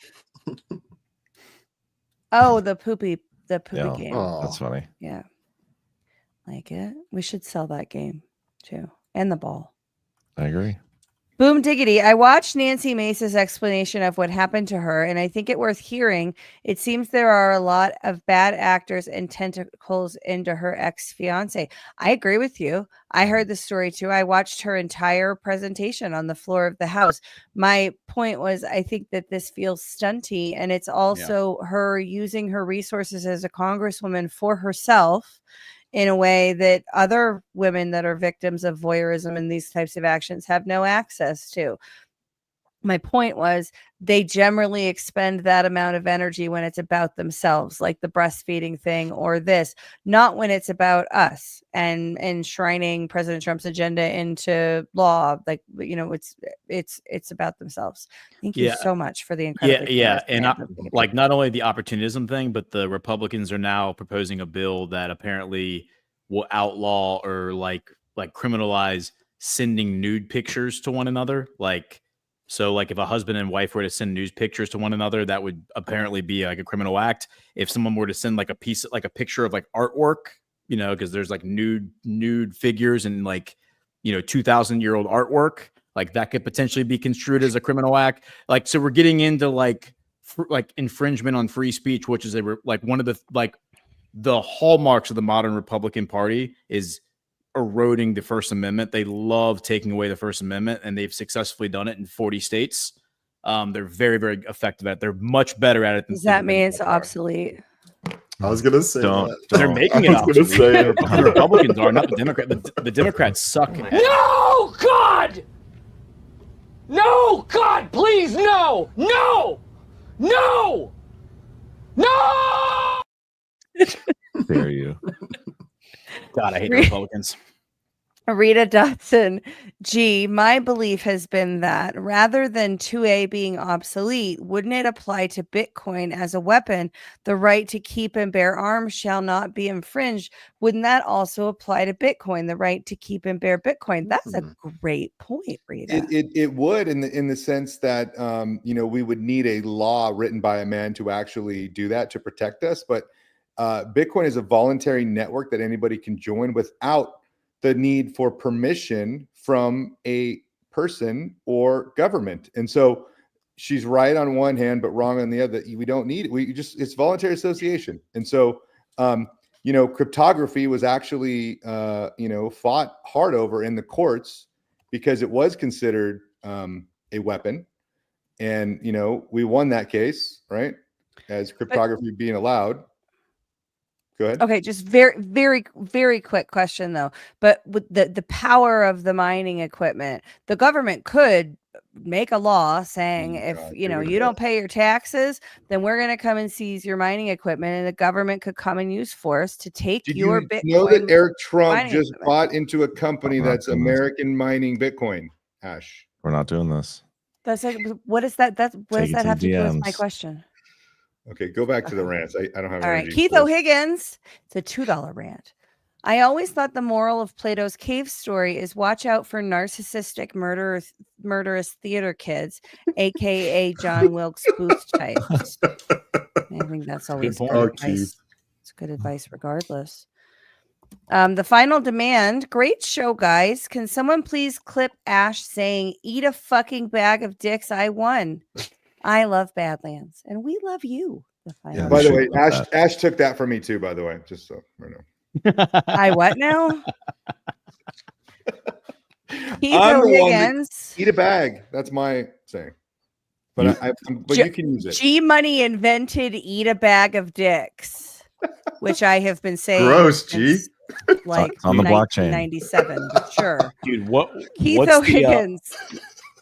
S4: Oh, the poopy game.
S2: That's funny.
S4: Yeah. Like it. We should sell that game too. And the ball.
S2: I agree.
S4: Boom diggity. I watched Nancy Mace's explanation of what happened to her, and I think it worth hearing. It seems there are a lot of bad actors and tentacles into her ex-fiance. I agree with you. I heard the story too. I watched her entire presentation on the floor of the House. My point was, I think that this feels stunty, and it's also her using her resources as a congresswoman for herself in a way that other women that are victims of voyeurism and these types of actions have no access to. My point was they generally expend that amount of energy when it's about themselves, like the breastfeeding thing or this, not when it's about us and enshrining President Trump's agenda into law. Like, you know, it's about themselves. Thank you so much for the incredible.
S3: And like not only the opportunism thing, but the Republicans are now proposing a bill that apparently will outlaw or like criminalize sending nude pictures to one another. So like if a husband and wife were to send nude pictures to one another, that would apparently be like a criminal act. If someone were to send like a picture of like artwork, you know, because there's like nude figures and like, you know, 2,000-year-old artwork, like that could potentially be construed as a criminal act. Like, so we're getting into like infringement on free speech, which is one of the hallmarks of the modern Republican Party is eroding the First Amendment. They love taking away the First Amendment, and they've successfully done it in 40 states. They're very, very effective at it. They're much better at it than
S4: does that mean it's obsolete?
S7: I was gonna say
S3: they're making it obsolete. The Republicans are, not the Democrats. The Democrats suck.
S8: No, God! No, God, please, no! No! No! No!
S2: Dare you.
S3: God, I hate the Republicans.
S4: Rita Dotson, gee, my belief has been that rather than 2A being obsolete, wouldn't it apply to Bitcoin as a weapon? The right to keep and bear arms shall not be infringed. Wouldn't that also apply to Bitcoin? The right to keep and bear Bitcoin. That's a great point, Rita.
S19: It would in the sense that we would need a law written by a man to actually do that to protect us. But Bitcoin is a voluntary network that anybody can join without the need for permission from a person or government. And so she's right on one hand, but wrong on the other. We don't need it. It's voluntary association. And so, cryptography was actually, fought hard over in the courts because it was considered a weapon. And, we won that case, right? As cryptography being allowed. Go ahead.
S4: Okay, just very, very, very quick question though. But with the power of the mining equipment, the government could make a law saying if you don't pay your taxes, then we're going to come and seize your mining equipment, and the government could come and use force to take your Bitcoin.
S19: You know that Eric Trump just
S4: equipment.
S19: bought into a company that's American mining Bitcoin, Ash?
S2: We're not doing this.
S4: That's like, what is that? What does that have to do with my question?
S19: Okay, go back to the rants. I don't have.
S4: All right, Keith O'Higgins. It's a $2 rant. I always thought the moral of Plato's cave story is watch out for narcissistic murderous theater kids, aka John Wilkes Booth types. I think that's always good advice. It's good advice regardless. The final demand. Great show, guys. Can someone please clip Ash saying, "Eat a fucking bag of dicks, I won." I love Badlands, and we love you.
S19: Yeah, by the way, Ash took that from me too. By the way, just so I know.
S4: I what now? Keith O'Higgins.
S19: Eat a bag. That's my saying. But but you can use it.
S4: G Money invented "eat a bag of dicks," which I have been saying.
S7: Gross, G.
S4: Like
S2: on the blockchain.
S4: 1997, but sure.
S3: Dude,
S4: Keith O'Higgins.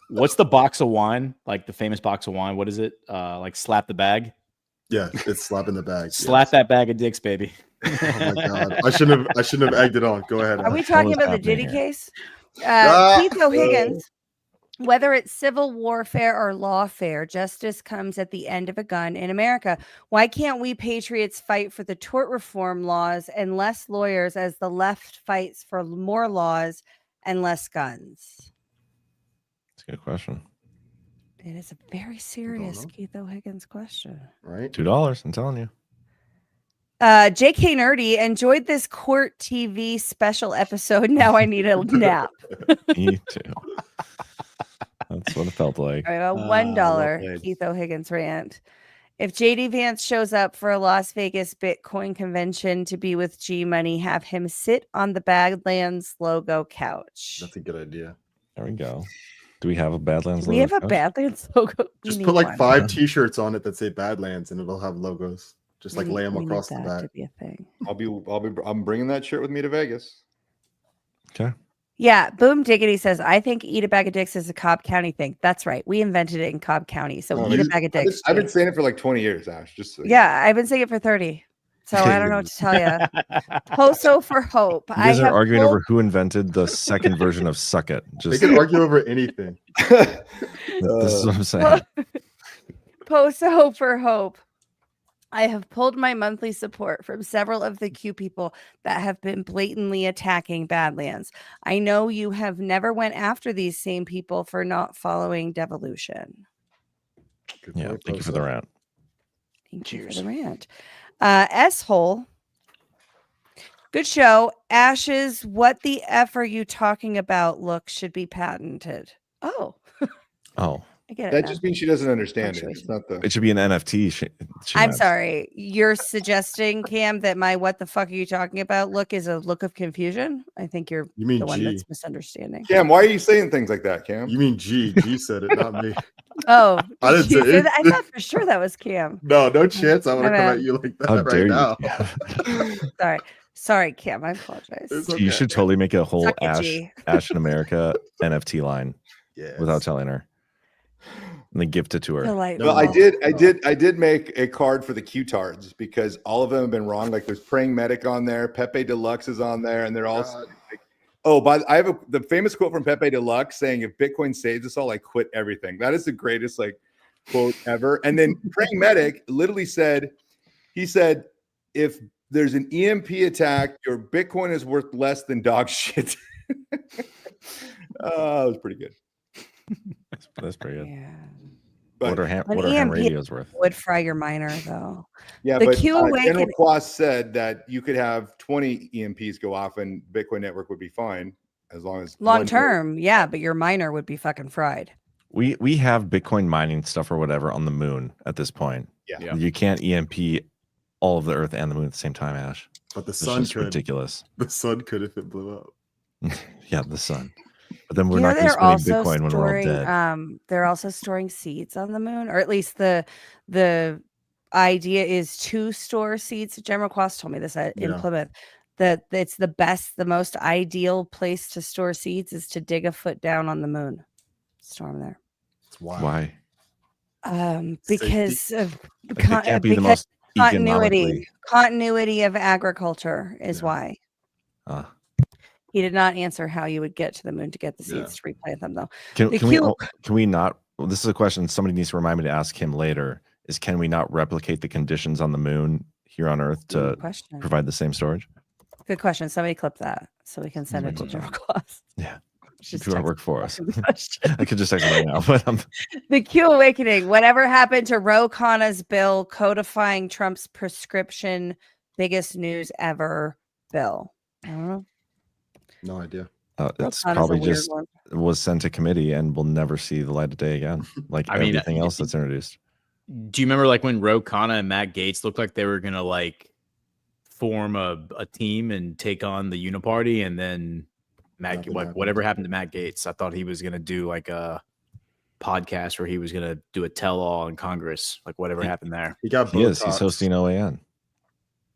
S3: What's the box of wine? Like the famous box of wine? What is it? Like slap the bag?
S7: Yeah, it's slapping the bag.
S3: Slap that bag of dicks, baby.
S7: Oh my god. I shouldn't have egged it on. Go ahead.
S4: Are we talking about the Diddy case? Keith O'Higgins. Whether it's civil warfare or lawfare, justice comes at the end of a gun in America. Why can't we patriots fight for the tort reform laws and less lawyers as the left fights for more laws and less guns?
S2: That's a good question.
S4: It is a very serious Keith O'Higgins question.
S7: Right?
S2: $2, I'm telling you.
S4: JK Nerdy enjoyed this court TV special episode. Now I need a nap.
S2: Me too. That's what it felt like.
S4: All right, a $1 Keith O'Higgins rant. If JD Vance shows up for a Las Vegas Bitcoin convention to be with G Money, have him sit on the Badlands logo couch.
S7: That's a good idea.
S2: There we go. Do we have a Badlands logo?
S4: We have a Badlands logo.
S7: Just put like 5 T-shirts on it that say Badlands, and it'll have logos. Just like lay them across the back.
S4: To be a thing.
S19: I'm bringing that shirt with me to Vegas.
S2: Okay.
S4: Yeah, Boom Diggity says, I think eat a bag of dicks is a Cobb County thing. That's right. We invented it in Cobb County. So eat a bag of dicks.
S19: I've been saying it for like 20 years, Ash. Just so
S4: yeah, I've been saying it for 30. So I don't know what to tell you. Poso for hope.
S2: You guys are arguing over who invented the second version of Suck It.
S7: They can argue over anything.
S2: This is what I'm saying.
S4: Poso for hope. I have pulled my monthly support from several of the Q people that have been blatantly attacking Badlands. I know you have never went after these same people for not following devolution.
S2: Yeah, thank you for the rant.
S4: Thank you for the rant. S-hole. Good show. Ashes, what the F are you talking about? Look, should be patented. Oh.
S2: Oh.
S4: I get it
S19: that
S4: now.
S19: just means she doesn't understand it. It's not the.
S2: It should be an NFT.
S4: I'm sorry. You're suggesting, Cam, that my "what the fuck are you talking about" look is a look of confusion. I think you're
S7: the
S4: one
S7: G.
S4: that's misunderstanding.
S19: Cam, why are you saying things like that, Cam?
S7: You mean G? G said it, not me.
S4: Oh,
S7: I didn't say it.
S4: I thought for sure that was Cam.
S7: No chance. I want to come at you like that right now.
S4: Sorry, Cam. I apologize.
S2: Okay. You should totally make a whole Ash in America NFT line without telling her. And then gift it to her.
S19: Well, I did make a card for the Q-tards because all of them have been wrong. Like there's Praying Medic on there, Pepe Deluxe is on there, and they're all Oh, but I have the famous quote from Pepe Deluxe saying, "If Bitcoin saves us all, I quit everything." That is the greatest quote ever. And then Praying Medic literally said, he said, "If there's an EMP attack, your Bitcoin is worth less than dog shit." That was pretty good.
S2: That's pretty good.
S4: Yeah.
S2: What are
S4: An
S2: ham
S4: EMP
S2: radios worth?
S4: would fry your miner, though.
S19: Yeah,
S4: The
S19: but
S4: Q
S19: General
S4: awakening.
S19: Kwast said that you could have 20 EMPs go off and Bitcoin network would be fine as long as
S4: Long term, yeah, but your miner would be fucking fried.
S2: We have Bitcoin mining stuff or whatever on the moon at this point.
S19: Yeah.
S2: You can't EMP all of the Earth and the moon at the same time, Ash.
S7: But the
S2: It's
S7: sun
S2: just
S7: could.
S2: ridiculous.
S7: The sun could if it blew up.
S2: Yeah, the sun. But then we're
S4: You know,
S2: not going to
S4: they're
S2: spend
S4: also
S2: Bitcoin when we're all
S4: storing.
S2: dead.
S4: They're also storing seeds on the moon, or at least the idea is to store seeds. General Kwast told me this in
S7: Yeah.
S4: Plymouth. That it's the most ideal place to store seeds is to dig a foot down on the moon, store them there.
S7: It's wild.
S2: Why?
S4: Because of
S2: Like, they can't be the
S4: because
S2: most economically.
S4: continuity of agriculture is
S7: Yeah.
S4: why. He did not answer how you would get to the moon to get the seeds to replant them, though.
S2: Can we not? Well, this is a question somebody needs to remind me to ask him later. Is can we not replicate the conditions on the moon here on Earth to provide the same storage?
S4: Good question. Somebody clip that so we can send it to General Kwast.
S2: Yeah.
S4: Just
S2: Do our work for us.
S4: text
S2: I could just text it right now. But
S4: The Q awakening. Whatever happened to Ro Khanna's bill codifying Trump's prescription biggest news ever bill? I don't know.
S7: No idea.
S2: It's
S4: Khanna's a
S2: probably
S4: weird
S2: just
S4: one.
S2: was sent to committee and will never see the light of day again. Like
S3: I mean,
S2: everything else that's introduced.
S3: Do you remember when Ro Khanna and Matt Gaetz looked like they were gonna form a team and take on the Uniparty, and then whatever happened to Matt Gaetz? I thought he was gonna do a podcast where he was gonna do a tell-all in Congress. Whatever happened there?
S7: He got
S2: He is.
S7: Botox.
S2: He's hosting OAN.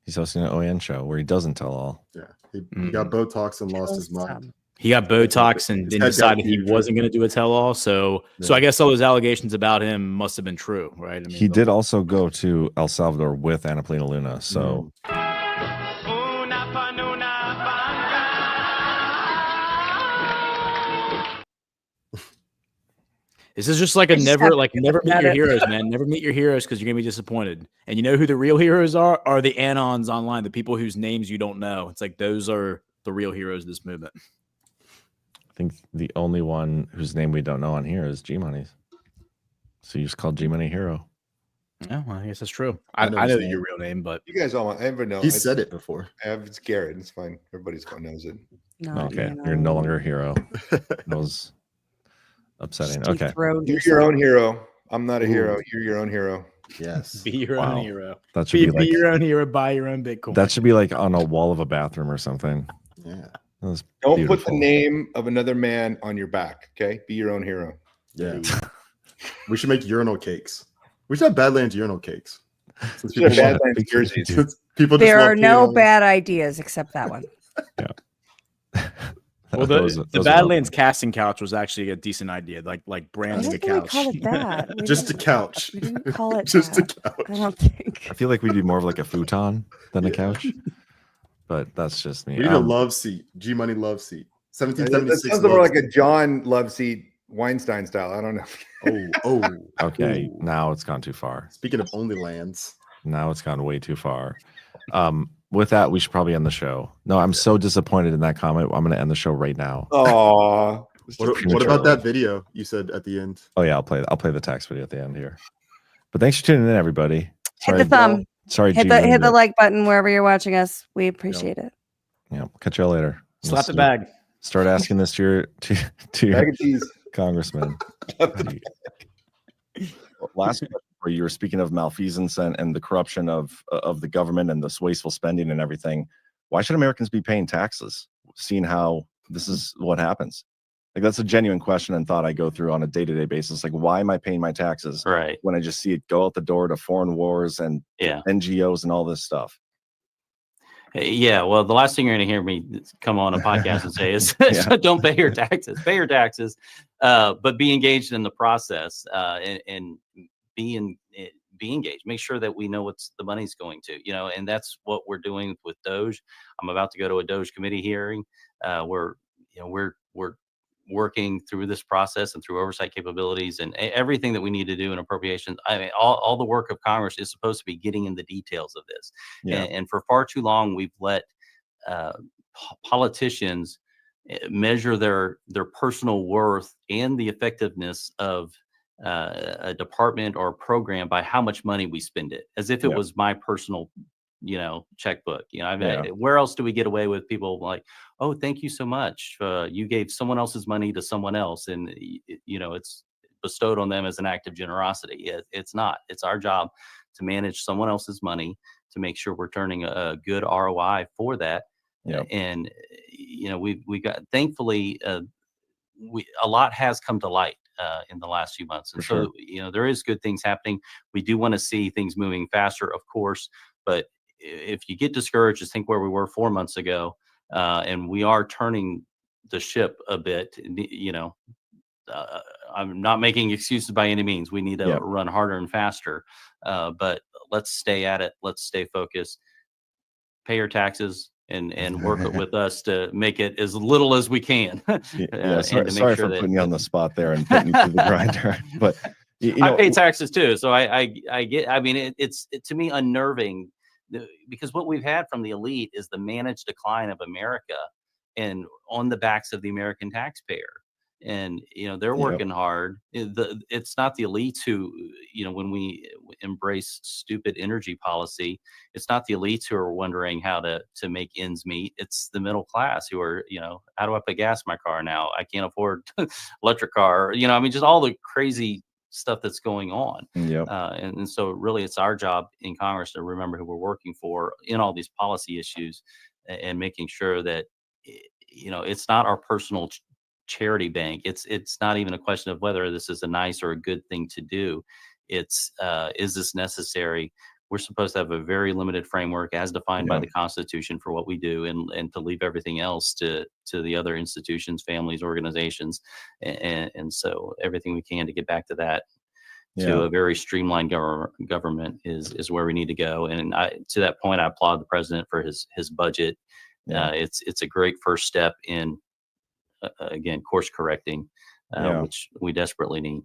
S2: He's hosting an OAN show where he doesn't tell all.
S7: Yeah. He got Botox and lost his mind.
S3: He got Botox and then decided he wasn't going to do a tell-all. So I guess all those allegations about him must have been true, right? I mean,
S2: He did also go to El Salvador with Anapolina Luna. So
S3: this is just never meet your heroes, man. Never meet your heroes because you're gonna be disappointed. And you know who the real heroes are? Are the anons online, the people whose names you don't know. It's those are the real heroes of this movement.
S2: I think the only one whose name we don't know on here is G Money's. So you just called G Money hero.
S3: Yeah, well, I guess that's true. I know your real name, but
S19: You guys all, I never know.
S7: He said it before.
S19: It's Garrett. It's fine. Everybody's knows it.
S2: Okay, you're no longer a hero. That was upsetting. Okay,
S19: You're your own hero. I'm not a hero. You're your own hero.
S7: Yes.
S3: Be your own hero.
S2: that should be
S3: Be your own hero. Buy your own Bitcoin.
S2: that should be on a wall of a bathroom or something.
S7: Yeah.
S2: That was
S19: Don't put the
S2: beautiful.
S19: name of another man on your back. Okay, be your own hero.
S7: Yeah. We should make urinal cakes. We should have Badlands urinal cakes. Since
S19: We should have
S7: people love-
S19: Badlands jerseys.
S7: since people just
S4: There
S7: love
S4: are no
S7: peeing on-
S4: bad ideas except that one.
S3: Well, the Badlands casting couch was actually a decent idea, like branding the couch.
S4: Call it that. We
S7: Just a
S4: didn't-
S7: couch.
S4: We didn't call it
S7: Just a
S4: that.
S7: couch.
S4: I don't think.
S2: I feel like we'd be more of a futon than a couch, but that's just me.
S7: We need a love seat. G Money love seat.
S19: That
S7: 1776.
S19: sounds more
S7: love
S19: like a John Love Seat Weinstein style. I don't know.
S7: seat. Oh.
S2: Okay, now it's gone too far.
S7: Speaking of OnlyLands.
S2: Now it's gone way too far. With that, we should probably end the show. No, I'm so disappointed in that comment. I'm going to end the show right now.
S19: Oh,
S7: What about that video you said at the end?
S2: Oh yeah, I'll play the text video at the end here. But thanks for tuning in, everybody.
S4: Hit the thumb.
S2: Sorry,
S4: Hit the like button wherever you're watching us. We appreciate it.
S2: Yeah, we'll catch y'all later.
S3: Slap the bag.
S2: Start asking this to your
S19: Bag of cheese.
S2: congressman. Last question, where you were speaking of malfeasance and the corruption of the government and this wasteful spending and everything. Why should Americans be paying taxes, seeing how this is what happens? That's a genuine question and thought I go through on a day-to-day basis. Why am I paying my taxes when I just see it go out the door to foreign wars and NGOs and all this stuff?
S20: Yeah, well, the last thing you're going to hear me come on a podcast and say is don't pay your taxes. Pay your taxes, but be engaged in the process and be engaged. Make sure that we know what the money's going to, and that's what we're doing with Doge. I'm about to go to a Doge committee hearing where we're working through this process and through oversight capabilities and everything that we need to do in appropriations. I mean, all the work of Congress is supposed to be getting in the details of this. And for far too long, we've let politicians measure their personal worth and the effectiveness of a department or a program by how much money we spend it, as if it was my personal checkbook. Where else do we get away with people like, oh, thank you so much, you gave someone else's money to someone else, and it's bestowed on them as an act of generosity? It's not. It's our job to manage someone else's money, to make sure we're turning a good ROI for that. And we got, thankfully, a lot has come to light in the last few months, and so there is good things happening. We do want to see things moving faster, of course, but if you get discouraged, just think where we were 4 months ago, and we are turning the ship a bit. I'm not making excuses by any means. We need to run harder and faster, but let's stay at it. Let's stay focused. Pay your taxes and work with us to make it as little as we can.
S2: Sorry for putting you on the spot there and putting you through the grinder, but
S20: I pay taxes too, so I get. I mean, it's to me unnerving, because what we've had from the elite is the managed decline of America, and on the backs of the American taxpayer. And they're working hard. It's not the elites who, when we embrace stupid energy policy, it's not the elites who are wondering how to make ends meet. It's the middle class who are, how do I put gas in my car now? I can't afford electric car. I mean, just all the crazy stuff that's going on. And so really it's our job in Congress to remember who we're working for in all these policy issues, and making sure that, it's not our personal charity bank. It's not even a question of whether this is a nice or a good thing to do. It's is this necessary? We're supposed to have a very limited framework as defined by the Constitution for what we do, and to leave everything else to the other institutions, families, organizations, and so everything we can to get back to that, to a very streamlined government is where we need to go. And to that point, I applaud the president for his budget. It's a great first step in, again, course correcting, which we desperately need.